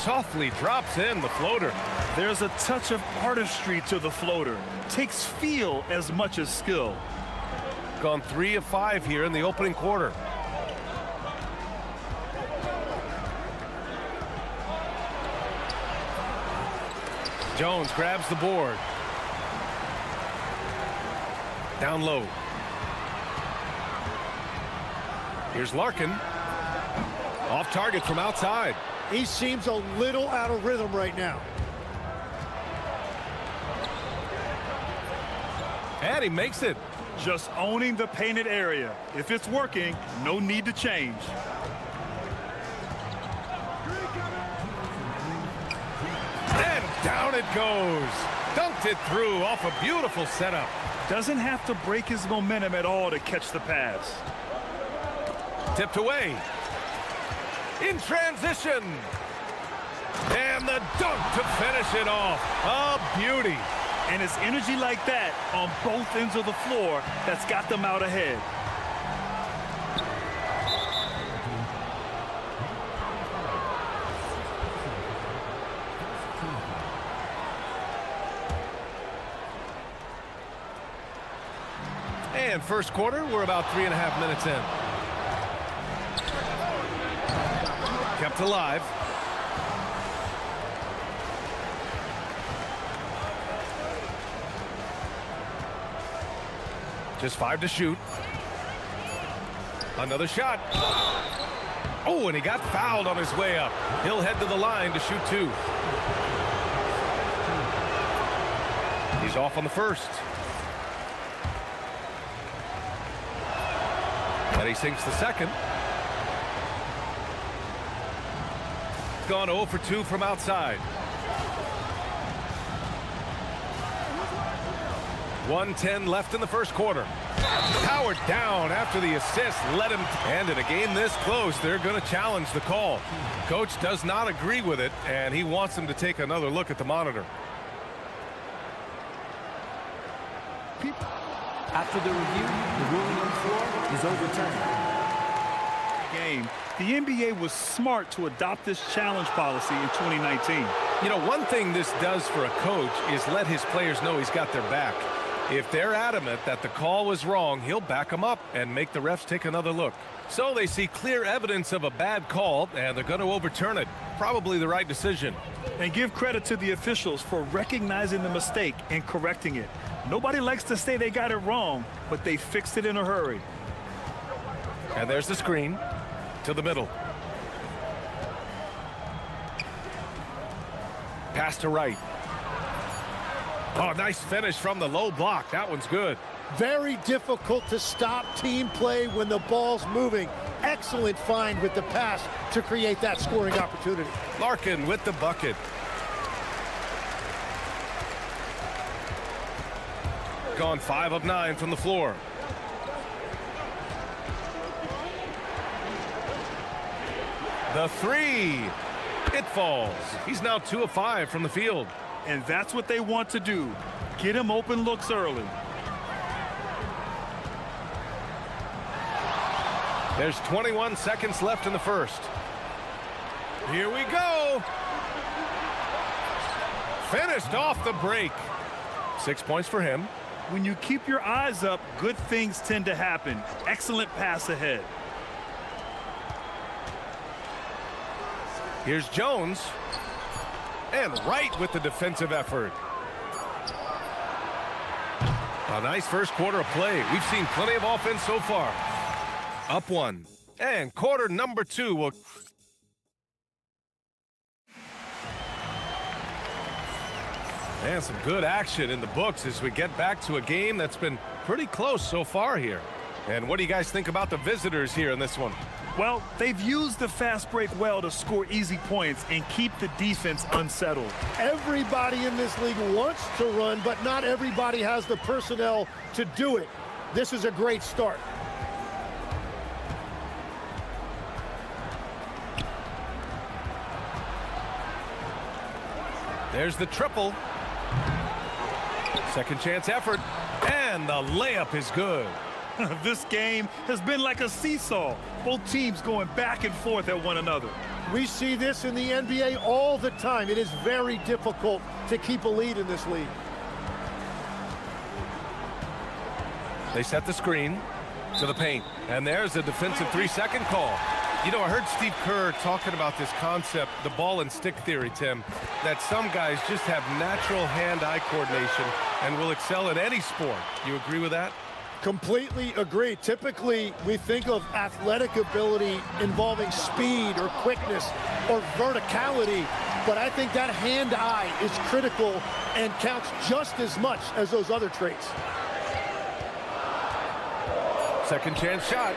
Softly drops in the floater. There's a touch of artistry to the floater. Takes feel as much as skill. Gone 3 of 5 here in the opening quarter. Jones grabs the board. Down low. Here's Larkin. Off target from outside. He seems a little out of rhythm right now. And he makes it. Just owning the painted area. If it's working, no need to change. And down it goes. Dunked it through off a beautiful setup. Doesn't have to break his momentum at all to catch the pass. Tipped away. In transition. And the dunk to finish it off. A beauty. And it's energy like that on both ends of the floor that's got them out ahead. And first quarter, we're about 3.5 minutes in. Kept alive. Just 5 to shoot. Another shot. Oh, and he got fouled on his way up. He'll head to the line to shoot 2. He's off on the first. And he sinks the second. Gone 0 for 2 from outside. 1:10 left in the first quarter. Powered down after the assist let him. And in a game this close, they're going to challenge the call. Coach does not agree with it, and he wants him to take another look at the monitor. After the review, the ruling on the floor is overturned. Game. The NBA was smart to adopt this challenge policy in 2019. You know, one thing this does for a coach is let his players know he's got their back. If they're adamant that the call was wrong, he'll back them up and make the refs take another look. So they see clear evidence of a bad call, and they're going to overturn it. Probably the right decision. And give credit to the officials for recognizing the mistake and correcting it. Nobody likes to say they got it wrong, but they fixed it in a hurry. And there's the screen to the middle. Pass to right. Oh, nice finish from the low block. That one's good. Very difficult to stop team play when the ball's moving. Excellent find with the pass to create that scoring opportunity. Larkin with the bucket. Gone 5 of 9 from the floor. The three. It falls. He's now 2 of 5 from the field. And that's what they want to do. Get him open looks early. There's 21 seconds left in the first. Here we go. Finished off the break. 6 points for him. When you keep your eyes up, good things tend to happen. Excellent pass ahead. Here's Jones. And right with the defensive effort. A nice first quarter of play. We've seen plenty of offense so far. Up 1. And quarter number 2 will... And some good action in the books as we get back to a game that's been pretty close so far here. And what do you guys think about the visitors here in this one? Well, they've used the fast break well to score easy points and keep the defense unsettled. Everybody in this league wants to run, but not everybody has the personnel to do it. This is a great start. There's the triple. Second chance effort. And the layup is good. This game has been like a seesaw. Both teams going back and forth at one another. We see this in the NBA all the time. It is very difficult to keep a lead in this league. They set the screen to the paint. And there's a defensive 3-second call. You know, I heard Steve Kerr talking about this concept, the ball and stick theory, Tim, that some guys just have natural hand-eye coordination and will excel in any sport. You agree with that? Completely agree. Typically, we think of athletic ability involving speed or quickness or verticality, but I think that hand-eye is critical and counts just as much as those other traits. Second chance shot.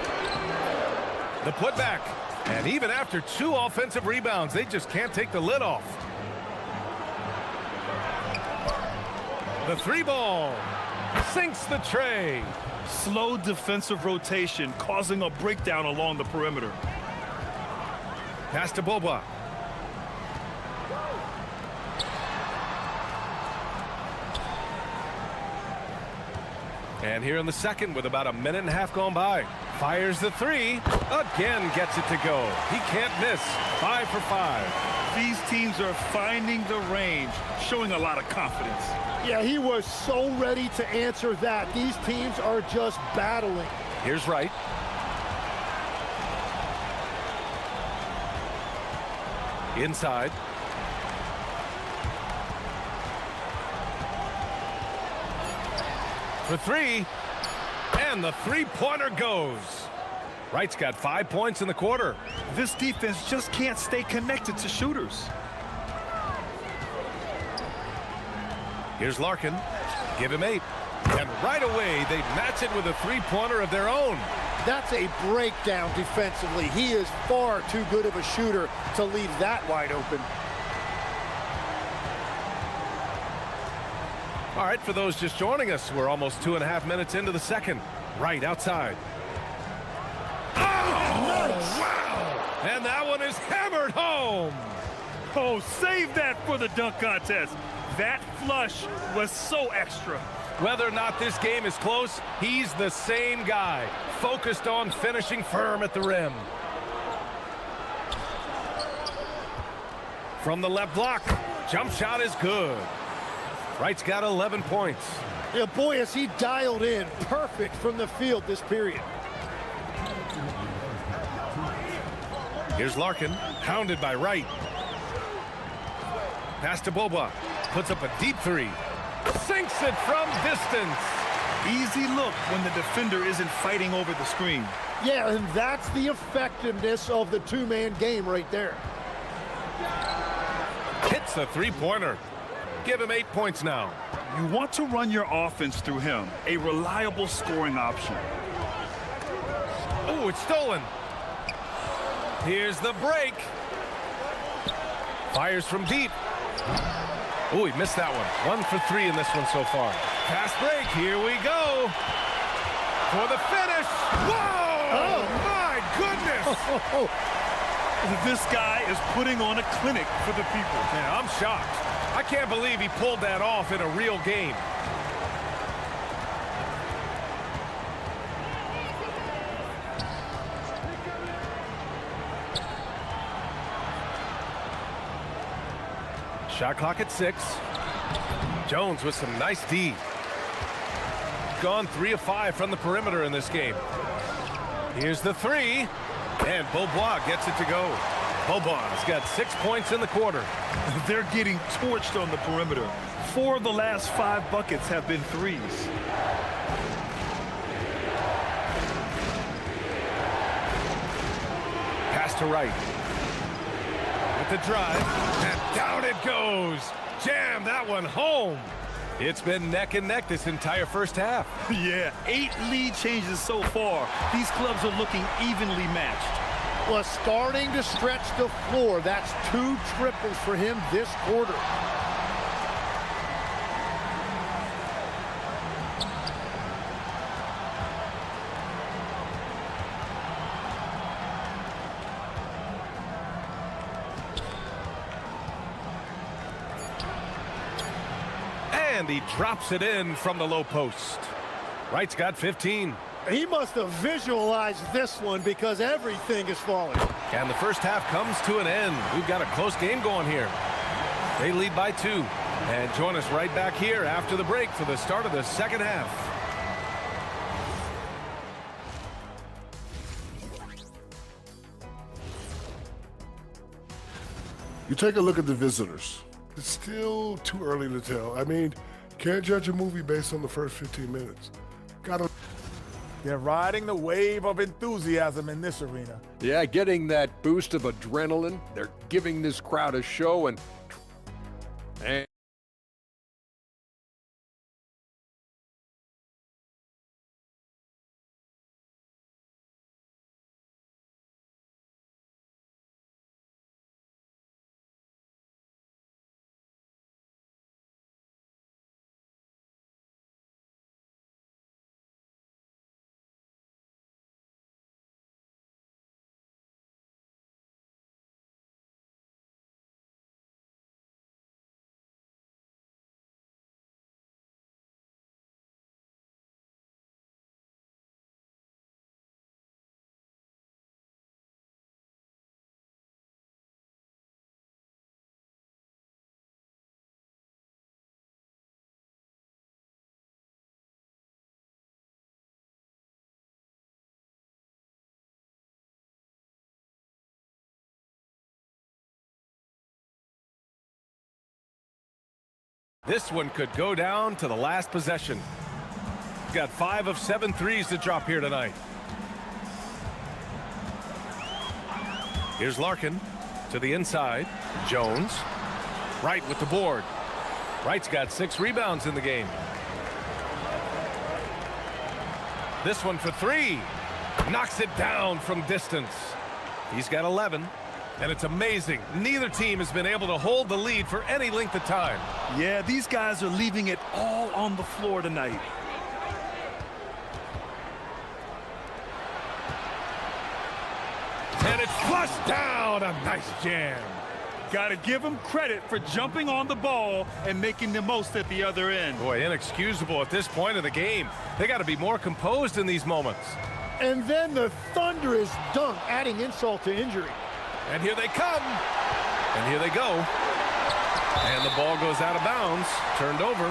The putback. And even after 2 offensive rebounds, they just can't take the lid off. The 3-ball sinks the tray. Slow defensive rotation causing a breakdown along the perimeter. Pass to Boba. And here in the second with about a minute and a half gone by. Fires the 3. Again gets it to go. He can't miss. 5 for 5. These teams are finding the range, showing a lot of confidence. Yeah, he was so ready to answer that. These teams are just battling. Here's Wright. Inside. For 3. And the 3-pointer goes. Wright's got 5 points in the quarter. This defense just can't stay connected to shooters. Here's Larkin. Give him 8. And right away, they match it with a 3-pointer of their own. That's a breakdown defensively. He is far too good of a shooter to leave that wide open. All right, for those just joining us, we're almost 2.5 minutes into the second. Right outside. Oh, nice. Wow. And that one is hammered home. Oh, save that for the dunk contest. That flush was so extra. Whether or not this game is close, he's the same guy, focused on finishing firm at the rim. From the left block, jump shot is good. Wright's got 11 points. Yeah, boy, is he dialed in. Perfect from the field this period. Here's Larkin, hounded by Wright. Pass to Boba, puts up a deep three. Sinks it from distance. Easy look when the defender isn't fighting over the screen. Yeah, and that's the effectiveness of the two-man game right there. Hits a three-pointer. Give him 8 points now. You want to run your offense through him, a reliable scoring option. Oh, it's stolen. Here's the break. Fires from deep. Oh, he missed that one. 1 for 3 in this one so far. Fast break. Here we go. For the finish. Whoa! Oh, my goodness. This guy is putting on a clinic for the people. Yeah, I'm shocked. I can't believe he pulled that off in a real game. Shot clock at 6. Jones with some nice D. Gone 3 of 5 from the perimeter in this game. Here's the 3. And Beaubois gets it to go. Beaubois got 6 points in the quarter. They're getting torched on the perimeter. 4 of the last 5 buckets have been threes. Pass to Wright. With the drive. And down it goes. Jam that one home. It's been neck and neck this entire first half. Yeah, 8 lead changes so far. These clubs are looking evenly matched. Well, starting to stretch the floor. That's 2 triples for him this quarter. And he drops it in from the low post. Wright's got 15. He must have visualized this one because everything is falling. And the first half comes to an end. We've got a close game going here. They lead by 2. And join us right back here after the break for the start of the second half. You take a look at the visitors. It's still too early to tell. I mean, can't judge a movie based on the first 15 minutes. Gotta. They're riding the wave of enthusiasm in this arena. Yeah, getting that boost of adrenaline. They're giving this crowd a show and This one could go down to the last possession. Got 5 of 7 threes to drop here tonight. Here's Larkin to the inside. Jones. Wright with the board. Wright's got 6 rebounds in the game. This one for 3. Knocks it down from distance. He's got 11. And it's amazing. Neither team has been able to hold the lead for any length of time. Yeah, these guys are leaving it all on the floor tonight. And it's flushed down. A nice jam. Got to give him credit for jumping on the ball and making the most at the other end. Boy, inexcusable at this point of the game. They got to be more composed in these moments. And then the thunderous dunk, adding insult to injury. And here they come. And here they go. And the ball goes out of bounds, turned over.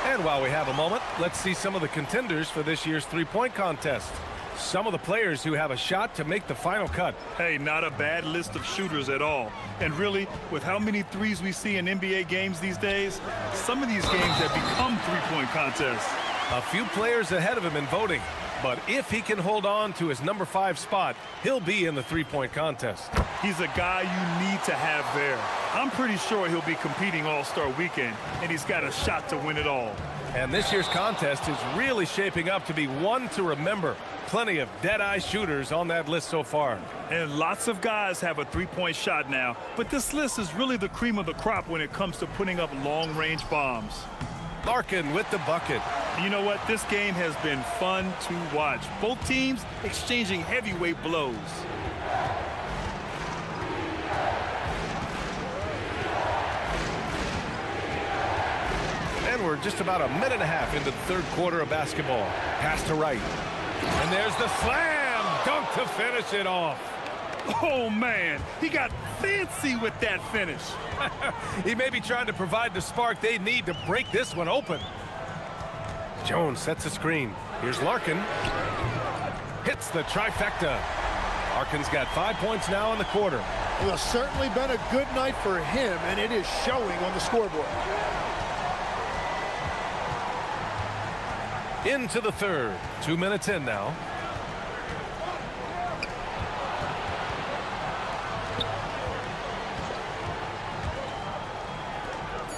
And while we have a moment, let's see some of the contenders for this year's three-point contest. Some of the players who have a shot to make the final cut. Hey, not a bad list of shooters at all. And really, with how many threes we see in NBA games these days, some of these games have become three-point contests. A few players ahead of him in voting. But if he can hold on to his number 5 spot, he'll be in the three-point contest. He's a guy you need to have there. I'm pretty sure he'll be competing All-Star Weekend, and he's got a shot to win it all. And this year's contest is really shaping up to be one to remember. Plenty of dead-eye shooters on that list so far. And lots of guys have a three-point shot now, but this list is really the cream of the crop when it comes to putting up long-range bombs. Larkin with the bucket. You know what? This game has been fun to watch. Both teams exchanging heavyweight blows. And we're just about a minute and a half into the third quarter of basketball. Pass to right. And there's the slam dunk to finish it off. Oh, man. He got fancy with that finish. He may be trying to provide the spark they need to break this one open. Jones sets a screen. Here's Larkin. Hits the trifecta. Larkin's got 5 points now in the quarter. Well, it's certainly been a good night for him, and it is showing on the scoreboard. Into the third. 2 minutes in now.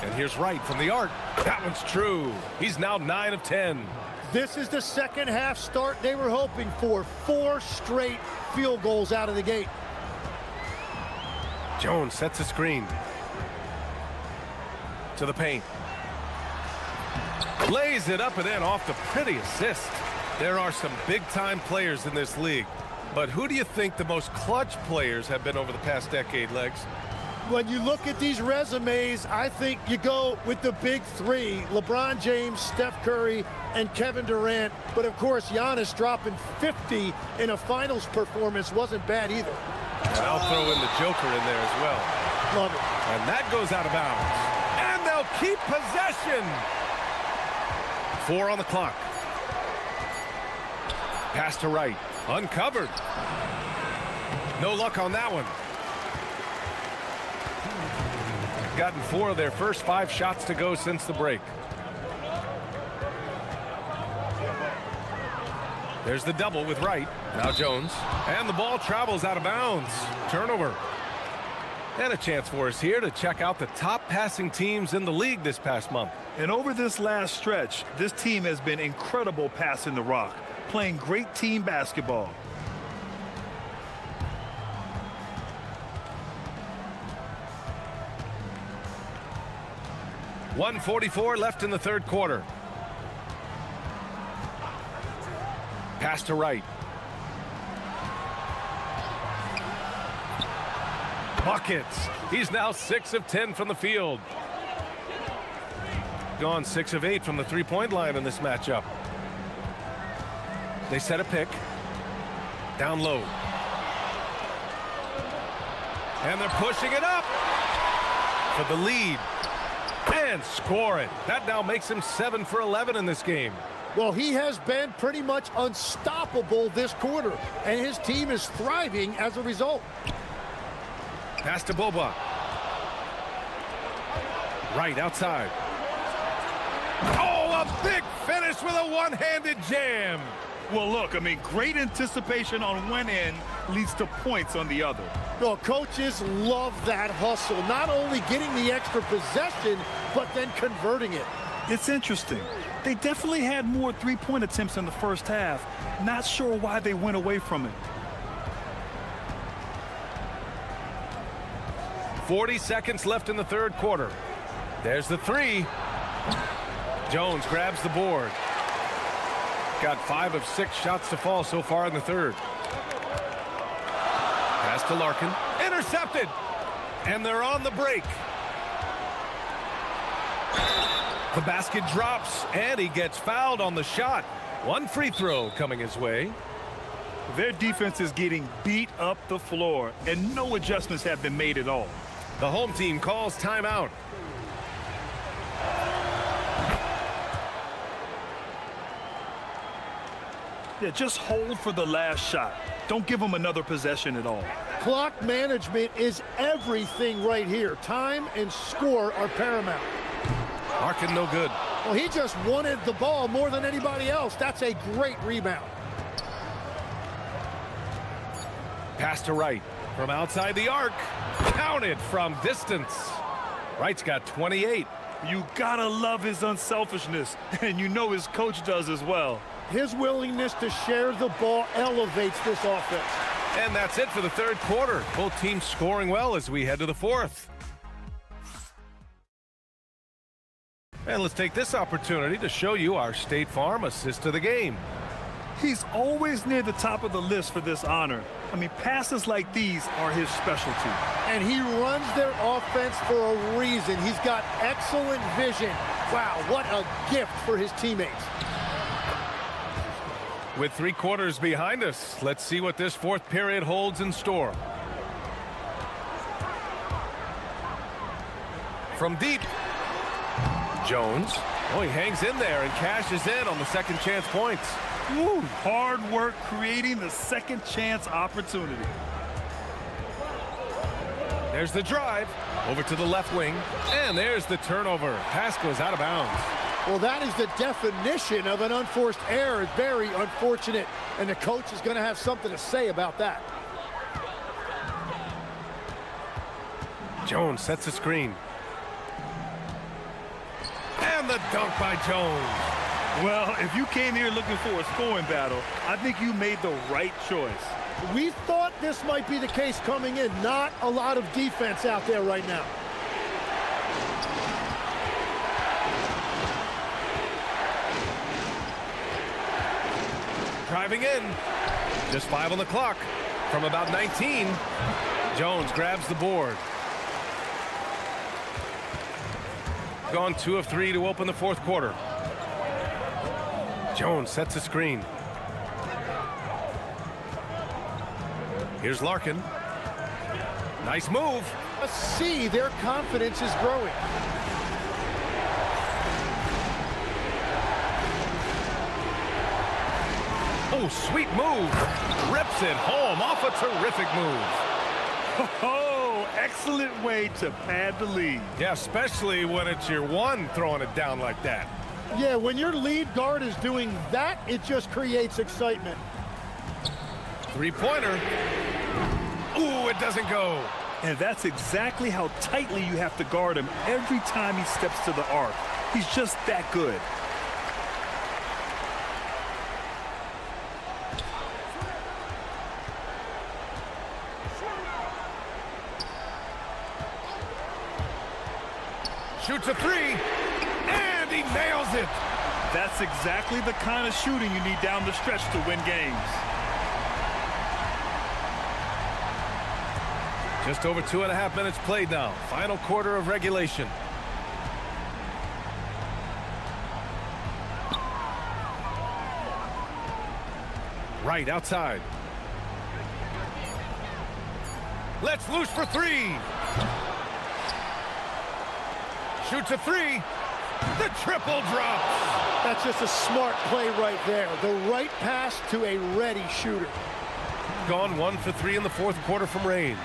And here's Wright from the arc. That one's true. He's now 9 of 10. This is the second half start they were hoping for. 4 straight field goals out of the gate. Jones sets a screen. To the paint. Lays it up and in off the pretty assist. There are some big-time players in this league. But who do you think the most clutch players have been over the past decade, Legs? When you look at these resumes, I think you go with the big 3. LeBron James, Steph Curry, and Kevin Durant. But, of course, Giannis dropping 50 in a finals performance wasn't bad either. And I'll throw in the Joker in there as well. Love it. And that goes out of bounds. And they'll keep possession. 4 on the clock. Pass to right. Uncovered. No luck on that one. Gotten 4 of their first 5 shots to go since the break. There's the double with Wright. Now Jones. And the ball travels out of bounds. Turnover. And a chance for us here to check out the top passing teams in the league this past month. And over this last stretch, this team has been incredible passing the rock, playing great team basketball. .144 left in the third quarter. Pass to Wright. Buckets. He's now 6 of 10 from the field. Gone 6 of 8 from the three-point line in this matchup. They set a pick. Down low. And they're pushing it up for the lead. And score it. That now makes him 7 for 11 in this game. Well, he has been pretty much unstoppable this quarter, and his team is thriving as a result. Pass to Boba. Right outside. Oh, a big finish with a one-handed jam. Well, look, I mean, great anticipation on one end leads to points on the other. Well, coaches love that hustle, not only getting the extra possession, but then converting it. It's interesting. They definitely had more three-point attempts in the first half. Not sure why they went away from it. 40 seconds left in the third quarter. There's the 3. Jones grabs the board. Got 5 of 6 shots to fall so far in the third. Pass to Larkin. Intercepted. And they're on the break. The basket drops, and he gets fouled on the shot. One free throw coming his way. Their defense is getting beat up the floor, and no adjustments have been made at all. The home team calls timeout. Yeah, just hold for the last shot. Don't give them another possession at all. Clock management is everything right here. Time and score are paramount. Larkin no good. Well, he just wanted the ball more than anybody else. That's a great rebound. Pass to Wright from outside the arc. Counted from distance. Wright's got 28. You gotta love his unselfishness, and you know his coach does as well. His willingness to share the ball elevates this offense. And that's it for the third quarter. Both teams scoring well as we head to the fourth. And let's take this opportunity to show you our State Farm assist of the game. He's always near the top of the list for this honor. I mean, passes like these are his specialty. And he runs their offense for a reason. He's got excellent vision. Wow, what a gift for his teammates. With 3 quarters behind us, let's see what this fourth period holds in store. From deep, Jones. Oh, he hangs in there and cashes in on the second chance points. Woo, hard work creating the second chance opportunity. There's the drive over to the left wing, and there's the turnover. Pass goes out of bounds. Well, that is the definition of an unforced error. It's very unfortunate, and the coach is going to have something to say about that. Jones sets a screen. And the dunk by Jones. Well, if you came here looking for a scoring battle, I think you made the right choice. We thought this might be the case coming in. Not a lot of defense out there right now. Driving in. Just 5 on the clock. From about 19. Jones grabs the board. Gone 2 of 3 to open the fourth quarter. Jones sets a screen. Here's Larkin. Nice move. Let's see, their confidence is growing. Oh, sweet move. Rips it home off a terrific move. Oh, excellent way to pad the lead. Yeah, especially when it's your one throwing it down like that. Yeah, when your lead guard is doing that, it just creates excitement. Three-pointer. Ooh, it doesn't go. And that's exactly how tightly you have to guard him every time he steps to the arc. He's just that good. Shoots a 3, and he nails it. That's exactly the kind of shooting you need down the stretch to win games. Just over 2.5 minutes played now. Final quarter of regulation. Right outside. Let's loose for 3. Shoots a 3. The triple drops. That's just a smart play right there. The right pass to a ready shooter. Gone 1 for 3 in the fourth quarter from range.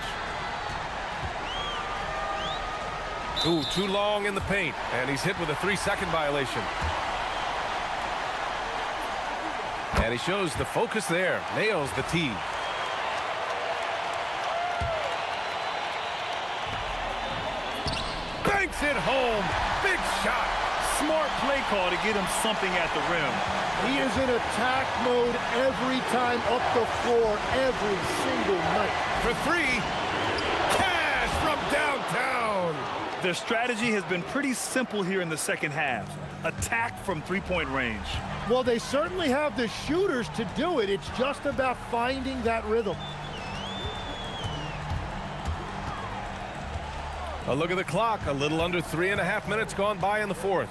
Ooh, too long in the paint, and he's hit with a 3-second violation. And he shows the focus there. Nails the tee. Banks it home. Big shot. Smart play call to get him something at the rim. He is in attack mode every time up the floor, every single night. For 3. Cash from downtown. Their strategy has been pretty simple here in the second half. Attack from three-point range. Well, they certainly have the shooters to do it. It's just about finding that rhythm. A look at the clock. A little under 3.5 minutes gone by in the fourth.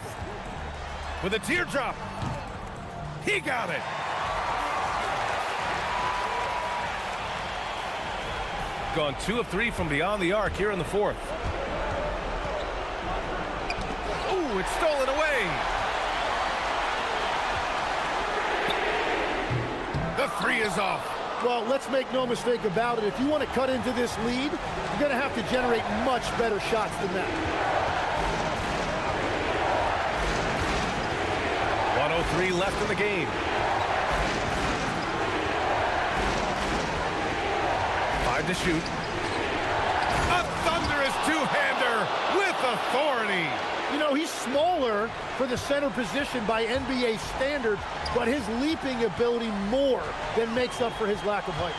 With a teardrop. He got it. Gone 2 of 3 from beyond the arc here in the fourth. Ooh, it's stolen away. The three is off. Well, let's make no mistake about it. If you want to cut into this lead, you're going to have to generate much better shots than that. 1:03 left in the game. 5 to shoot. A thunderous two-hander with authority. You know, he's smaller for the center position by NBA standards, but his leaping ability more than makes up for his lack of height.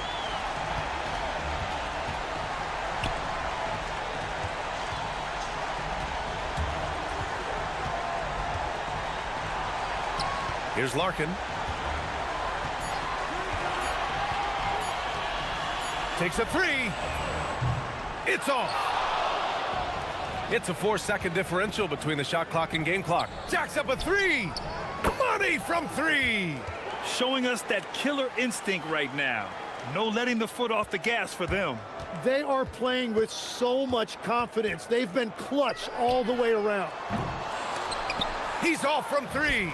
Here's Larkin. Takes a three. It's off. It's a 4-second differential between the shot clock and game clock. Jacks up a three. Money from three. Showing us that killer instinct right now. No letting the foot off the gas for them. They are playing with so much confidence. They've been clutch all the way around. He's off from three.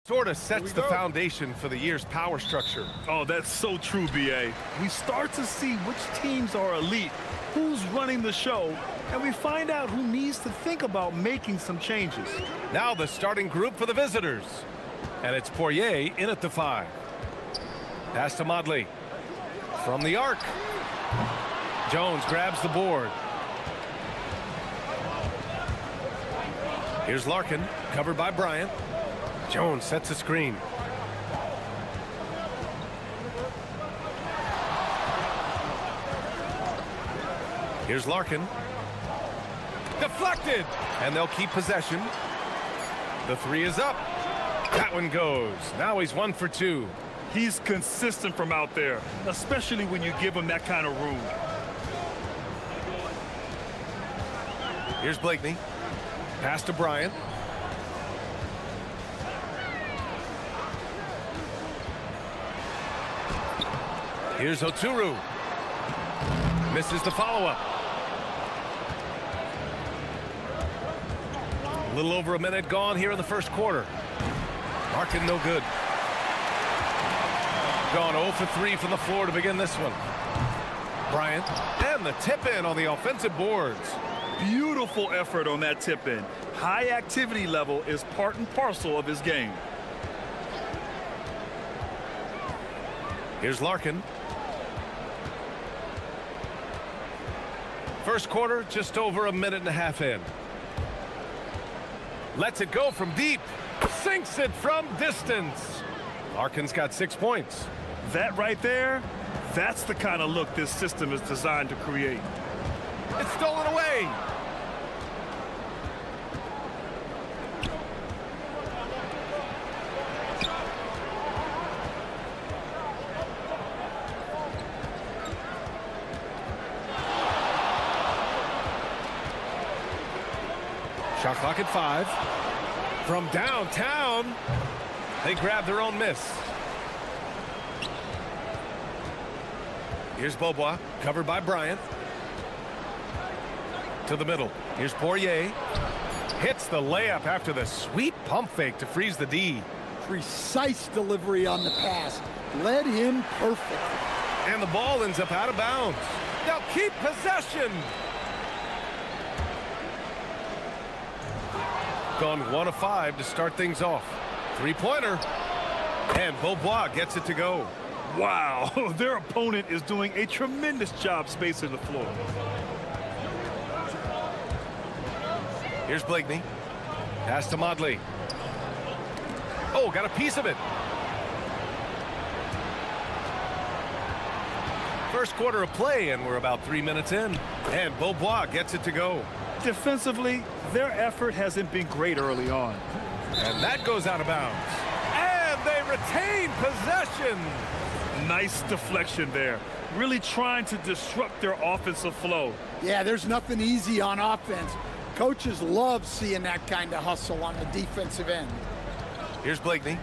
Sort of sets the foundation for the year's power structure. Oh, that's so true, B.A. We start to see which teams are elite, who's running the show, and we find out who needs to think about making some changes. Now the starting group for the visitors. And it's Poirier in at the 5. Pass to Modley. From the arc. Jones grabs the board. Here's Larkin, covered by Bryant. Jones sets a screen. Here's Larkin. Deflected! And they'll keep possession. The 3 is up. That one goes. Now he's 1 for 2. He's consistent from out there, especially when you give him that kind of room. Here's Blakeney. Pass to Bryant. Here's Oturu. Misses the follow-up. A little over a minute gone here in the first quarter. Larkin no good. Gone 0 for 3 from the floor to begin this one. Bryant, and the tip-in on the offensive boards. Beautiful effort on that tip-in. High activity level is part and parcel of his game. Here's Larkin. First quarter, just over a minute and a half in. Lets it go from deep. Sinks it from distance. Larkin's got 6 points. That right there, that's the kind of look this system is designed to create. It's stolen away. Shot clock at 5. From downtown, they grab their own miss. Here's Beaubois, covered by Bryant. To the middle. Here's Poirier. Hits the layup after the sweet pump fake to freeze the D. Precise delivery on the pass. Led him perfect. And the ball ends up out of bounds. They'll keep possession. Gone 1 of 5 to start things off. 3-pointer. And Beaubois gets it to go. Wow, their opponent is doing a tremendous job spacing the floor. Here's Blakeney. Pass to Modley. Oh, got a piece of it. First quarter of play, and we're about 3 minutes in. And Beaubois gets it to go. Defensively, their effort hasn't been great early on. And that goes out of bounds. And they retain possession. Nice deflection there. Really trying to disrupt their offensive flow. Yeah, there's nothing easy on offense. Coaches love seeing that kind of hustle on the defensive end. Here's Blakeney.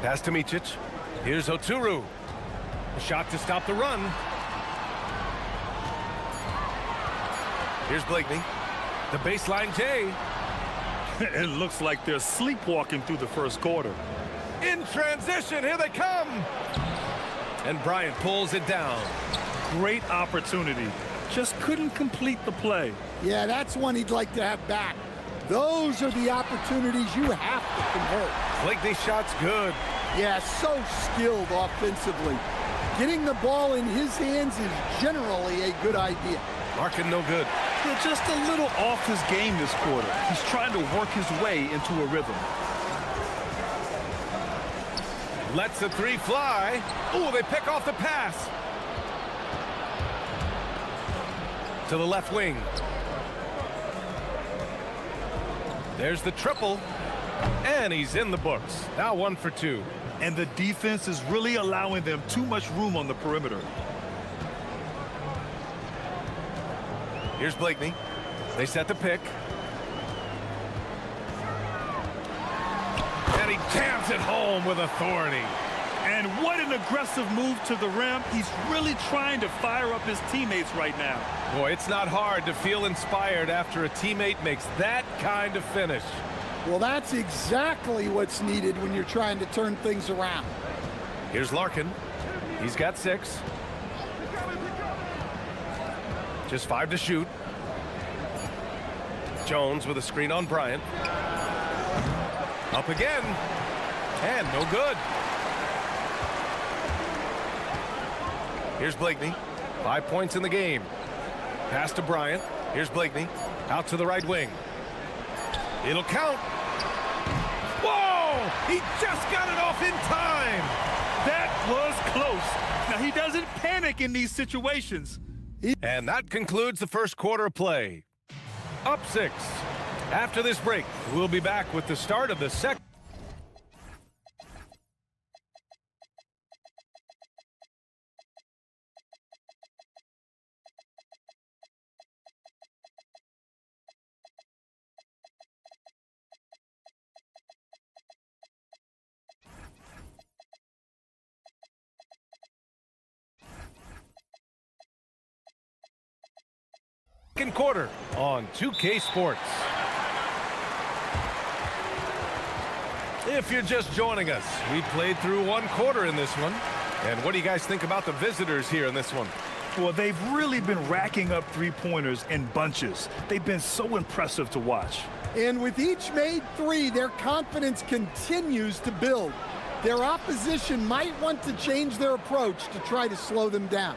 Pass to Micic. Here's Oturu. A shot to stop the run. Here's Blakeney. The baseline J. It looks like they're sleepwalking through the first quarter. In transition, here they come. And Bryant pulls it down. Great opportunity. Just couldn't complete the play. Yeah, that's one he'd like to have back. Those are the opportunities you have to convert. Blakeney's shot's good. Yeah, so skilled offensively. Getting the ball in his hands is generally a good idea. Larkin no good. They're just a little off his game this quarter. He's trying to work his way into a rhythm. Lets the 3 fly. Ooh, they pick off the pass. To the left wing. There's the triple. And he's in the books. Now 1 for 2. And the defense is really allowing them too much room on the perimeter. Here's Blakeney. They set the pick. And he jams it home with authority. And what an aggressive move to the rim. He's really trying to fire up his teammates right now. Boy, it's not hard to feel inspired after a teammate makes that kind of finish. Well, that's exactly what's needed when you're trying to turn things around. Here's Larkin. He's got 6. Just 5 to shoot. Jones with a screen on Bryant. Up again. And no good. Here's Blakeney. 5 points in the game. Pass to Bryant. Here's Blakeney. Out to the right wing. It'll count. Whoa! He just got it off in time. That was close. Now, he doesn't panic in these situations. And that concludes the first quarter of play. Up 6. After this break, we'll be back with the start of the second. Second quarter on 2K Sports. If you're just joining us, we played through 1 quarter in this one. And what do you guys think about the visitors here in this one? Well, they've really been racking up three-pointers in bunches. They've been so impressive to watch. And with each made 3, their confidence continues to build. Their opposition might want to change their approach to try to slow them down.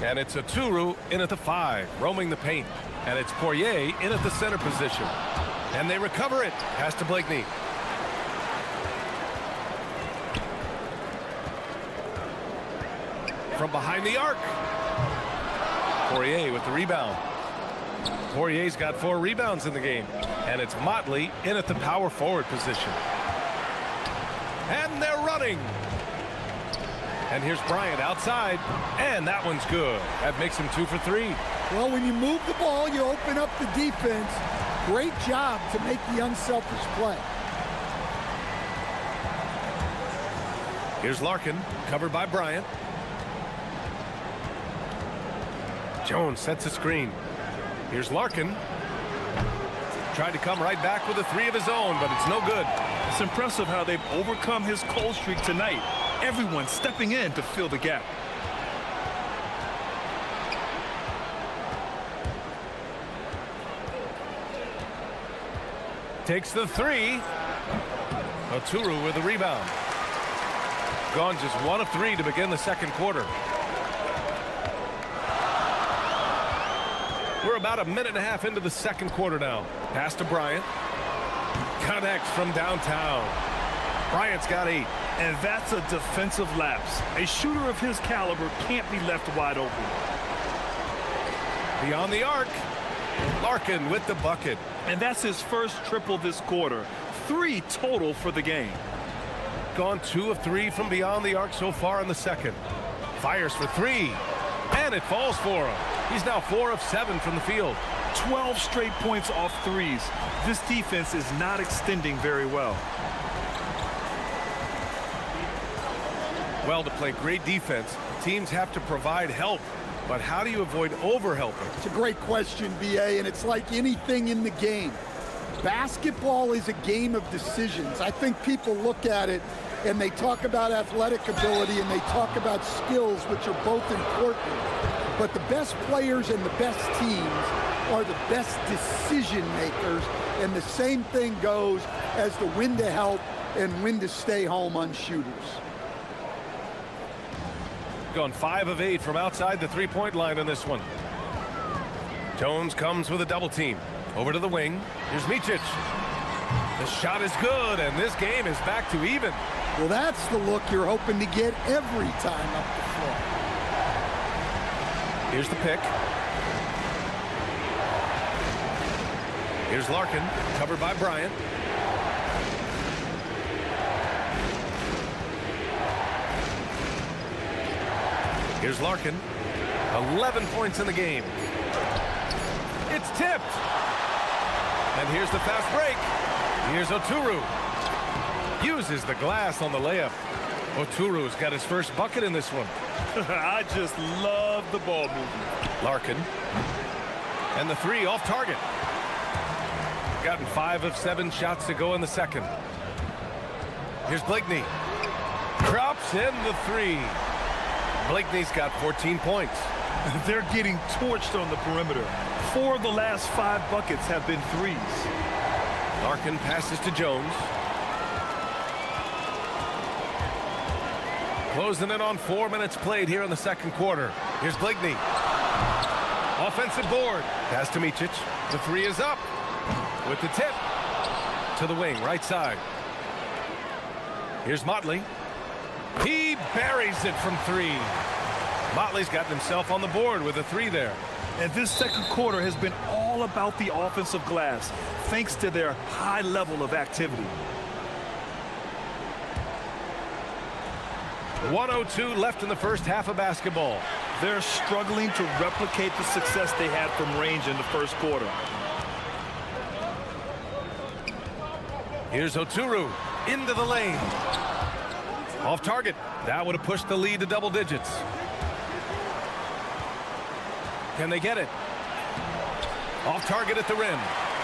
And it's a Turu in at the 5, roaming the paint. And it's Poirier in at the center position. And they recover it. Pass to Blakeney. From behind the arc. Poirier with the rebound. Poirier's got 4 rebounds in the game. And it's Motley in at the power forward position. And they're running. And here's Bryant outside, and that one's good. That makes him 2 for 3. Well, when you move the ball, you open up the defense. Great job to make the unselfish play. Here's Larkin, covered by Bryant. Jones sets a screen. Here's Larkin. Tried to come right back with a 3 of his own, but it's no good. It's impressive how they've overcome his cold streak tonight. Everyone stepping in to fill the gap. Takes the 3. Oturu with the rebound. Gone just 1 of 3 to begin the second quarter. We're about a minute and a half into the second quarter now. Pass to Bryant. Connects from downtown. Bryant's got 8. And that's a defensive lapse. A shooter of his caliber can't be left wide open. Beyond the arc. Larkin with the bucket. And that's his first triple this quarter. 3 total for the game. Gone 2 of 3 from beyond the arc so far in the second. Fires for 3. And it falls for him. He's now 4 of 7 from the field. 12 straight points off threes. This defense is not extending very well. Well, to play great defense, teams have to provide help. But how do you avoid overhelping? It's a great question, BA, and it's like anything in the game. Basketball is a game of decisions. I think people look at it and they talk about athletic ability and they talk about skills, which are both important. But the best players and the best teams are the best decision makers, and the same thing goes as to when to help and when to stay home on shooters. Gone 5 of 8 from outside the three-point line in this one. Jones comes with a double team. Over to the wing. Here's Micic. The shot is good, and this game is back to even. Well, that's the look you're hoping to get every time up the floor. Here's the pick. Here's Larkin, covered by Bryant. Here's Larkin. 11 points in the game. It's tipped. And here's the fast break. Here's Oturu. Uses the glass on the layup. Oturu's got his first bucket in this one. I just love the ball movement. Larkin. And the three off target. Gotten 5 of 7 shots to go in the second. Here's Blakeney. Drops in the three. Blakeney's got 14 points. They're getting torched on the perimeter. 4 of the last 5 buckets have been threes. Larkin passes to Jones. Closing in on 4 minutes played here in the second quarter. Here's Blakeney. Offensive board. Pass to Micic. The three is up. With the tip. To the wing, right side. Here's Motley. He buries it from 3. Motley's got himself on the board with a 3 there. And this second quarter has been all about the offensive glass, thanks to their high level of activity. 1:02 left in the first half of basketball. They're struggling to replicate the success they had from range in the first quarter. Here's Oturu into the lane. Off target. That would have pushed the lead to double digits. Can they get it? Off target at the rim.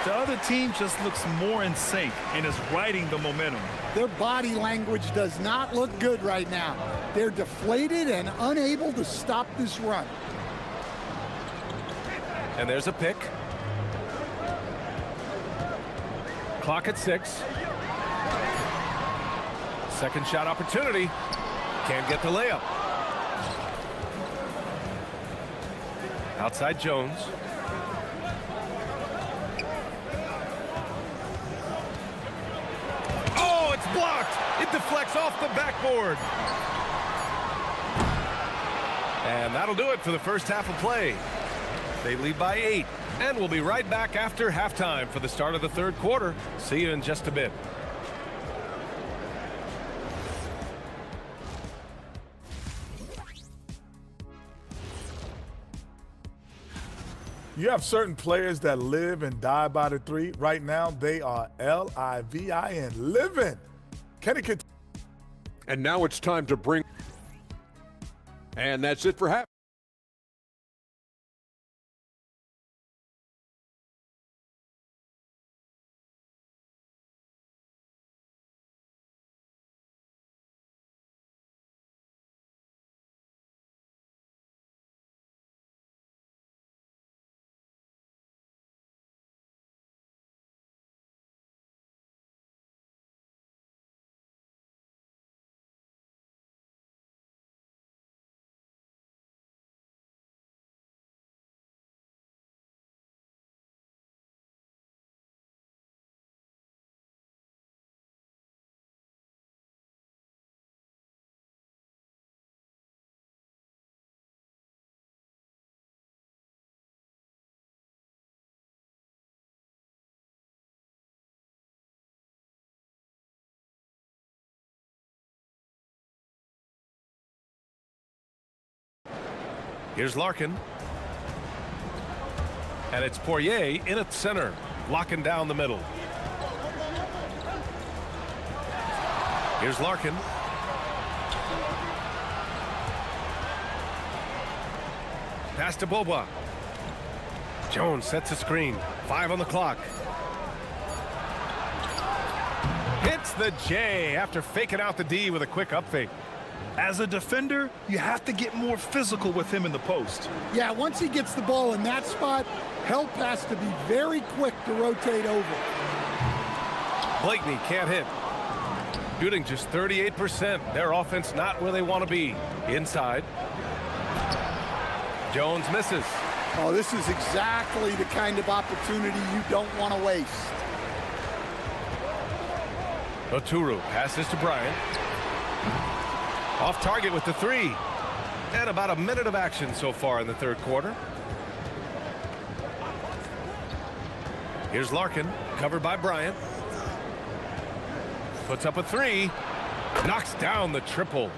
The other team just looks more in sync and is riding the momentum. Their body language does not look good right now. They're deflated and unable to stop this run. And there's a pick. Clock at 6. Second shot opportunity. Can't get the layup. Outside Jones. Oh, it's blocked. It deflects off the backboard. And that'll do it for the first half of play. They lead by 8. And we'll be right back after halftime for the start of the third quarter. See you in just a bit. You have certain players that live and die by the 3. Right now, they are L-I-V-I-N, living. Kenny can. And now it's time to bring. And that's it for half. Here's Larkin. And it's Poirier in at center, locking down the middle. Here's Larkin. Pass to Boba. Jones sets a screen. 5 on the clock. Hits the J after faking out the D with a quick up fake. As a defender, you have to get more physical with him in the post. Yeah, once he gets the ball in that spot, help has to be very quick to rotate over. Blakeney can't hit. Shooting just 38%. Their offense not where they want to be. Inside. Jones misses. Oh, this is exactly the kind of opportunity you don't want to waste. Oturu passes to Bryant. Off target with the 3. And about a minute of action so far in the third quarter. Here's Larkin, covered by Bryant. Puts up a 3. Knocks down the triple.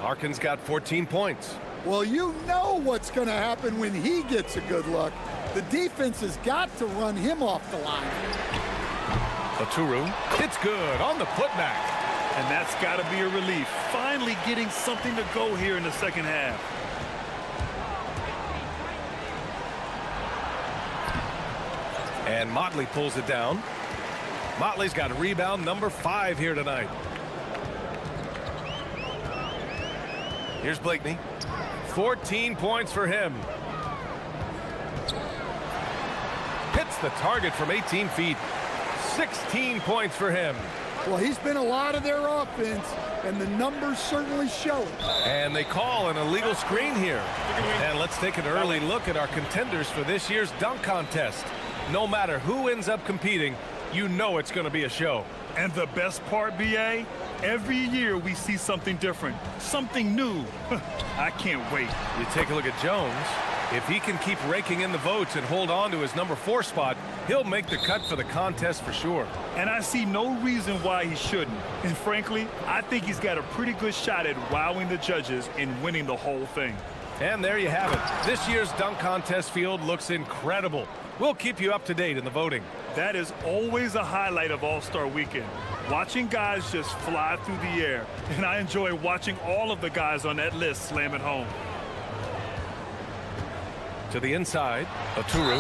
Larkin's got 14 points. Well, you know what's going to happen when he gets a good look. The defense has got to run him off the line. Oturu, it's good on the putback. And that's got to be a relief. Finally getting something to go here in the second half. And Motley pulls it down. Motley's got rebound number 5 here tonight. Here's Blakeney. 14 points for him. Hits the target from 18 feet. 16 points for him. Well, he's been a lot of their offense, and the numbers certainly show it. And they call an illegal screen here. And let's take an early look at our contenders for this year's dunk contest. No matter who ends up competing, you know it's going to be a show. And the best part, BA, every year we see something different, something new. I can't wait. You take a look at Jones. If he can keep raking in the votes and hold on to his number 4 spot, he'll make the cut for the contest for sure. And I see no reason why he shouldn't. And frankly, I think he's got a pretty good shot at wowing the judges and winning the whole thing. And there you have it. This year's dunk contest field looks incredible. We'll keep you up to date in the voting. That is always a highlight of All-Star Weekend. Watching guys just fly through the air. And I enjoy watching all of the guys on that list slam it home. To the inside, Aturu.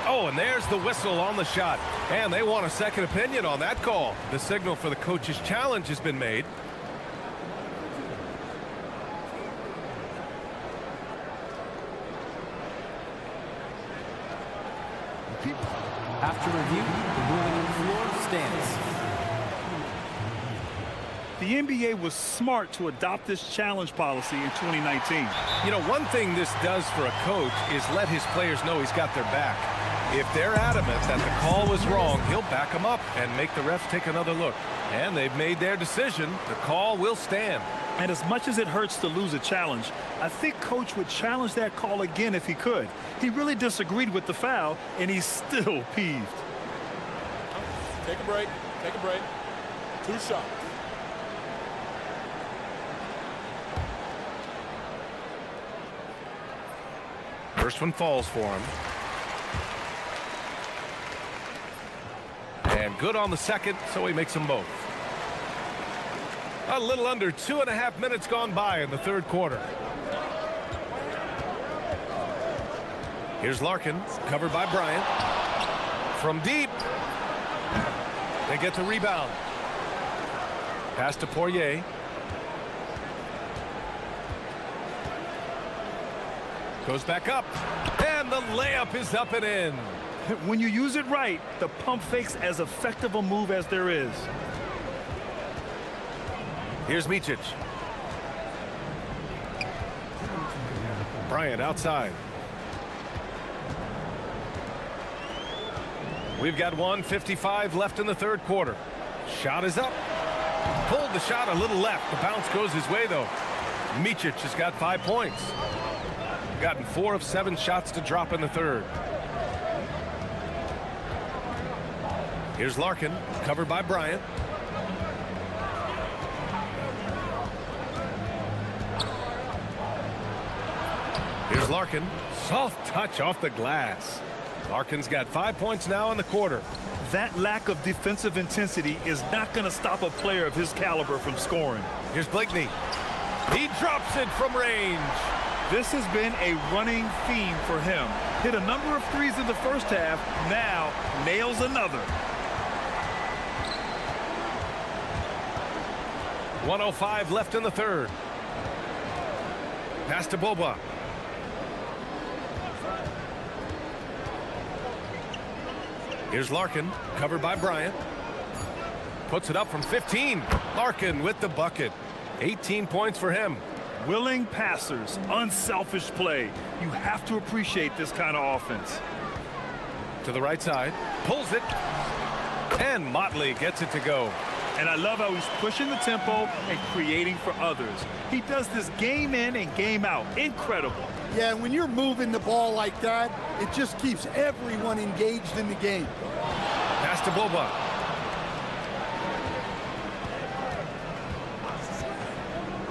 Oh, and there's the whistle on the shot. And they want a second opinion on that call. The signal for the coach's challenge has been made. After review, the ruling on the floor stands. The NBA was smart to adopt this challenge policy in 2019. You know, one thing this does for a coach is let his players know he's got their back. If they're adamant that the call was wrong, he'll back them up and make the refs take another look. And they've made their decision. The call will stand. And as much as it hurts to lose a challenge, I think Coach would challenge that call again if he could. He really disagreed with the foul, and he's still peeved. Take a break. Take a break. 2 shots. First one falls for him. And good on the second, so he makes them both. A little under 2.5 minutes gone by in the third quarter. Here's Larkin, covered by Bryant. From deep. They get the rebound. Pass to Poirier. Goes back up. And the layup is up and in. When you use it right, the pump fake's as effective a move as there is. Here's Micic. Bryant outside. We've got 1:55 left in the third quarter. Shot is up. Pulled the shot a little left. The bounce goes his way, though. Micic has got 5 points. Gotten 4 of 7 shots to drop in the third. Here's Larkin, covered by Bryant. Here's Larkin. Soft touch off the glass. Larkin's got 5 points now in the quarter. That lack of defensive intensity is not going to stop a player of his caliber from scoring. Here's Blakeney. He drops it from range. This has been a running theme for him. Hit a number of threes in the first half. Now nails another. 1:05 left in the third. Pass to Boba. Here's Larkin, covered by Bryant. Puts it up from 15. Larkin with the bucket. 18 points for him. Willing passers, unselfish play. You have to appreciate this kind of offense. To the right side, pulls it, and Motley gets it to go. And I love how he's pushing the tempo and creating for others. He does this game in and game out. Incredible. Yeah, when you're moving the ball like that, it just keeps everyone engaged in the game. Pass to Boba.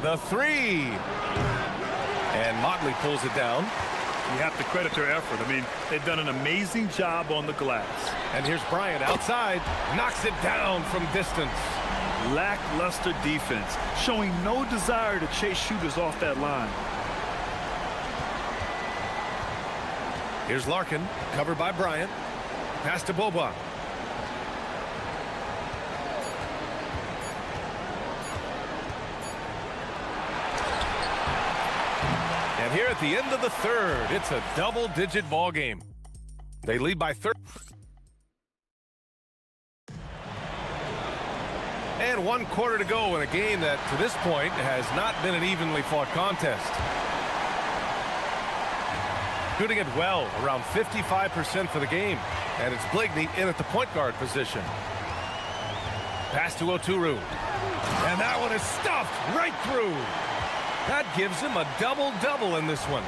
The three. And Motley pulls it down. You have to credit their effort. I mean, they've done an amazing job on the glass. And here's Bryant outside. Knocks it down from distance. Lackluster defense, showing no desire to chase shooters off that line. Here's Larkin, covered by Bryant. Pass to Boba. And here at the end of the third, it's a double-digit ball game. They lead by 30. And 1 quarter to go in a game that, to this point, has not been an evenly fought contest. Shooting it well, around 55% for the game. And it's Bligney in at the point guard position. Pass to Oturu. And that one is stuffed right through. That gives him a double-double in this one.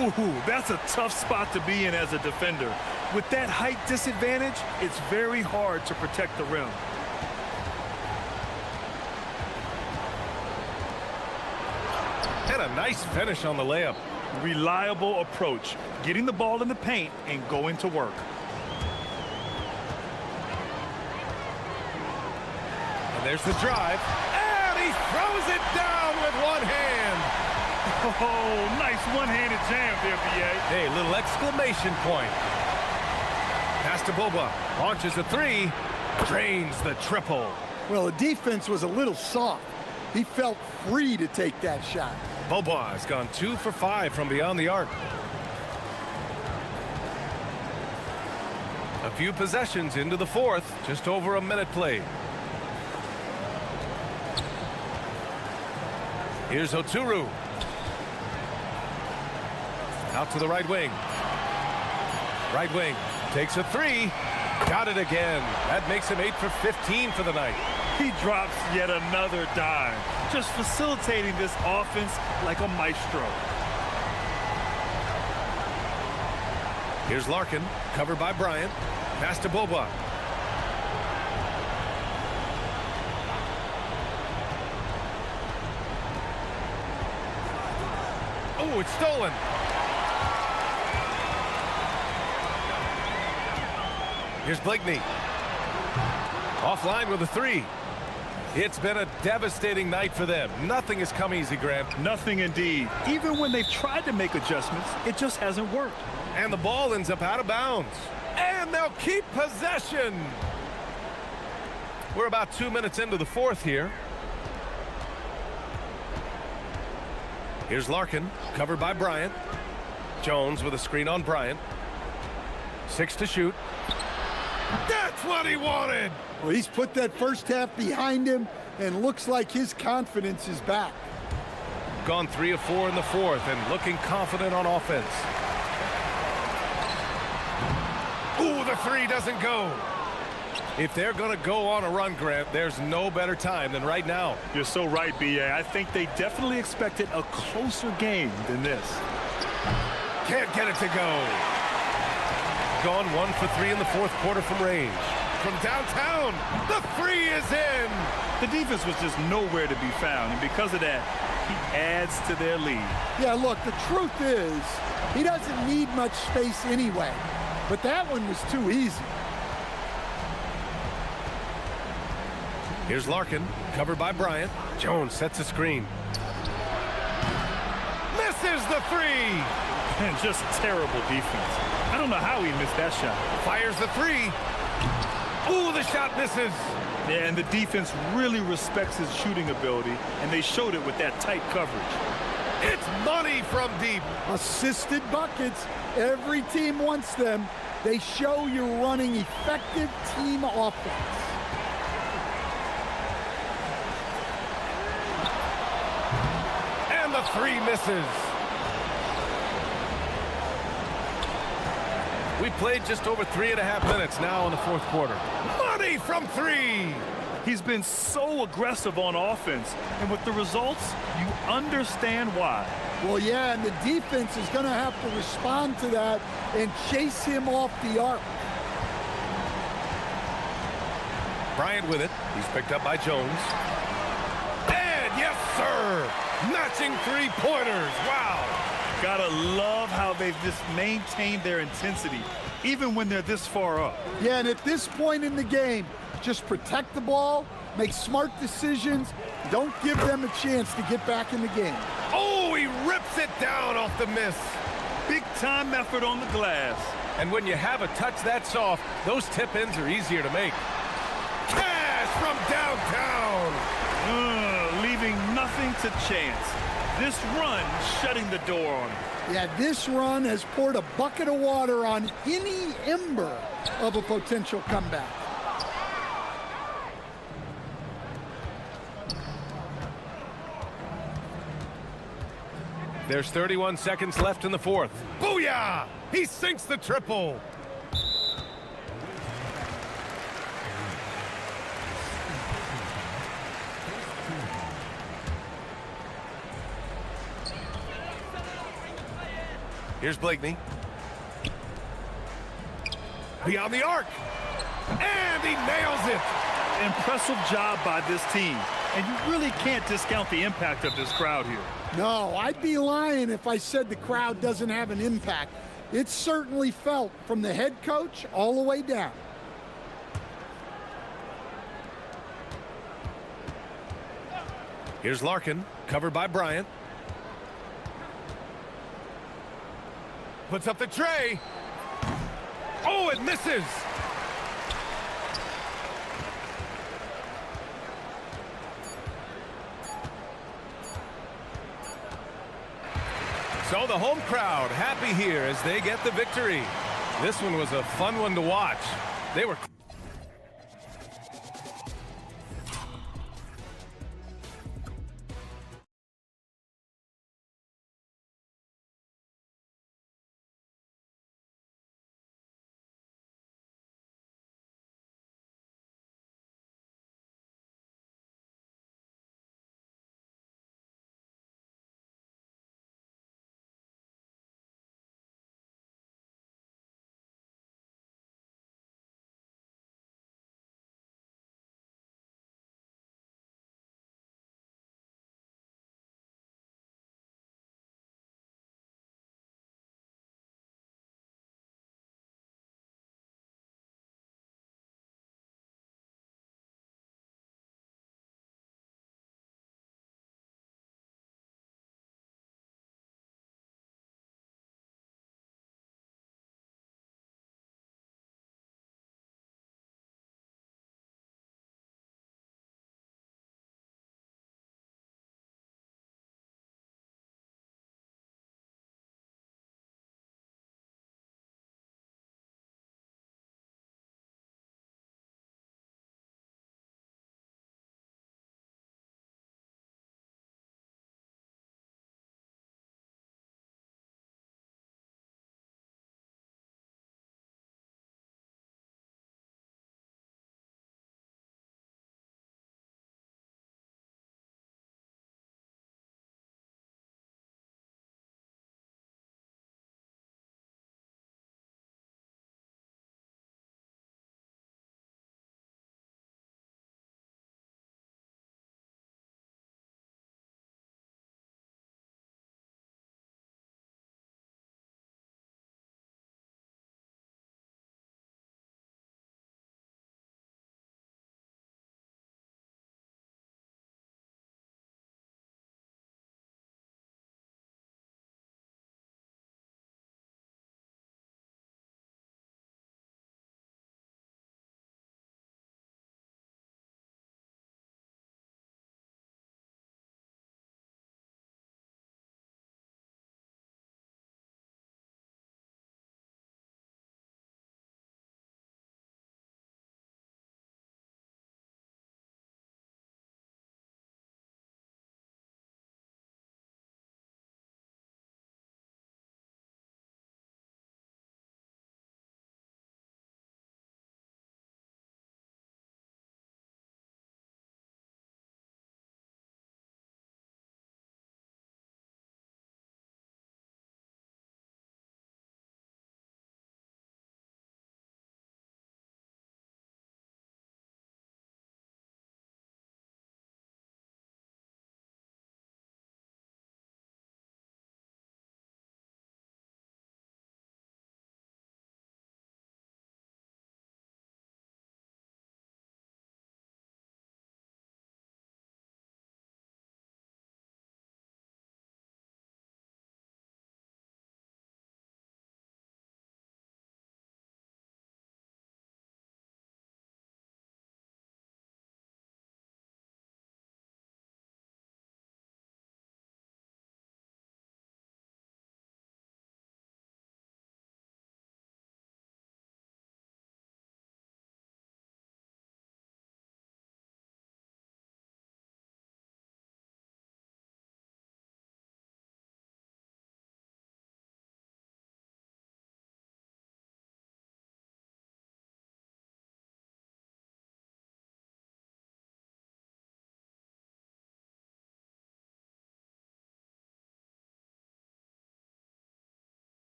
Ooh, that's a tough spot to be in as a defender. With that height disadvantage, it's very hard to protect the rim. And a nice finish on the layup. Reliable approach, getting the ball in the paint and going to work. And there's the drive. And he throws it down with one hand. Oh, nice one-handed jam there, B.A. Hey, little exclamation point. Pass to Boba. Launches a three. Drains the triple. Well, the defense was a little soft. He felt free to take that shot. Boba has gone 2 for 5 from beyond the arc. A few possessions into the fourth. Just over a minute played. Here's Oturu. Out to the right wing. Right wing. Takes a three. Got it again. That makes him 8 for 15 for the night. He drops yet another dime, just facilitating this offense like a maestro. Here's Larkin, covered by Bryant. Pass to Boba. Oh, it's stolen. Here's Bligney. Offline with a three. It's been a devastating night for them. Nothing has come easy, Grant. Nothing indeed. Even when they've tried to make adjustments, it just hasn't worked. And the ball ends up out of bounds. And they'll keep possession. We're about 2 minutes into the fourth here. Here's Larkin, covered by Bryant. Jones with a screen on Bryant. 6 to shoot. That's what he wanted. Well, he's put that first half behind him and looks like his confidence is back. Gone 3 of 4 in the fourth and looking confident on offense. Ooh, the three doesn't go. If they're going to go on a run, Grant, there's no better time than right now. You're so right, B.A. I think they definitely expected a closer game than this. Can't get it to go. Gone 1 for 3 in the fourth quarter from range. From downtown, the three is in. The defense was just nowhere to be found, and because of that, he adds to their lead. Yeah, look, the truth is, he doesn't need much space anyway. But that one was too easy. Here's Larkin, covered by Bryant. Jones sets a screen. Misses the three. And just terrible defense. I don't know how he missed that shot. Fires the three. Ooh, the shot misses. Yeah, and the defense really respects his shooting ability, and they showed it with that tight coverage. It's money from deep. Assisted buckets. Every team wants them. They show you're running effective team offense. And the three misses. We played just over 3.5 minutes now in the fourth quarter. Money from three. He's been so aggressive on offense, and with the results, you understand why. Well, yeah, and the defense is going to have to respond to that and chase him off the arc. Bryant with it. He's picked up by Jones. And yes, sir. Matching three-pointers. Wow. Gotta love how they've just maintained their intensity, even when they're this far up. Yeah, and at this point in the game, just protect the ball make smart decisions. Don't give them a chance to get back in the game. Oh, he rips it down off the miss. Big time effort on the glass. And when you have a touch that soft, those tip-ins are easier to make. Cash from downtown. Leaving nothing to chance. This run shutting the door on him. Yeah, this run has poured a bucket of water on any ember of a potential comeback. There's 31 seconds left in the fourth. Booyah! He sinks the triple. Here's Blakeney. Beyond the arc. And he nails it. Impressive job by this team. And you really can't discount the impact of this crowd here. No, I'd be lying if I said the crowd doesn't have an impact. It's certainly felt from the head coach all the way down. Here's Larkin, covered by Bryant. Puts up the tray. Oh, it misses. So the home crowd happy here as they get the victory. This one was a fun one to watch. They were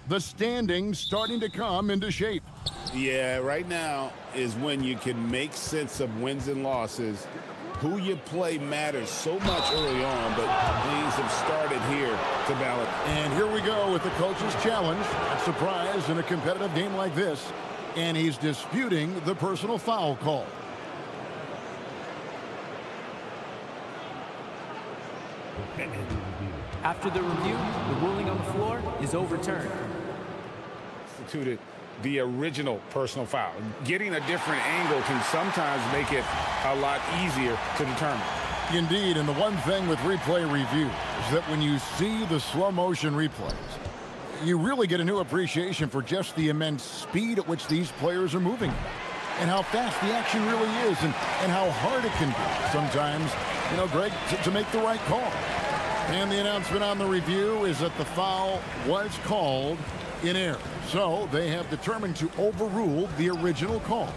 The standings starting to come into shape. Yeah, right now is when you can make sense of wins and losses. Who you play matters so much early on, but things have started here to balance. And here we go with the coach's challenge. A surprise in a competitive game like this. And he's disputing the personal foul call. After the review, the ruling on the floor is overturned. Instituted the original personal foul. Getting a different angle can sometimes make it a lot easier to determine. Indeed, and the one thing with replay review is that when you see the slow motion replays, you really get a new appreciation for just the immense speed at which these players are moving and how fast the action really is and how hard it can be sometimes, you know, Greg, to make the right call. And the announcement on the review is that the foul was called in error. So they have determined to overrule the original call.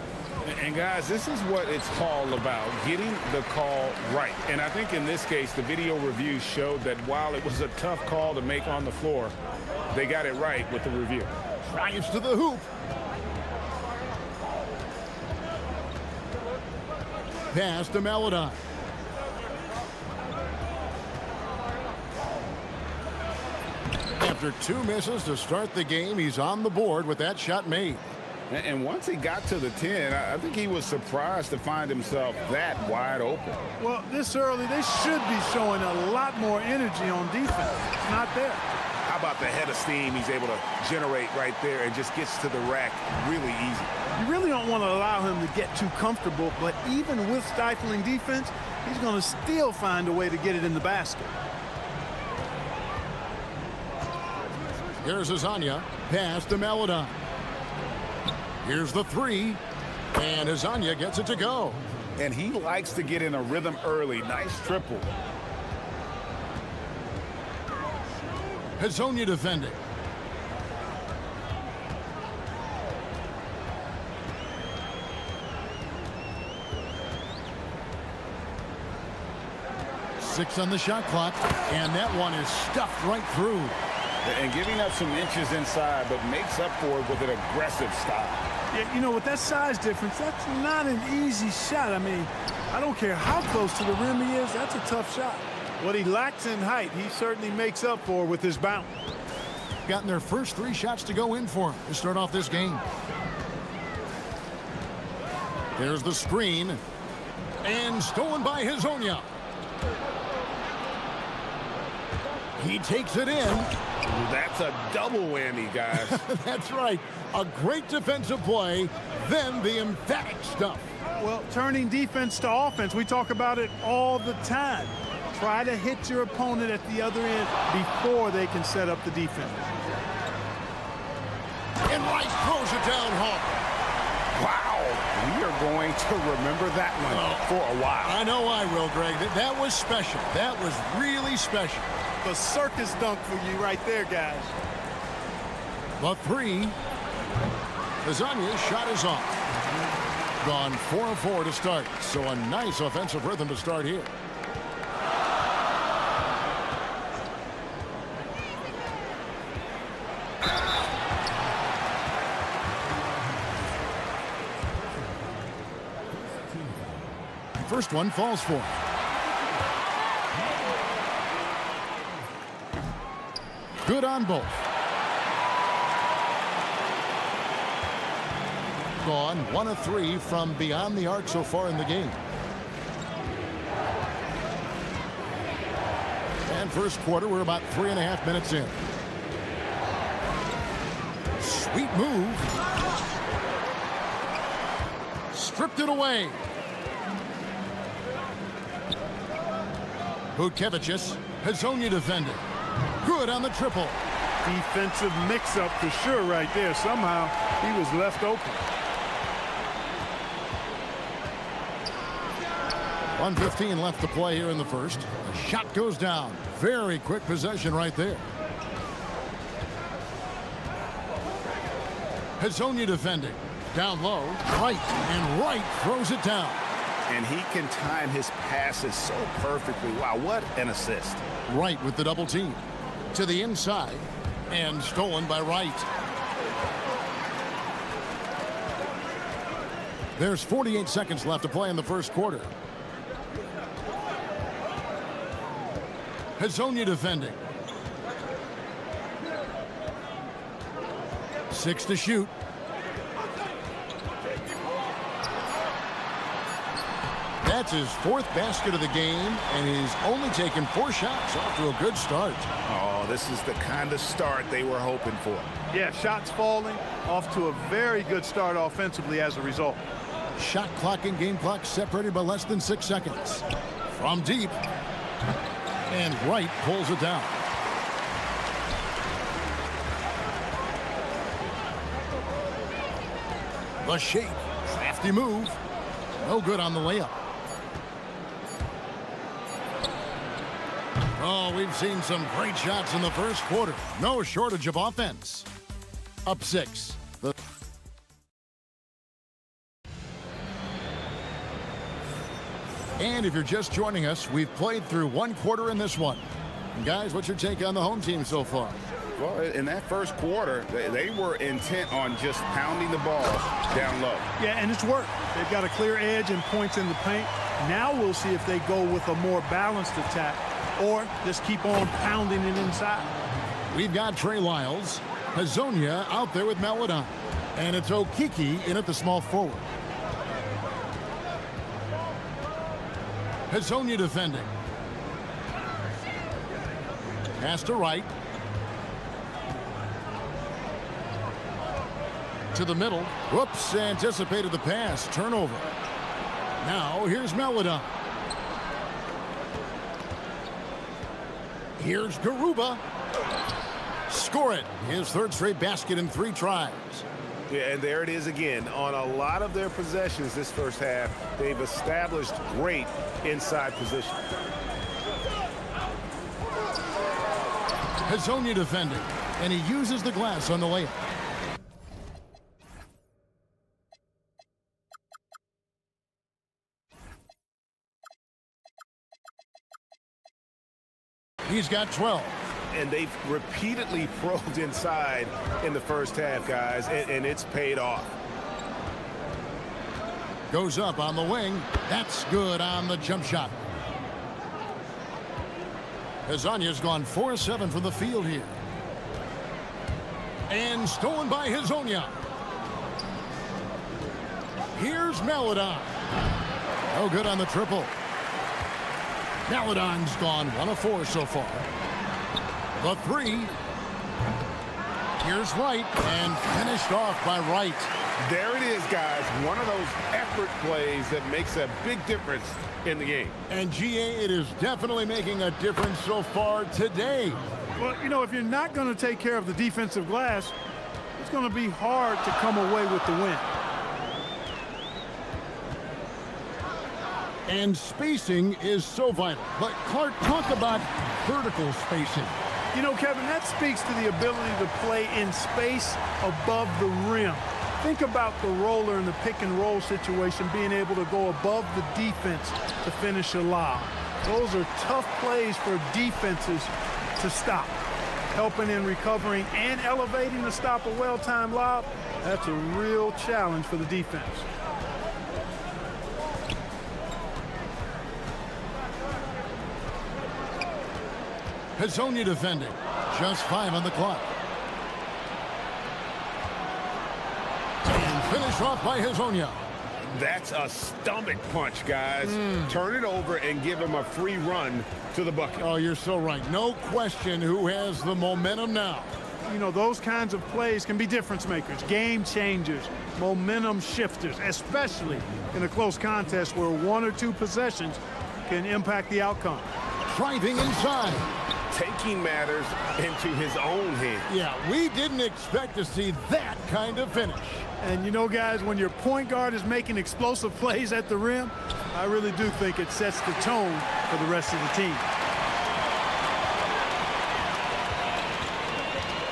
And guys, this is what it's all about, getting the call right. And I think in this case, the video review showed that while it was a tough call to make on the floor, they got it right with the review. Drives to the hoop. Pass to Melodon. After 2 misses to start the game, he's on the board with that shot made. And once he got to the 10, I think he was surprised to find himself that wide open. Well, this early, they should be showing a lot more energy on defense. It's not there. How about the head of steam he's able to generate right there and just gets to the rack really easy? You really don't want to allow him to get too comfortable, but even with stifling defense, he's going to still find a way to get it in the basket. Here's Azania. Pass to Melodon. Here's the three. And Azania gets it to go. And he likes to get in a rhythm early. Nice triple. Hazonia defending. Six on the shot clock. And that one is stuffed right through. And giving up some inches inside, but makes up for it with an aggressive style. Yeah, you know, with that size difference, that's not an easy shot. I mean, I don't care how close to the rim he is, that's a tough shot. What he lacks in height, he certainly makes up for with his bounce. Gotten their first 3 shots to go in for him to start off this game. There's the screen. And stolen by Hazonia. He takes it in. That's a double whammy, guys. That's right. A great defensive play, then the emphatic stuff. Well, turning defense to offense, we talk about it all the time. Try to hit your opponent at the other end before they can set up the defense. And Wright throws it down hard. Wow. We are going to remember that one for a while. I know I will, Greg. That was special. That was really special. The circus dunk for you right there, guys. The three. Azania's shot is off. Gone 4 of 4 to start. So a nice offensive rhythm to start here. First one falls for him. Good on both. Gone 1 of 3 from beyond the arc so far in the game. And first quarter, we're about 3.5 minutes in. Sweet move. Stripped it away. Butkevicius, Hazonia defending. Good on the triple. Defensive mix-up for sure right there. Somehow he was left open. 1:15 left to play here in the first. The shot goes down. Very quick possession right there. Hazonia defending. Down low. Wright. And Wright throws it down. And he can time his passes so perfectly. Wow, what an assist. Wright with the double team. To the inside. And stolen by Wright. There's 48 seconds left to play in the first quarter. Hazonia defending. 6 to shoot. That's his 4th basket of the game, and he's only taken 4 shots. Off to a good start. Oh, this is the kind of start they were hoping for. Yeah, shots falling, off to a very good start offensively as a result. Shot clock and game clock separated by less than 6 seconds. From deep. And Wright pulls it down. The shake. Crafty move. No good on the layup. Oh, we've seen some great shots in the first quarter. No shortage of offense. Up 6. And if you're just joining us, we've played through 1 quarter in this one. And guys, what's your take on the home team so far? Well, in that first quarter, they were intent on just pounding the ball down low. Yeah, and it's worked. They've got a clear edge and points in the paint. Now we'll see if they go with a more balanced attack or just keep on pounding it inside. We've got Trey Lyles, Hazonia out there with Maladon, and it's Okiki in at the small forward. Hazonia defending. Pass to Wright. To the middle. Whoops, anticipated the pass. Turnover. Now here's Maladon. Here's Garuba. Score it. His 3rd straight basket in 3 tries. Yeah, and there it is again. On a lot of their possessions this first half, they've established great inside position. Hazonia defending, and he uses the glass on the layup. He's got 12. And they've repeatedly probed inside in the first half, guys, and it's paid off. Goes up on the wing. That's good on the jump shot. Hazonia's gone 4-7 from the field here. And stolen by Hazonia. Here's Maladon. No good on the triple. Maladon's gone 1 of 4 so far. The 3. Here's Wright, and finished off by Wright. There it is, guys. One of those effort plays that makes a big difference in the game. And GA, it is definitely making a difference so far today. Well, you know, if you're not going to take care of the defensive glass, it's going to be hard to come away with the win. And spacing is so vital. But Clark, talk about vertical spacing. You know, Kevin, that speaks to the ability to play in space above the rim. Think about the roller in the pick and roll situation being able to go above the defense to finish a lob. Those are tough plays for defenses to stop. Helping in recovering and elevating to stop a well-timed lob, that's a real challenge for the defense. Hazonia defending. Just 5 on the clock. And finished off by Hazonia. That's a stomach punch, guys. Turn it over and give him a free run to the bucket. Oh, you're so right. No question who has the momentum now. You know, those kinds of plays can be difference makers, game changers, momentum shifters, especially in a close contest where 1 or 2 possessions can impact the outcome. Driving inside. Taking matters into his own hands. Yeah, we didn't expect to see that kind of finish. And you know, guys, when your point guard is making explosive plays at the rim, I really do think it sets the tone for the rest of the team.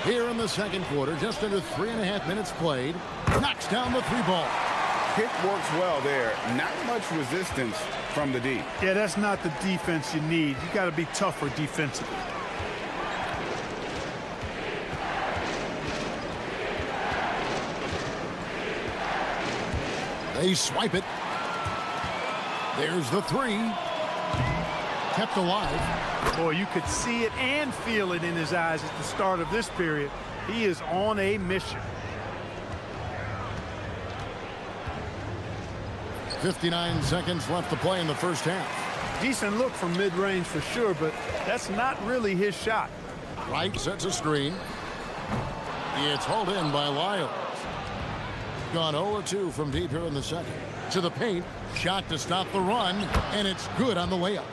Here in the second quarter, just under 3.5 minutes played, knocks down the 3 ball. Pick works well there. Not much resistance from the D. Yeah, that's not the defense you need. You got to be tougher defensively. They swipe it. There's the three. Kept alive. Boy, you could see it and feel it in his eyes at the start of this period. He is on a mission. 59 seconds left to play in the first half. Decent look from mid-range for sure, but that's not really his shot. Wright sets a screen. It's hauled in by Lyles. Gone 0-2 from deep here in the second. To the paint. Shot to stop the run, and it's good on the layup.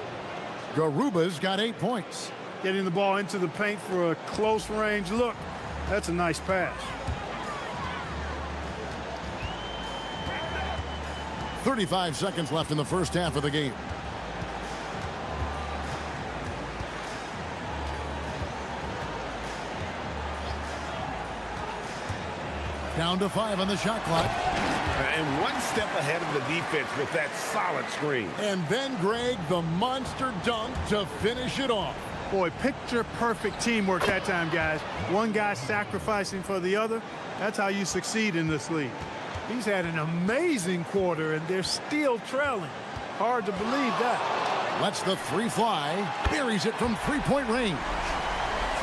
Garuba's got 8 points. Getting the ball into the paint for a close range look. That's a nice pass. 35 seconds left in the first half of the game. Down to 5 on the shot clock. And one step ahead of the defense with that solid screen. And then, Greg, the monster dunk to finish it off. Boy, picture-perfect teamwork that time, guys. One guy sacrificing for the other. That's how you succeed in this league. He's had an amazing quarter, and they're still trailing. Hard to believe that. Lets the three fly. Buries it from three-point range.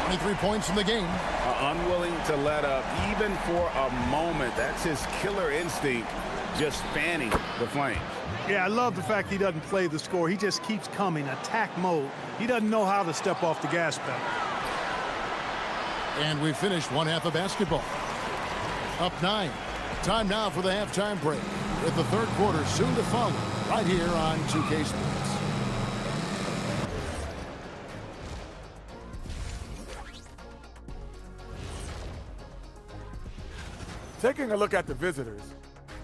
23 points in the game. Unwilling to let up even for a moment. That's his killer instinct, just fanning the flames. Yeah, I love the fact he doesn't play the score. He just keeps coming, attack mode. He doesn't know how to step off the gas pedal. And we finished one half of basketball. Up 9. Time now for the halftime break, with the third quarter soon to follow right here on 2K Sports. Taking a look at the visitors,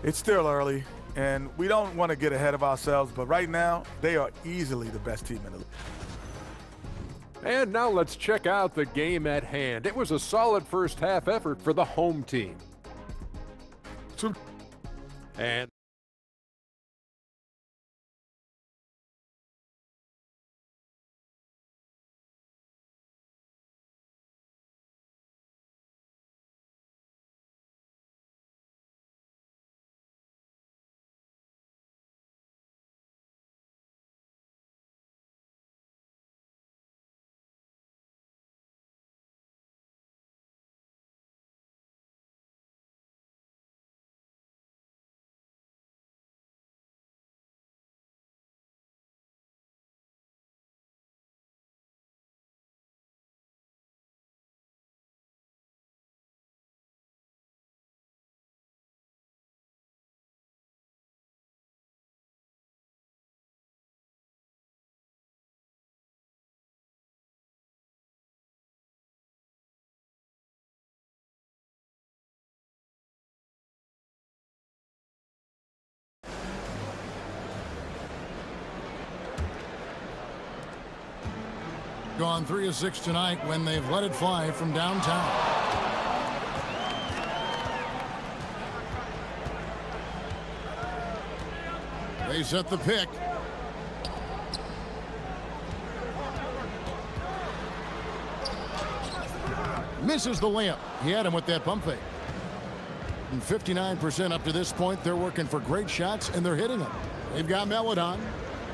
it's still early, and we don't want to get ahead of ourselves, but right now, they are easily the best team in the league. And now let's check out the game at hand. It was a solid first half effort for the home team. And Gone 3 of 6 tonight when they've let it fly from downtown. They set the pick. Misses the layup. He had him with that pump fake. And 59% up to this point. They're working for great shots, and they're hitting them. They've got Melodon.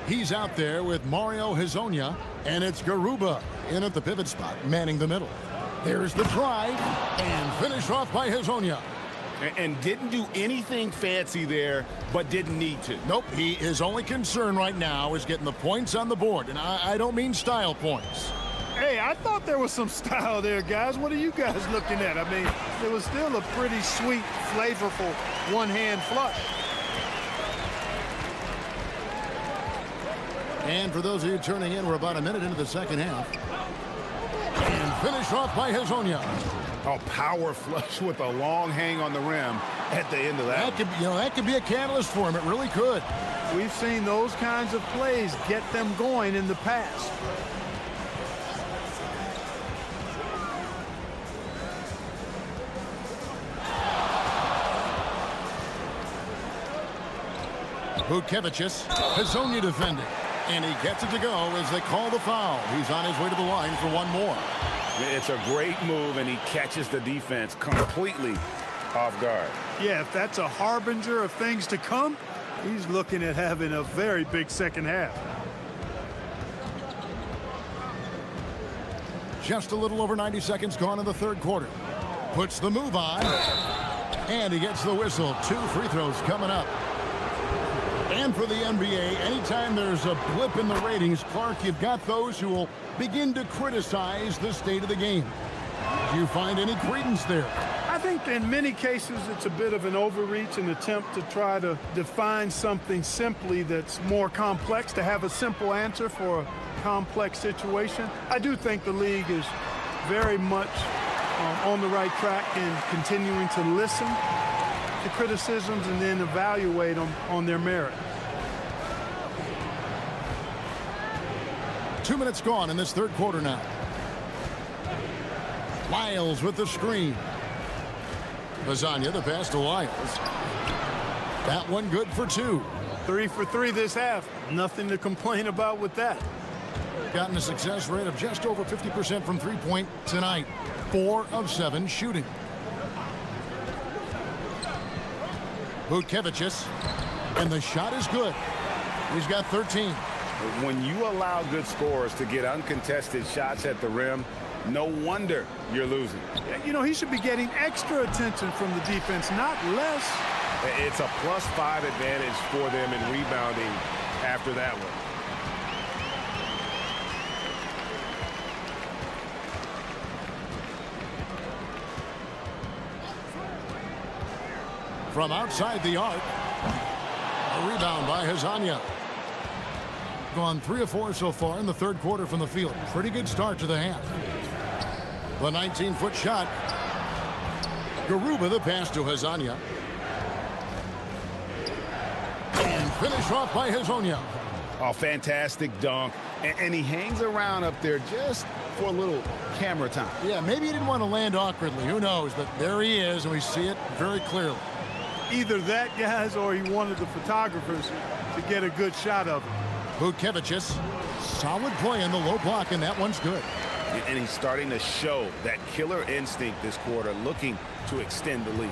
He's out there with Mario Hezonja, and it's Garuba in at the pivot spot, manning the middle. There's the try, and finished off by Hezonja. And didn't do anything fancy there, but didn't need to. Nope, his only concern right now is getting the points on the board, and I don't mean style points. Hey, I thought there was some style there, guys. What are you guys looking at? I mean, it was still a pretty sweet, flavorful one-hand flush. And for those of you turning in, we're about a minute into the second half. And finished off by Hezonja. Oh, power flush with a long hang on the rim at the end of that. That could be a catalyst for him. It really could. We've seen those kinds of plays get them going in the past. Bukevicius, Hezonja defending. And he gets it to go as they call the foul. He's on his way to the line for one more. It's a great move, and he catches the defense completely off guard. Yeah, if that's a harbinger of things to come, he's looking at having a very big second half. Just a little over 90 seconds gone in the third quarter. Puts the move on. And he gets the whistle. 2 free throws coming up. And for the NBA, anytime there's a blip in the ratings, Clark, you've got those who will begin to criticize the state of the game. Do you find any credence there? I think in many cases it's a bit of an overreach, an attempt to try to define something simply that's more complex, to have a simple answer for a complex situation. I do think the league is very much on the right track in continuing to listen to criticisms and then evaluate them on their merit. 2 minutes gone in this third quarter now. Lyles with the screen. Lasagna, the pass to Lyles. That one good for 2. 3 for 3 this half. Nothing to complain about with that. Gotten a success rate of just over 50% from three-point tonight. 4 of 7 shooting. Vučević, and the shot is good. He's got 13. When you allow good scorers to get uncontested shots at the rim, no wonder you're losing. You know, he should be getting extra attention from the defense, not less. It's a +5 advantage for them in rebounding after that one. From outside the arc. A rebound by Lasagna. Gone 3 of 4 so far in the third quarter from the field. Pretty good start to the half. The 19-foot shot. Garuba the pass to Lasagna. And finished off by Lasagna. Oh, fantastic dunk. And he hangs around up there just for a little camera time. Yeah, maybe he didn't want to land awkwardly. Who knows? But there he is, and we see it very clearly. Either that, guys, or he wanted the photographers to get a good shot of him. Vučević, solid play in the low block, and that one's good. And he's starting to show that killer instinct this quarter, looking to extend the lead.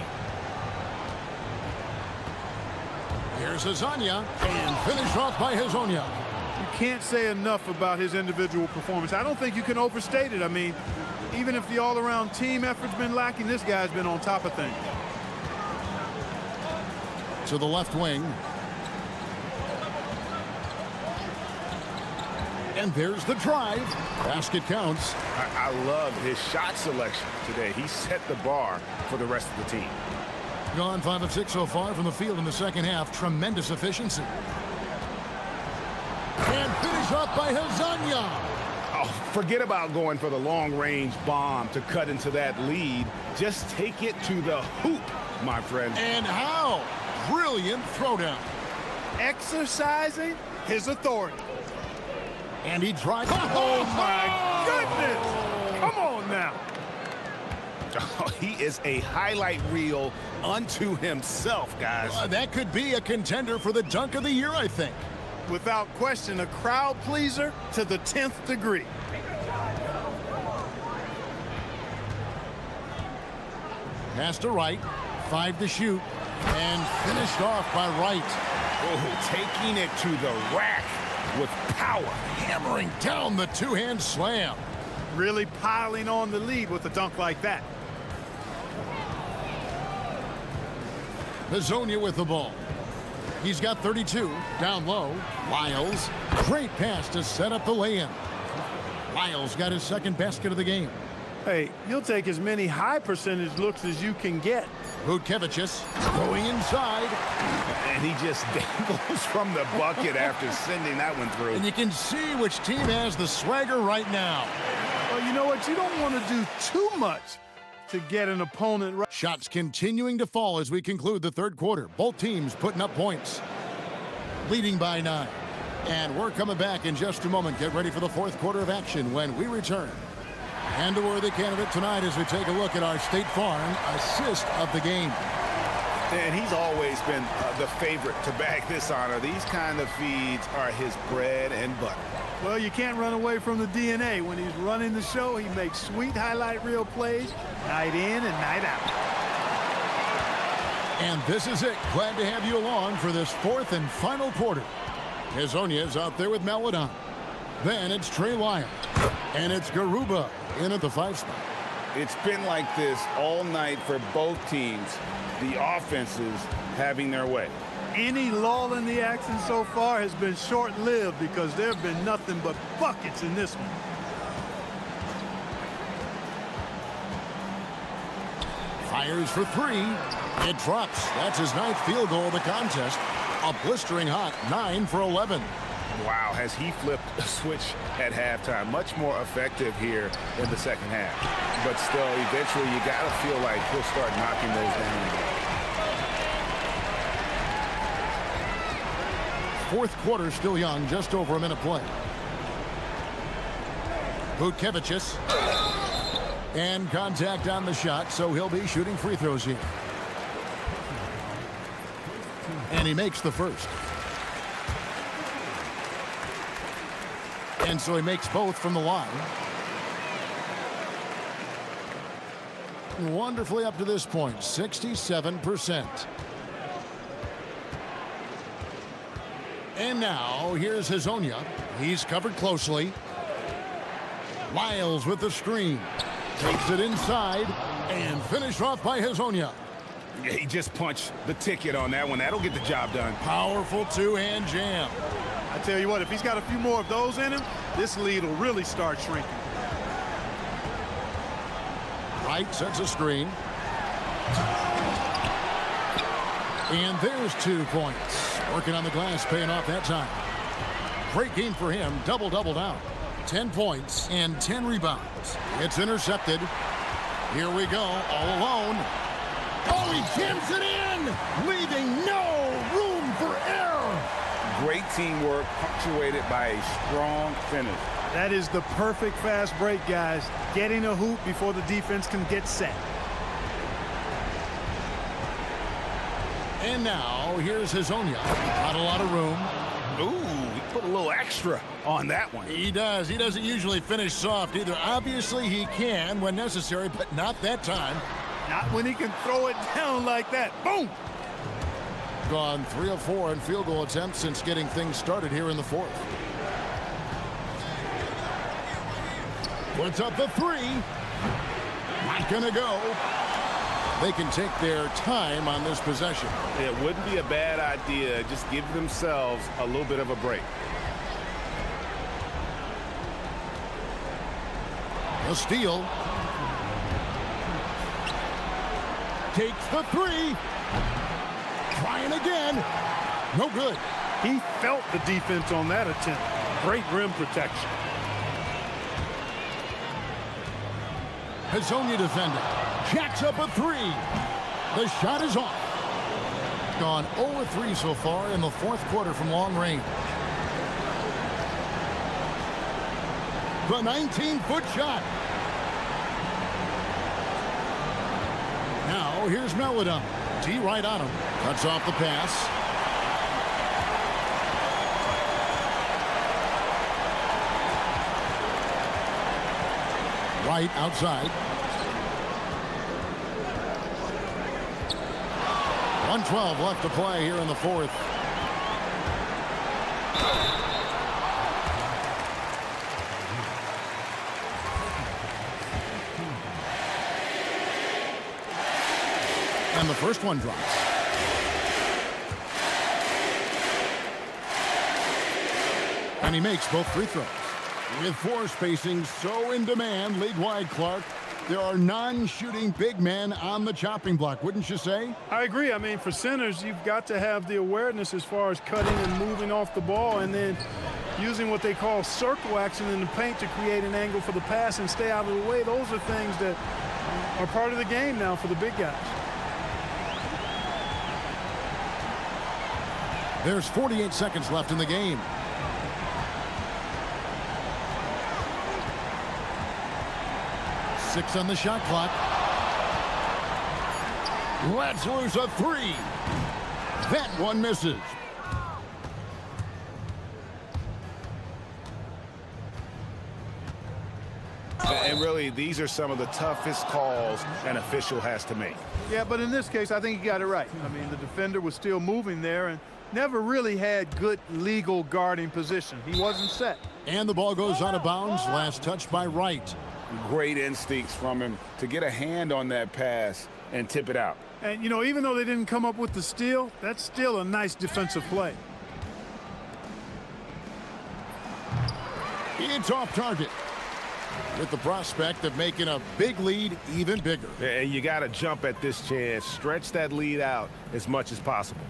Here's Lasagna, and finished off by Lasagna. You can't say enough about his individual performance. I don't think you can overstate it. I mean, even if the all-around team effort's been lacking, this guy's been on top of things. To the left wing. And there's the drive. Basket counts. I love his shot selection today. He set the bar for the rest of the team. Gone 5 of 6 so far from the field in the second half. Tremendous efficiency. And finish off by Lasagna. Oh, forget about going for the long-range bomb to cut into that lead. Just take it to the hoop, my friend. And how? Brilliant throwdown. Exercising his authority. And he drives. Oh, my goodness. Come on now. Oh, he is a highlight reel unto himself, guys. That could be a contender for the dunk of the year, I think. Without question, a crowd pleaser to the 10th degree. Pass to Wright. 5 to shoot. And finished off by Wright. Oh, taking it to the rack with power. Hammering down the two-hand slam. Really piling on the lead with a dunk like that. Lasagna with the ball. He's got 32. Down low. Lyles. Great pass to set up the lay-in. Lyles got his second basket of the game. Hey, you'll take as many high percentage looks as you can get. Vučević going inside. And he just dangles from the bucket after sending that one through. And you can see which team has the swagger right now. Well, you know what? You don't want to do too much to get an opponent right. Shots continuing to fall as we conclude the third quarter. Both teams putting up points. Leading by 9. And we're coming back in just a moment. Get ready for the fourth quarter of action when we return. And a worthy candidate tonight as we take a look at our State Farm assist of the game. And he's always been the favorite to bag this honor. These kind of feeds are his bread and butter. Well, you can't run away from the DNA. When he's running the show, he makes sweet highlight reel plays night in and night out. And this is it. Glad to have you along for this fourth and final quarter. Hezonya's out there with Melodon. Then it's Trey Lyle. And it's Garuba in at the 5 spot. It's been like this all night for both teams. The offenses having their way. Any lull in the action so far has been short-lived because there have been nothing but buckets in this one. Fires for 3. It drops. That's his 9th field goal of the contest. A blistering hot 9 for 11. Wow, has he flipped a switch at halftime. Much more effective here in the second half. But still, eventually, you got to feel like he'll start knocking those down again. Fourth quarter still young, just over a minute play. Butkevicius. And contact on the shot, so he'll be shooting free throws here. And he makes the first. And so he makes both from the line. Wonderfully up to this point, 67%. And now, here's Hezonja. He's covered closely. Lyles with the screen. Takes it inside and finished off by Hezonja. Yeah, he just punched the ticket on that one. That'll get the job done. Powerful two-hand jam. I tell you what, if he's got a few more of those in him, this lead will really start shrinking. Wright sets a screen. And there's 2 points. Working on the glass, paying off that time. Great game for him. Double-double down. 10 points and 10 rebounds. It's intercepted. Here we go, all alone. Oh, he jams it in, leaving no room for error. Great teamwork, punctuated by a strong finish. That is the perfect fast break, guys. Getting a hoop before the defense can get set. And now, here's Hezonja. Not a lot of room. Ooh, he put a little extra on that one. He does. He doesn't usually finish soft either. Obviously, he can when necessary, but not that time. Not when he can throw it down like that. Boom! Gone 3 of 4 in field goal attempts since getting things started here in the 4th. Puts up the 3. Not gonna go. They can take their time on this possession. It wouldn't be a bad idea. Just give themselves a little bit of a break. A steal. Takes the 3. Trying again. No good. He felt the defense on that attempt. Great rim protection. Hezonja defending. Jacks up a 3. The shot is off. Gone 0-3 so far in the 4th quarter from long range. The 19-foot shot. Now here's Melodon. D right on him. Cuts off the pass. Right outside. 1:12 left to play here in the 4th. And the first one drops. And he makes both free throws. With 4 spacing so in demand league-wide, Clark, there are non-shooting big men on the chopping block, wouldn't you say? I agree. I mean, for centers, you've got to have the awareness as far as cutting and moving off the ball and then using what they call circle action in the paint to create an angle for the pass and stay out of the way. Those are things that are part of the game now for the big guys. There's 48 seconds left in the game. Six on the shot clock. Let's lose a 3. That one misses. And really, these are some of the toughest calls an official has to make. Yeah, but in this case, I think he got it right. I mean, the defender was still moving there and never really had good legal guarding position. He wasn't set. And the ball goes out of bounds. Last touch by Wright. Great instincts from him to get a hand on that pass and tip it out. And, you know, even though they didn't come up with the steal, that's still a nice defensive play. It's off target, with the prospect of making a big lead even bigger. And you got to jump at this chance. Stretch that lead out as much as possible.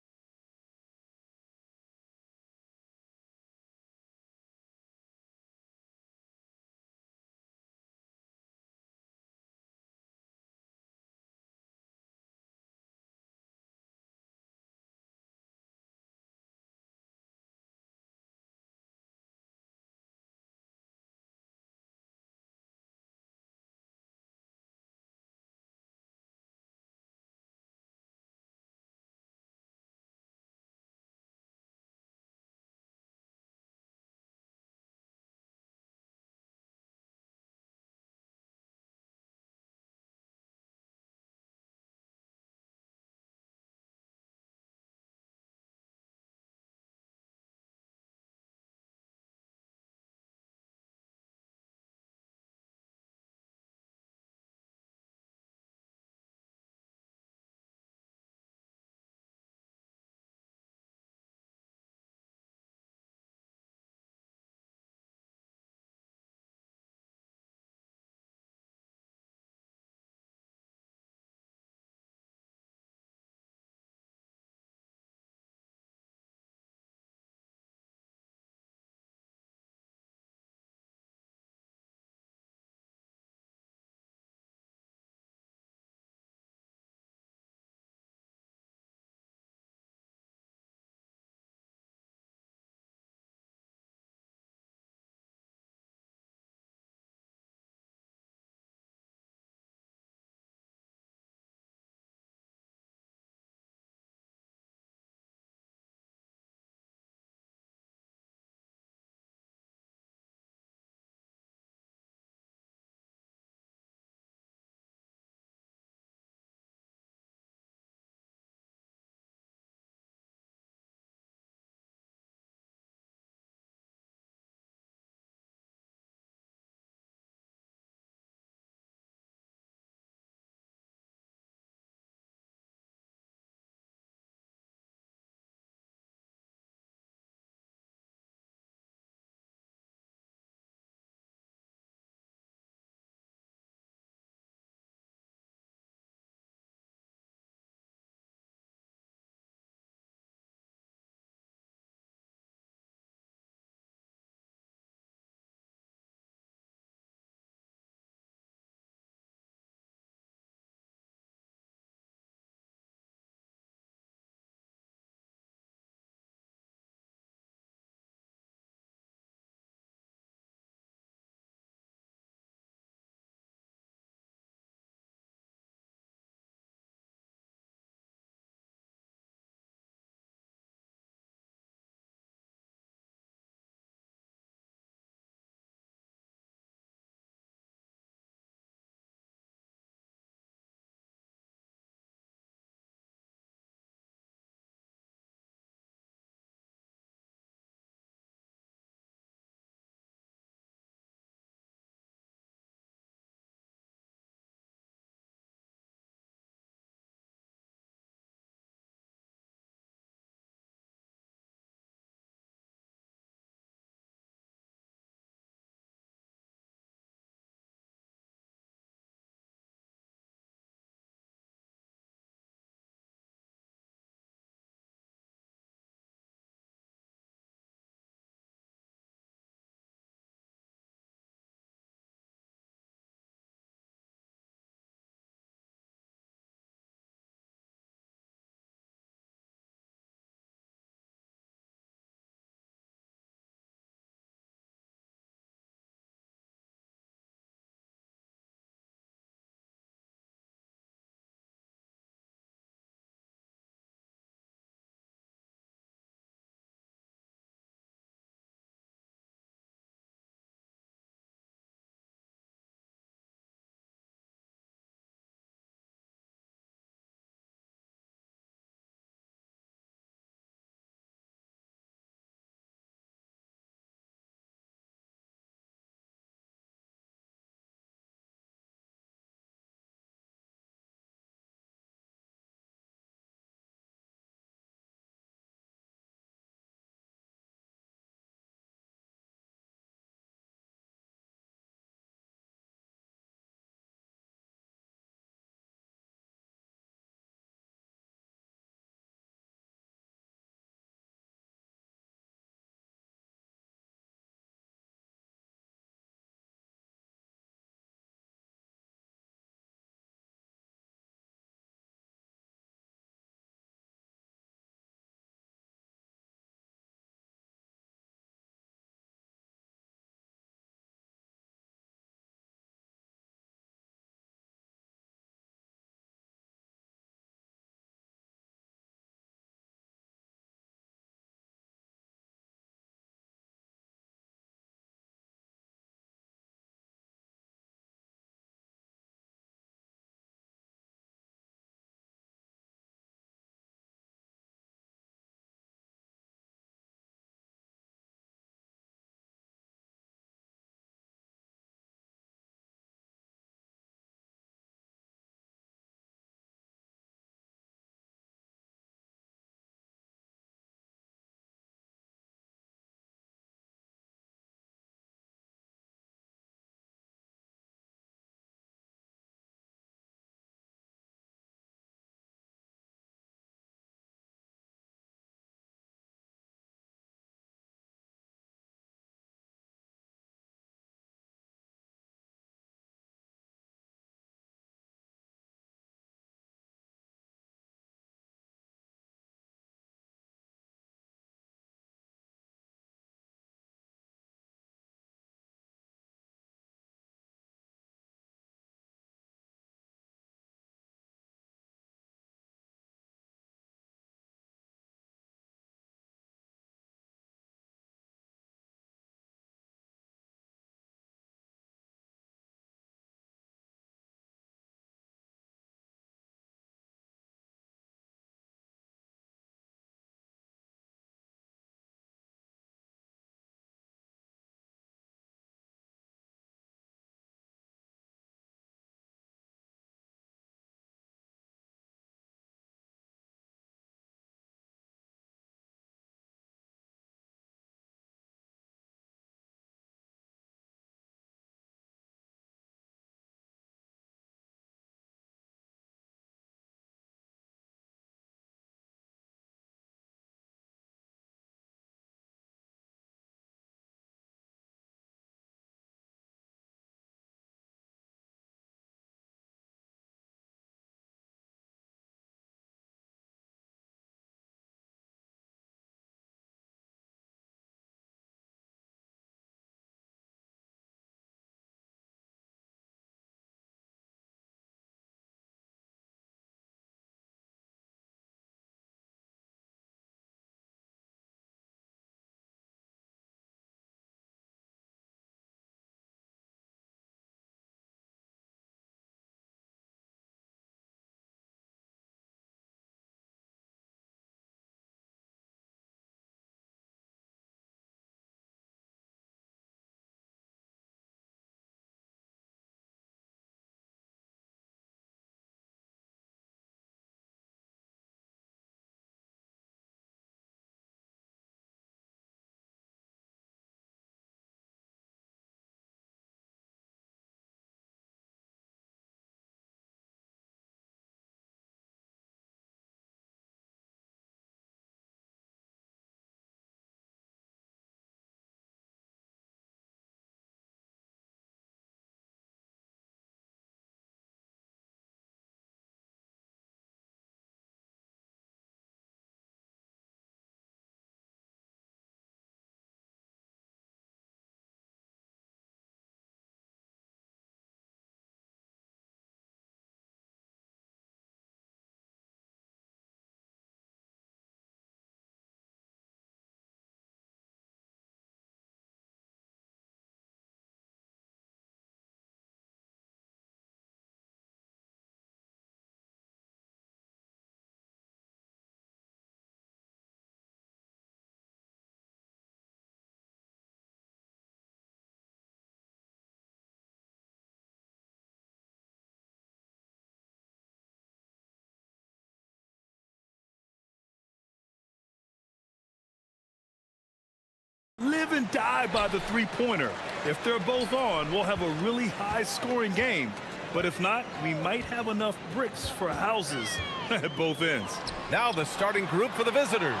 even die by the three-pointer. If they're both on, we'll have a really high-scoring game. But if not, we might have enough bricks for houses at both ends. Now the starting group for the visitors.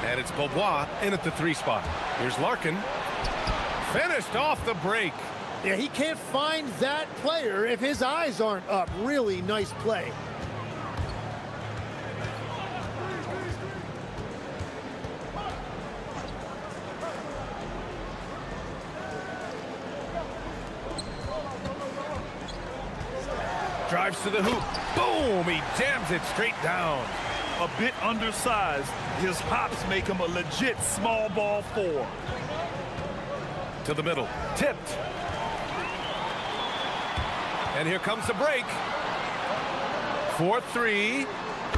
And it's Beaubois in at the 3 spot. Here's Larkin. Finished off the break. Yeah, he can't find that player if his eyes aren't up. Really nice play. Drives to the hoop. Boom! He jams it straight down. A bit undersized, his hops make him a legit small ball 4. To the middle. Tipped. And here comes the break. 4-3.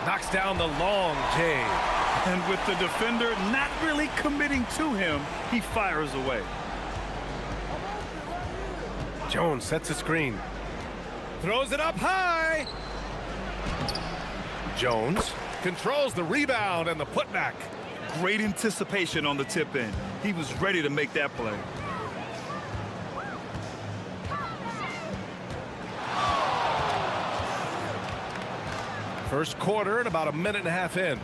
Knocks down the long J. And with the defender not really committing to him, he fires away. Jones sets a screen. Throws it up high. Jones controls the rebound and the putback. Great anticipation on the tip in. He was ready to make that play. First quarter and about a minute and a half in.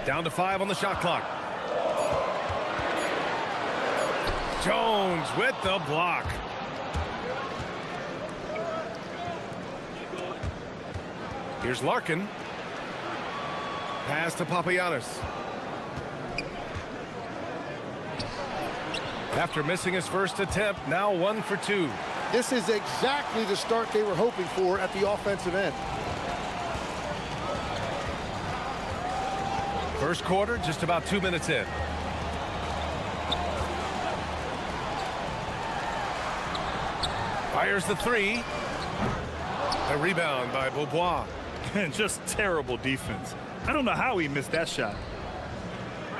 Down to 5 on the shot clock. Jones with the block. Here's Larkin. Pass to Papagiannis. After missing his first attempt, now 1 for 2. This is exactly the start they were hoping for at the offensive end. First quarter, just about 2 minutes in. Fires the 3. A rebound by Beaubois. And just terrible defense. I don't know how he missed that shot.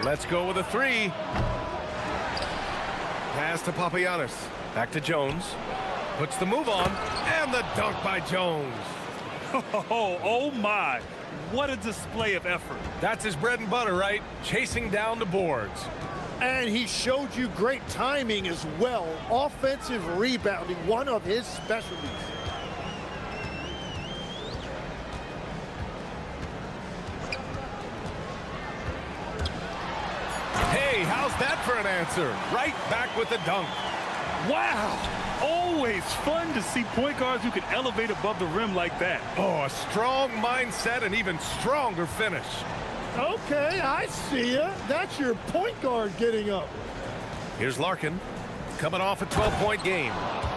Let's go with a 3. Pass to Papagiannis. Back to Jones. Puts the move on. And the dunk by Jones. Oh my. What a display of effort. That's his bread and butter, right? Chasing down the boards. And he showed you great timing as well. Offensive rebounding, one of his specialties. Hey, how's that for an answer? Right back with the dunk. Wow. Always fun to see point guards who can elevate above the rim like that. Oh, a strong mindset and even stronger finish. Okay, I see ya. That's your point guard getting up. Here's Larkin, coming off a 12-point game.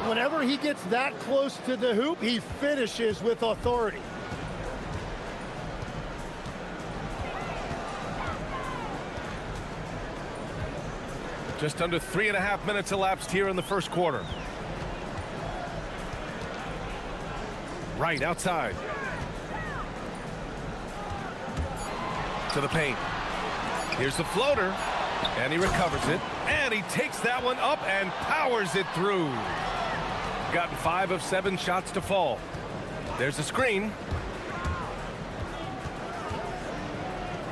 Whenever he gets that close to the hoop, he finishes with authority. Just under 3.5 minutes elapsed here in the first quarter. Right outside. To the paint. Here's the floater. And he recovers it. And he takes that one up and powers it through. Gotten 5 of 7 shots to fall. There's a screen.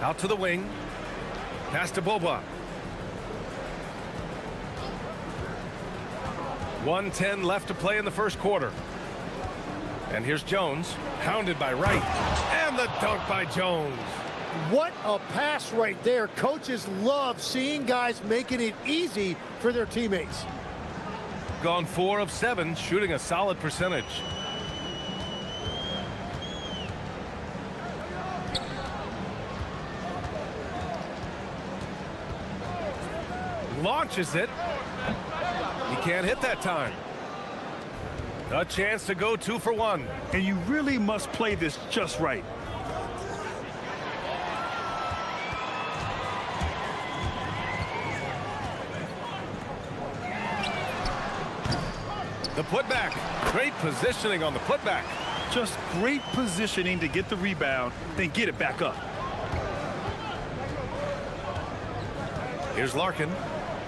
Out to the wing. Pass to Beaubois. 1:10 left to play in the first quarter. And here's Jones, hounded by Wright. And the dunk by Jones. What a pass right there. Coaches love seeing guys making it easy for their teammates. Gone 4 of 7, shooting a solid percentage. Launches it. He can't hit that time. A chance to go 2 for 1. And you really must play this just right. The putback. Great positioning on the putback. Just great positioning to get the rebound, then get it back up. Here's Larkin.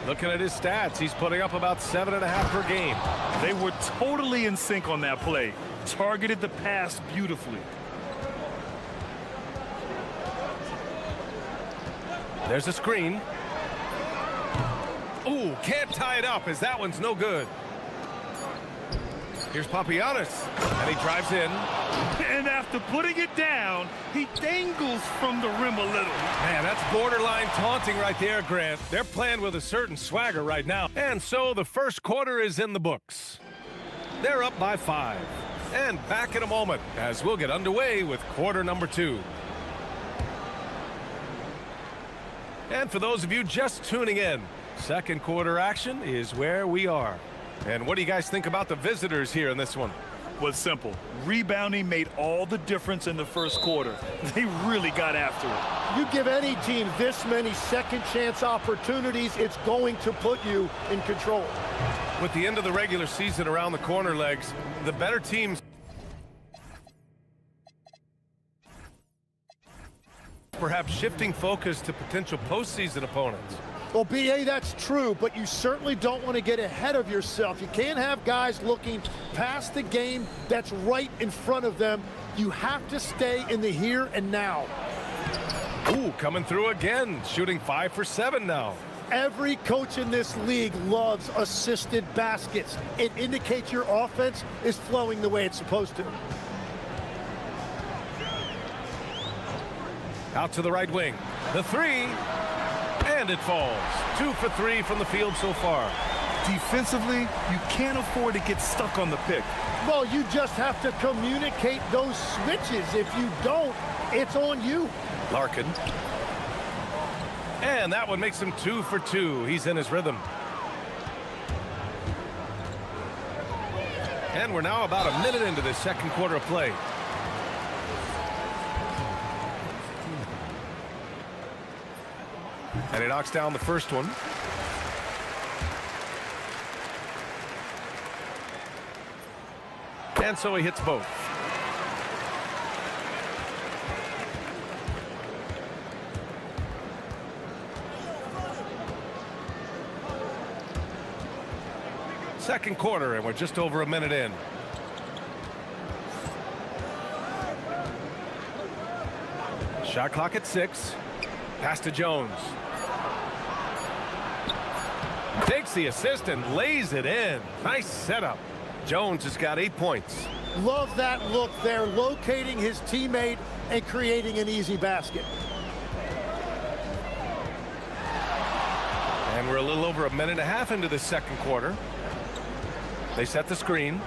Looking at his stats, he's putting up about 7.5 per game. They were totally in sync on that play. Targeted the pass beautifully. There's a screen. Ooh, can't tie it up as that one's no good. Here's Papagiannis, and he drives in. And after putting it down, he dangles from the rim a little. Man, that's borderline taunting right there, Grant. They're playing with a certain swagger right now. And so the first quarter is in the books. They're up by 5. And back in a moment as we'll get underway with quarter number 2. And for those of you just tuning in, second quarter action is where we are. And what do you guys think about the visitors here in this one? Was simple. Rebounding made all the difference in the first quarter. They really got after it. You give any team this many second chance opportunities, it's going to put you in control. With the end of the regular season around the corner, Legs, the better teams perhaps shifting focus to potential postseason opponents. Well, B.A., that's true, but you certainly don't want to get ahead of yourself. You can't have guys looking past the game that's right in front of them. You have to stay in the here and now. Ooh, coming through again, shooting 5 for 7 now. Every coach in this league loves assisted baskets. It indicates your offense is flowing the way it's supposed to. Out to the right wing. The 3. And it falls. 2 for 3 from the field so far. Defensively, you can't afford to get stuck on the pick. Well, you just have to communicate those switches. If you don't, it's on you. Larkin. And that one makes him 2 for 2. He's in his rhythm. And we're now about a minute into this second quarter of play. And he knocks down the first one. And so he hits both. Second quarter, and we're just over a minute in. Shot clock at 6. Pass to Jones. Takes the assist and lays it in. Nice setup. Jones has got 8 points. Love that look there, locating his teammate and creating an easy basket. And we're a little over a minute and a half into the second quarter. They set the screen.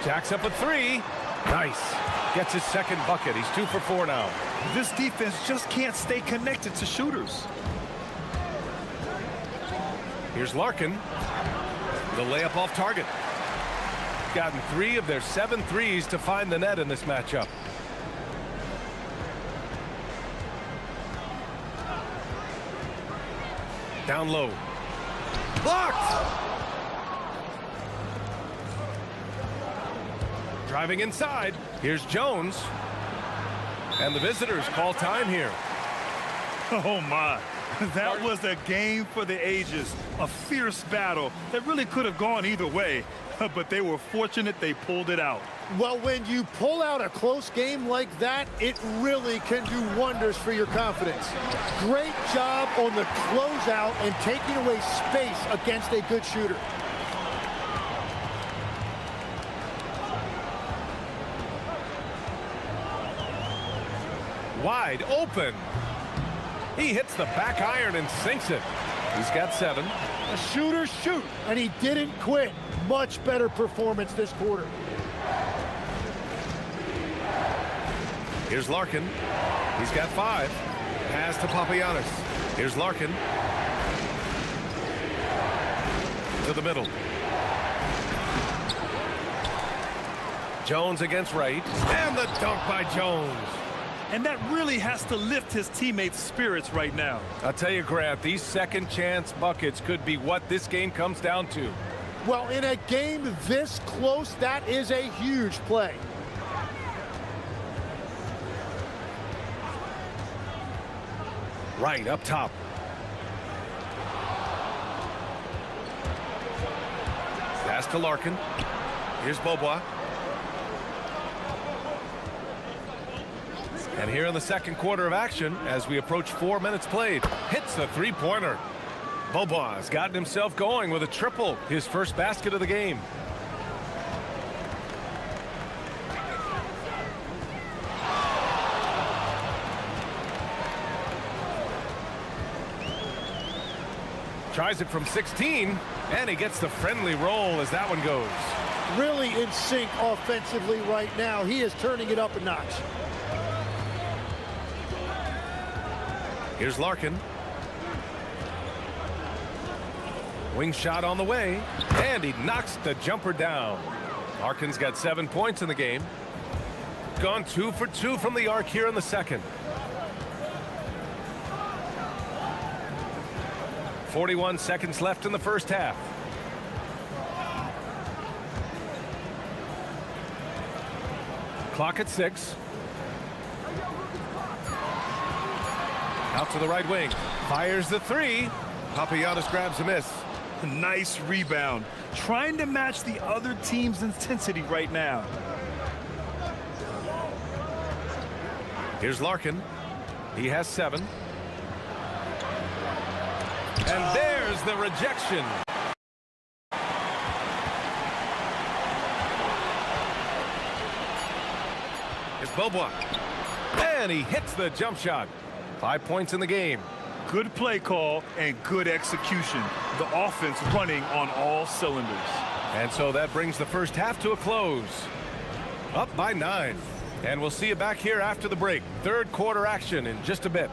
Jacks up a 3. Nice. Gets his second bucket. He's 2 for 4 now. This defense just can't stay connected to shooters. Here's Larkin. The layup off target. Gotten 3 of their 7 threes to find the net in this matchup. Down low. Blocked! Driving inside. Here's Jones. And the visitors call time here. Oh, my. That was a game for the ages. A fierce battle that really could have gone either way. But they were fortunate they pulled it out. Well, when you pull out a close game like that, it really can do wonders for your confidence. Great job on the closeout and taking away space against a good shooter. Wide open. He hits the back iron and sinks it. He's got 7. A shooter shoot, and he didn't quit. Much better performance this quarter. Here's Larkin. He's got 5. Pass to Papagiannis. Here's Larkin. To the middle. Jones against Wright. And the dunk by Jones. And that really has to lift his teammates' spirits right now. I'll tell you, Grant, these second chance buckets could be what this game comes down to. Well, in a game this close, that is a huge play. Right up top. Pass to Larkin. Here's Beaubois. And here in the second quarter of action, as we approach 4 minutes played, hits the three-pointer. Bobois has gotten himself going with a triple, his first basket of the game. Tries it from 16, and he gets the friendly roll as that one goes. Really in sync offensively right now. He is turning it up a notch. Here's Larkin. Wing shot on the way, and he knocks the jumper down. Larkin's got 7 points in the game. Gone 2 for 2 from the arc here in the second. 41 seconds left in the first half. Clock at 6. Out to the right wing. Fires the three. Papagiannis grabs a miss. Nice rebound. Trying to match the other team's intensity right now. Here's Larkin. He has 7. And there's the rejection. It's Bobois. And he hits the jump shot. 5 points in the game. Good play call and good execution. The offense running on all cylinders. And so that brings the first half to a close. Up by 9. And we'll see you back here after the break. Third quarter action in just a bit.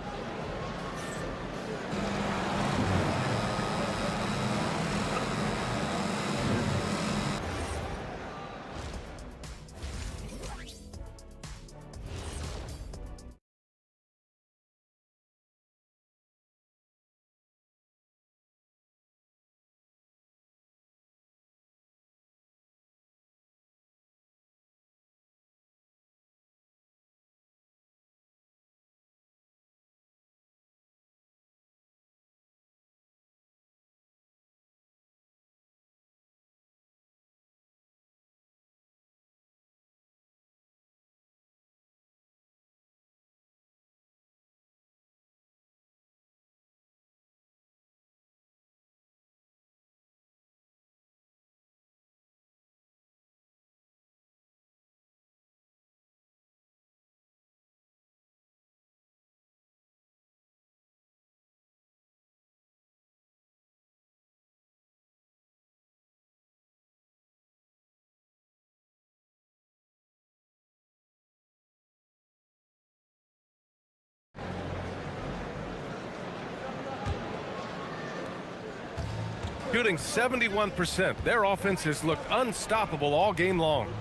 Shooting 71%. Their offense has looked unstoppable all game long.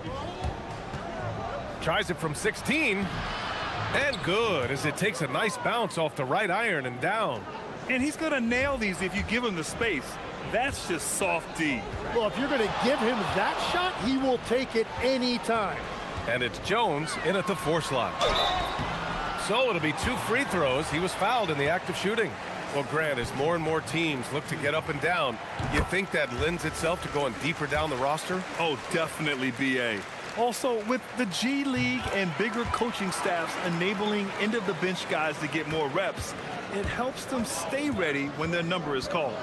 Tries it from 16. And good, as it takes a nice bounce off the right iron and down. And he's going to nail these if you give him the space. That's just soft D. Well, if you're going to give him that shot, he will take it any time. And it's Jones in at the 4 slot. So it'll be 2 free throws. He was fouled in the act of shooting. Well, Grant, as more and more teams look to get up and down, you think that lends itself to going deeper down the roster? Oh, definitely, B.A. Also, with the G League and bigger coaching staffs enabling end-of-the-bench guys to get more reps, it helps them stay ready when their number is called.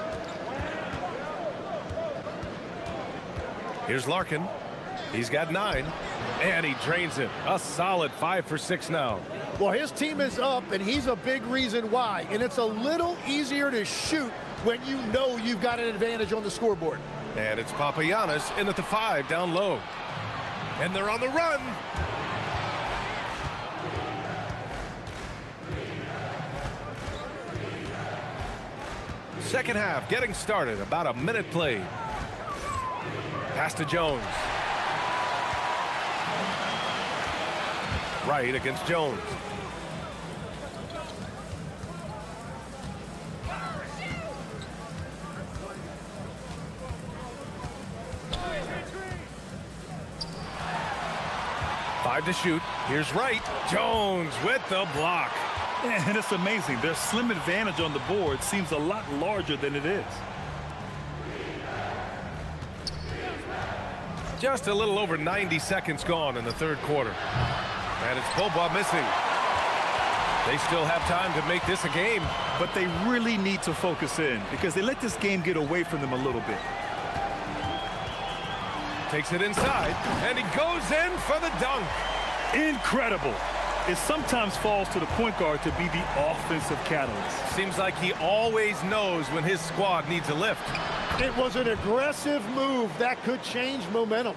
Here's Larkin. He's got 9, and he drains it. A solid 5 for 6 now. Well, his team is up, and he's a big reason why. And it's a little easier to shoot when you know you've got an advantage on the scoreboard. And it's Papagiannis in at the 5 down low. And they're on the run. Second half getting started. About a minute played. Pass to Jones. Right against Jones. To shoot. Here's Wright. Jones with the block. And it's amazing. Their slim advantage on the board seems a lot larger than it is. Just a little over 90 seconds gone in the third quarter. And it's Bobois missing. They still have time to make this a game. But they really need to focus in because they let this game get away from them a little bit. Takes it inside, and he goes in for the dunk. Incredible. It sometimes falls to the point guard to be the offensive catalyst. Seems like he always knows when his squad needs a lift. It was an aggressive move that could change momentum.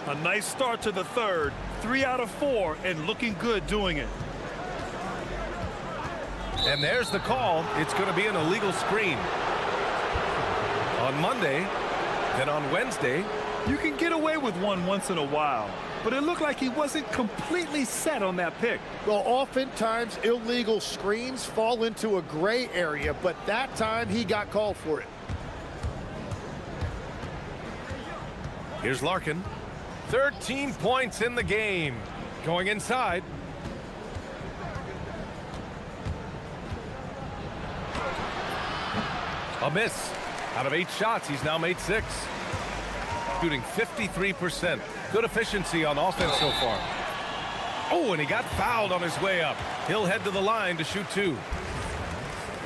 A nice start to the third. 3 out of 4 and looking good doing it. And there's the call. It's going to be an illegal screen. On Monday, then on Wednesday. You can get away with one once in a while, but it looked like he wasn't completely set on that pick. Well, oftentimes illegal screens fall into a gray area, but that time he got called for it. Here's Larkin. 13 points in the game. Going inside. A miss. Out of 8 shots, he's now made 6. Shooting 53%. Good efficiency on offense so far. Oh, and he got fouled on his way up. He'll head to the line to shoot 2.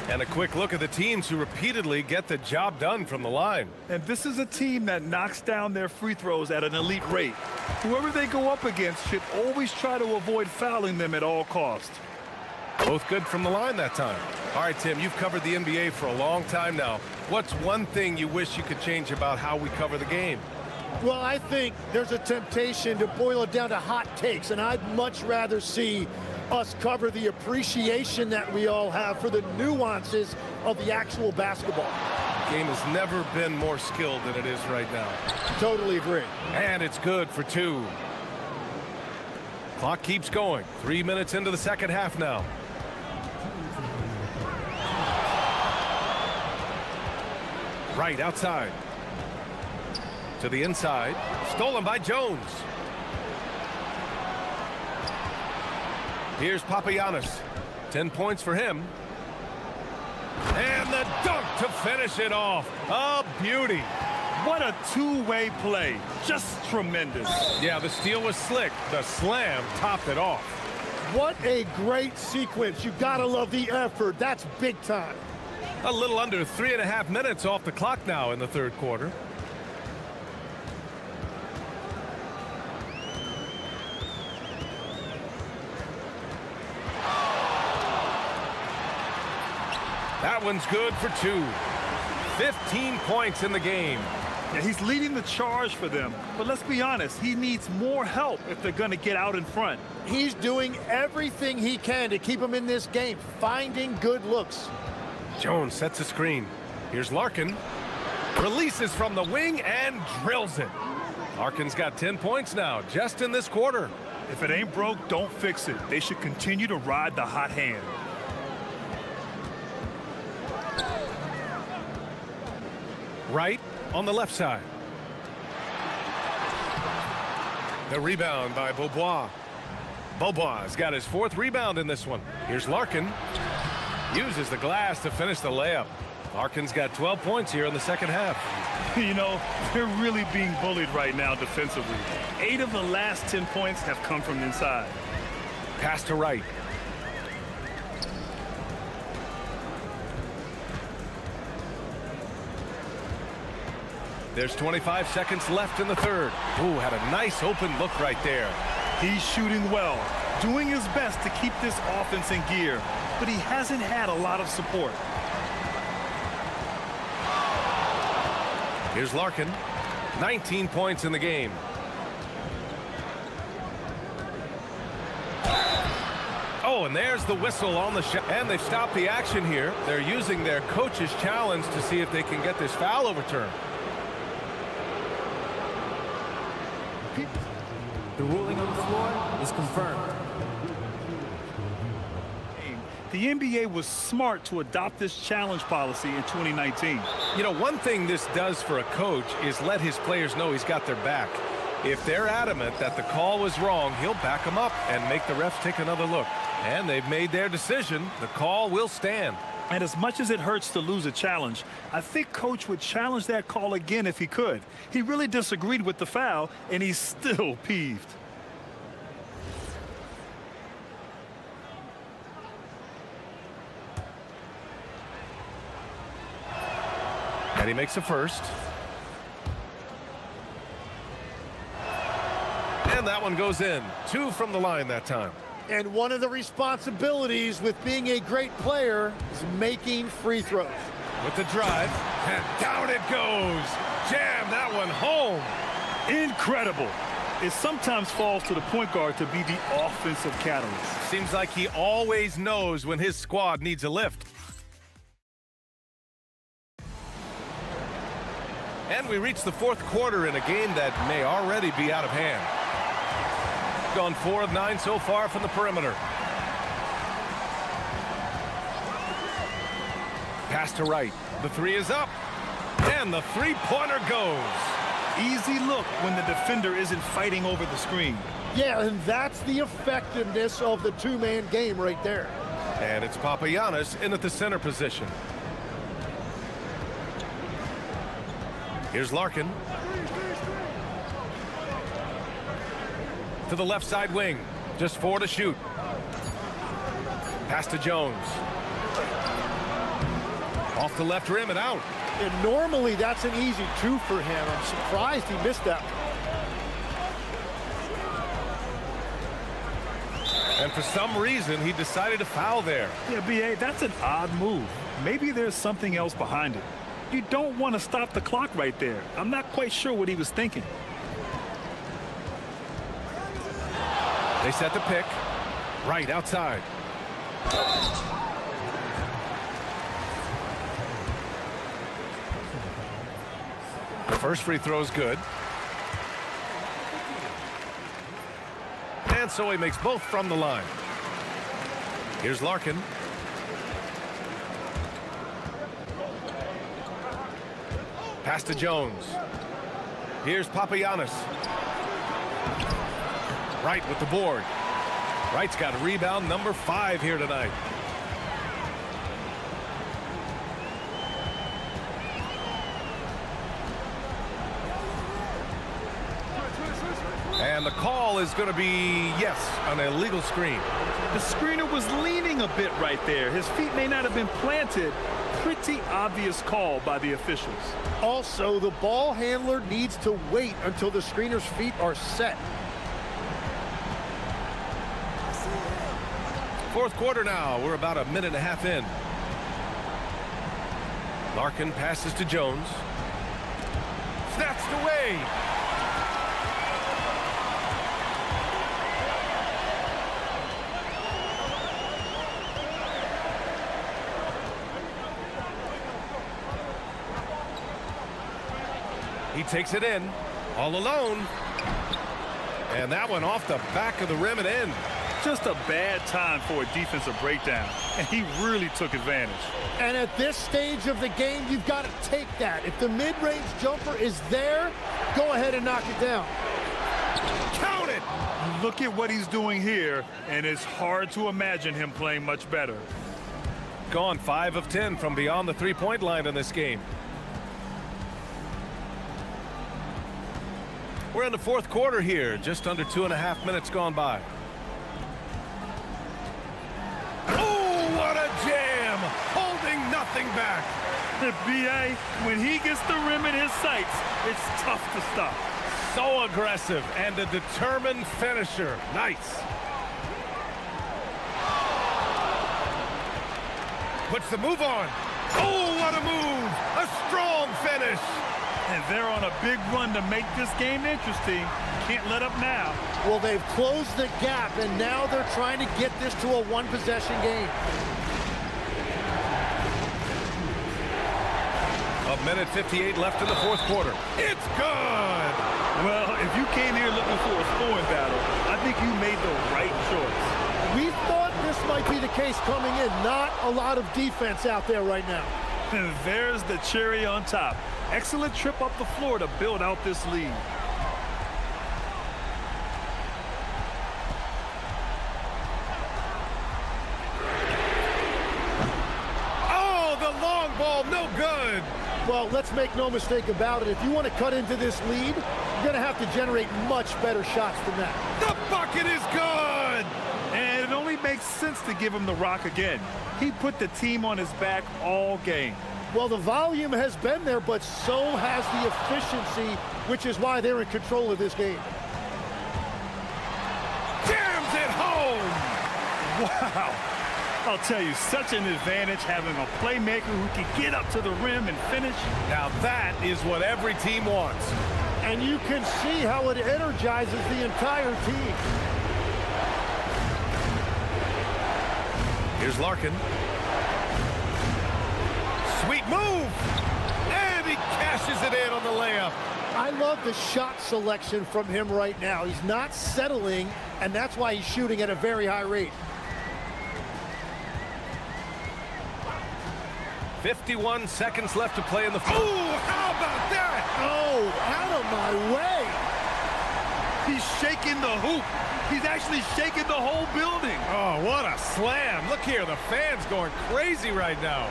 And a quick look at the teams who repeatedly get the job done from the line. And this is a team that knocks down their free throws at an elite rate. Whoever they go up against should always try to avoid fouling them at all costs. Both good from the line that time. All right, Tim, you've covered the NBA for a long time now. What's one thing you wish you could change about how we cover the game? Well, I think there's a temptation to boil it down to hot takes, and I'd much rather see us cover the appreciation that we all have for the nuances of the actual basketball. The game has never been more skilled than it is right now. Totally agree. And it's good for 2. Clock keeps going. 3 minutes into the second half now. Right outside. To the inside. Stolen by Jones. Here's Papagiannis. 10 points for him. And the dunk to finish it off. A beauty. What a two-way play. Just tremendous. Yeah, the steal was slick. The slam topped it off. What a great sequence. You gotta love the effort. That's big time. A little under 3.5 minutes off the clock now in the third quarter. That one's good for 2. 15 points in the game. Yeah, he's leading the charge for them. But let's be honest, he needs more help if they're going to get out in front. He's doing everything he can to keep him in this game, finding good looks. Jones sets a screen. Here's Larkin. Releases from the wing and drills it. Larkin's got 10 points now, just in this quarter. If it ain't broke, don't fix it. They should continue to ride the hot hand. Right on the left side. The rebound by Beaubois. Beaubois got his 4th rebound in this one. Here's Larkin. Uses the glass to finish the layup. Larkin's got 12 points here in the second half. You know, they're really being bullied right now defensively. 8 of the last 10 points have come from inside. Pass to Wright. There's 25 seconds left in the third. Ooh, had a nice open look right there. He's shooting well, doing his best to keep this offense in gear, but he hasn't had a lot of support. Here's Larkin. 19 points in the game. Oh, and there's the whistle on the shot. And they've stopped the action here. They're using their coach's challenge to see if they can get this foul overturned. The ruling on the floor is confirmed. The NBA was smart to adopt this challenge policy in 2019. You know, one thing this does for a coach is let his players know he's got their back. If they're adamant that the call was wrong, he'll back them up and make the refs take another look. And they've made their decision. The call will stand. And as much as it hurts to lose a challenge, I think Coach would challenge that call again if he could. He really disagreed with the foul, and he's still peeved. And he makes a first. And that one goes in. 2 from the line that time. And one of the responsibilities with being a great player is making free throws. With the drive, and down it goes. Jam that one home. Incredible. It sometimes falls to the point guard to be the offensive catalyst. Seems like he always knows when his squad needs a lift. And we reach the fourth quarter in a game that may already be out of hand. Gone 4 of 9 so far from the perimeter. Pass to right. The 3 is up. And the three-pointer goes. Easy look when the defender isn't fighting over the screen. Yeah, and that's the effectiveness of the two-man game right there. And it's Papagiannis in at the center position. Here's Larkin. To the left side wing. Just 4 to shoot. Pass to Jones. Off the left rim and out. And normally that's an easy 2 for him. I'm surprised he missed that one. And for some reason, he decided to foul there. Yeah, B.A., that's an odd move. Maybe there's something else behind it. You don't want to stop the clock right there. I'm not quite sure what he was thinking. They set the pick. Right outside. The first free throw is good. And so he makes both from the line. Here's Larkin. Pass to Jones. Here's Papagiannis. Wright with the board. Wright's got rebound number 5 here tonight. And the call is going to be, yes, an illegal screen. The screener was leaning a bit right there. His feet may not have been planted. Pretty obvious call by the officials. Also, the ball handler needs to wait until the screener's feet are set. Fourth quarter now. We're about a minute and a half in. Larkin passes to Jones. Snatched away. He takes it in, all alone. And that one off the back of the rim and in. Just a bad time for a defensive breakdown, and he really took advantage. And at this stage of the game, you've got to take that. If the mid-range jumper is there, go ahead and knock it down. Count it! Look at what he's doing here, and it's hard to imagine him playing much better. Gone 5 of 10 from beyond the three-point line in this game. We're in the fourth quarter here, just under 2.5 minutes gone by. Oh, what a jam! Holding nothing back. B.A., when he gets the rim in his sights, it's tough to stop. So aggressive and a determined finisher. Nice. Puts the move on. Oh, what a move! A strong finish. And they're on a big run to make this game interesting. Can't let up now. Well, they've closed the gap, and now they're trying to get this to a one-possession game. A minute 58 left in the fourth quarter. It's good! Well, if you came here looking for a scoring battle, I think you made the right choice. We thought this might be the case coming in. Not a lot of defense out there right now. And there's the cherry on top. Excellent trip up the floor to build out this lead. Oh, the long ball, no good. Well, let's make no mistake about it. If you want to cut into this lead, you're going to have to generate much better shots than that. The bucket is good. And it only makes sense to give him the rock again. He put the team on his back all game. Well, the volume has been there, but so has the efficiency, which is why they're in control of this game. Jams it home! Wow. I'll tell you, such an advantage having a playmaker who can get up to the rim and finish. Now that is what every team wants. And you can see how it energizes the entire team. Here's Larkin. Sweet move! And he cashes it in on the layup. I love the shot selection from him right now. He's not settling, and that's why he's shooting at a very high rate. 51 seconds left to play in the... Oh, how about that? Oh, out of my way. He's shaking the hoop. He's actually shaking the whole building. Oh, what a slam. Look here, the fans going crazy right now.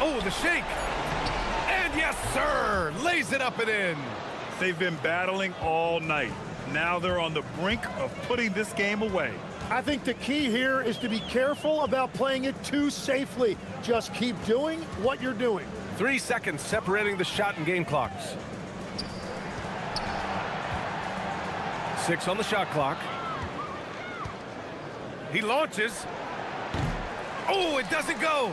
Oh, the shake. And yes, sir, lays it up and in. They've been battling all night. Now they're on the brink of putting this game away. I think the key here is to be careful about playing it too safely. Just keep doing what you're doing. 3 seconds separating the shot and game clocks. 6 on the shot clock. He launches. Oh, it doesn't go.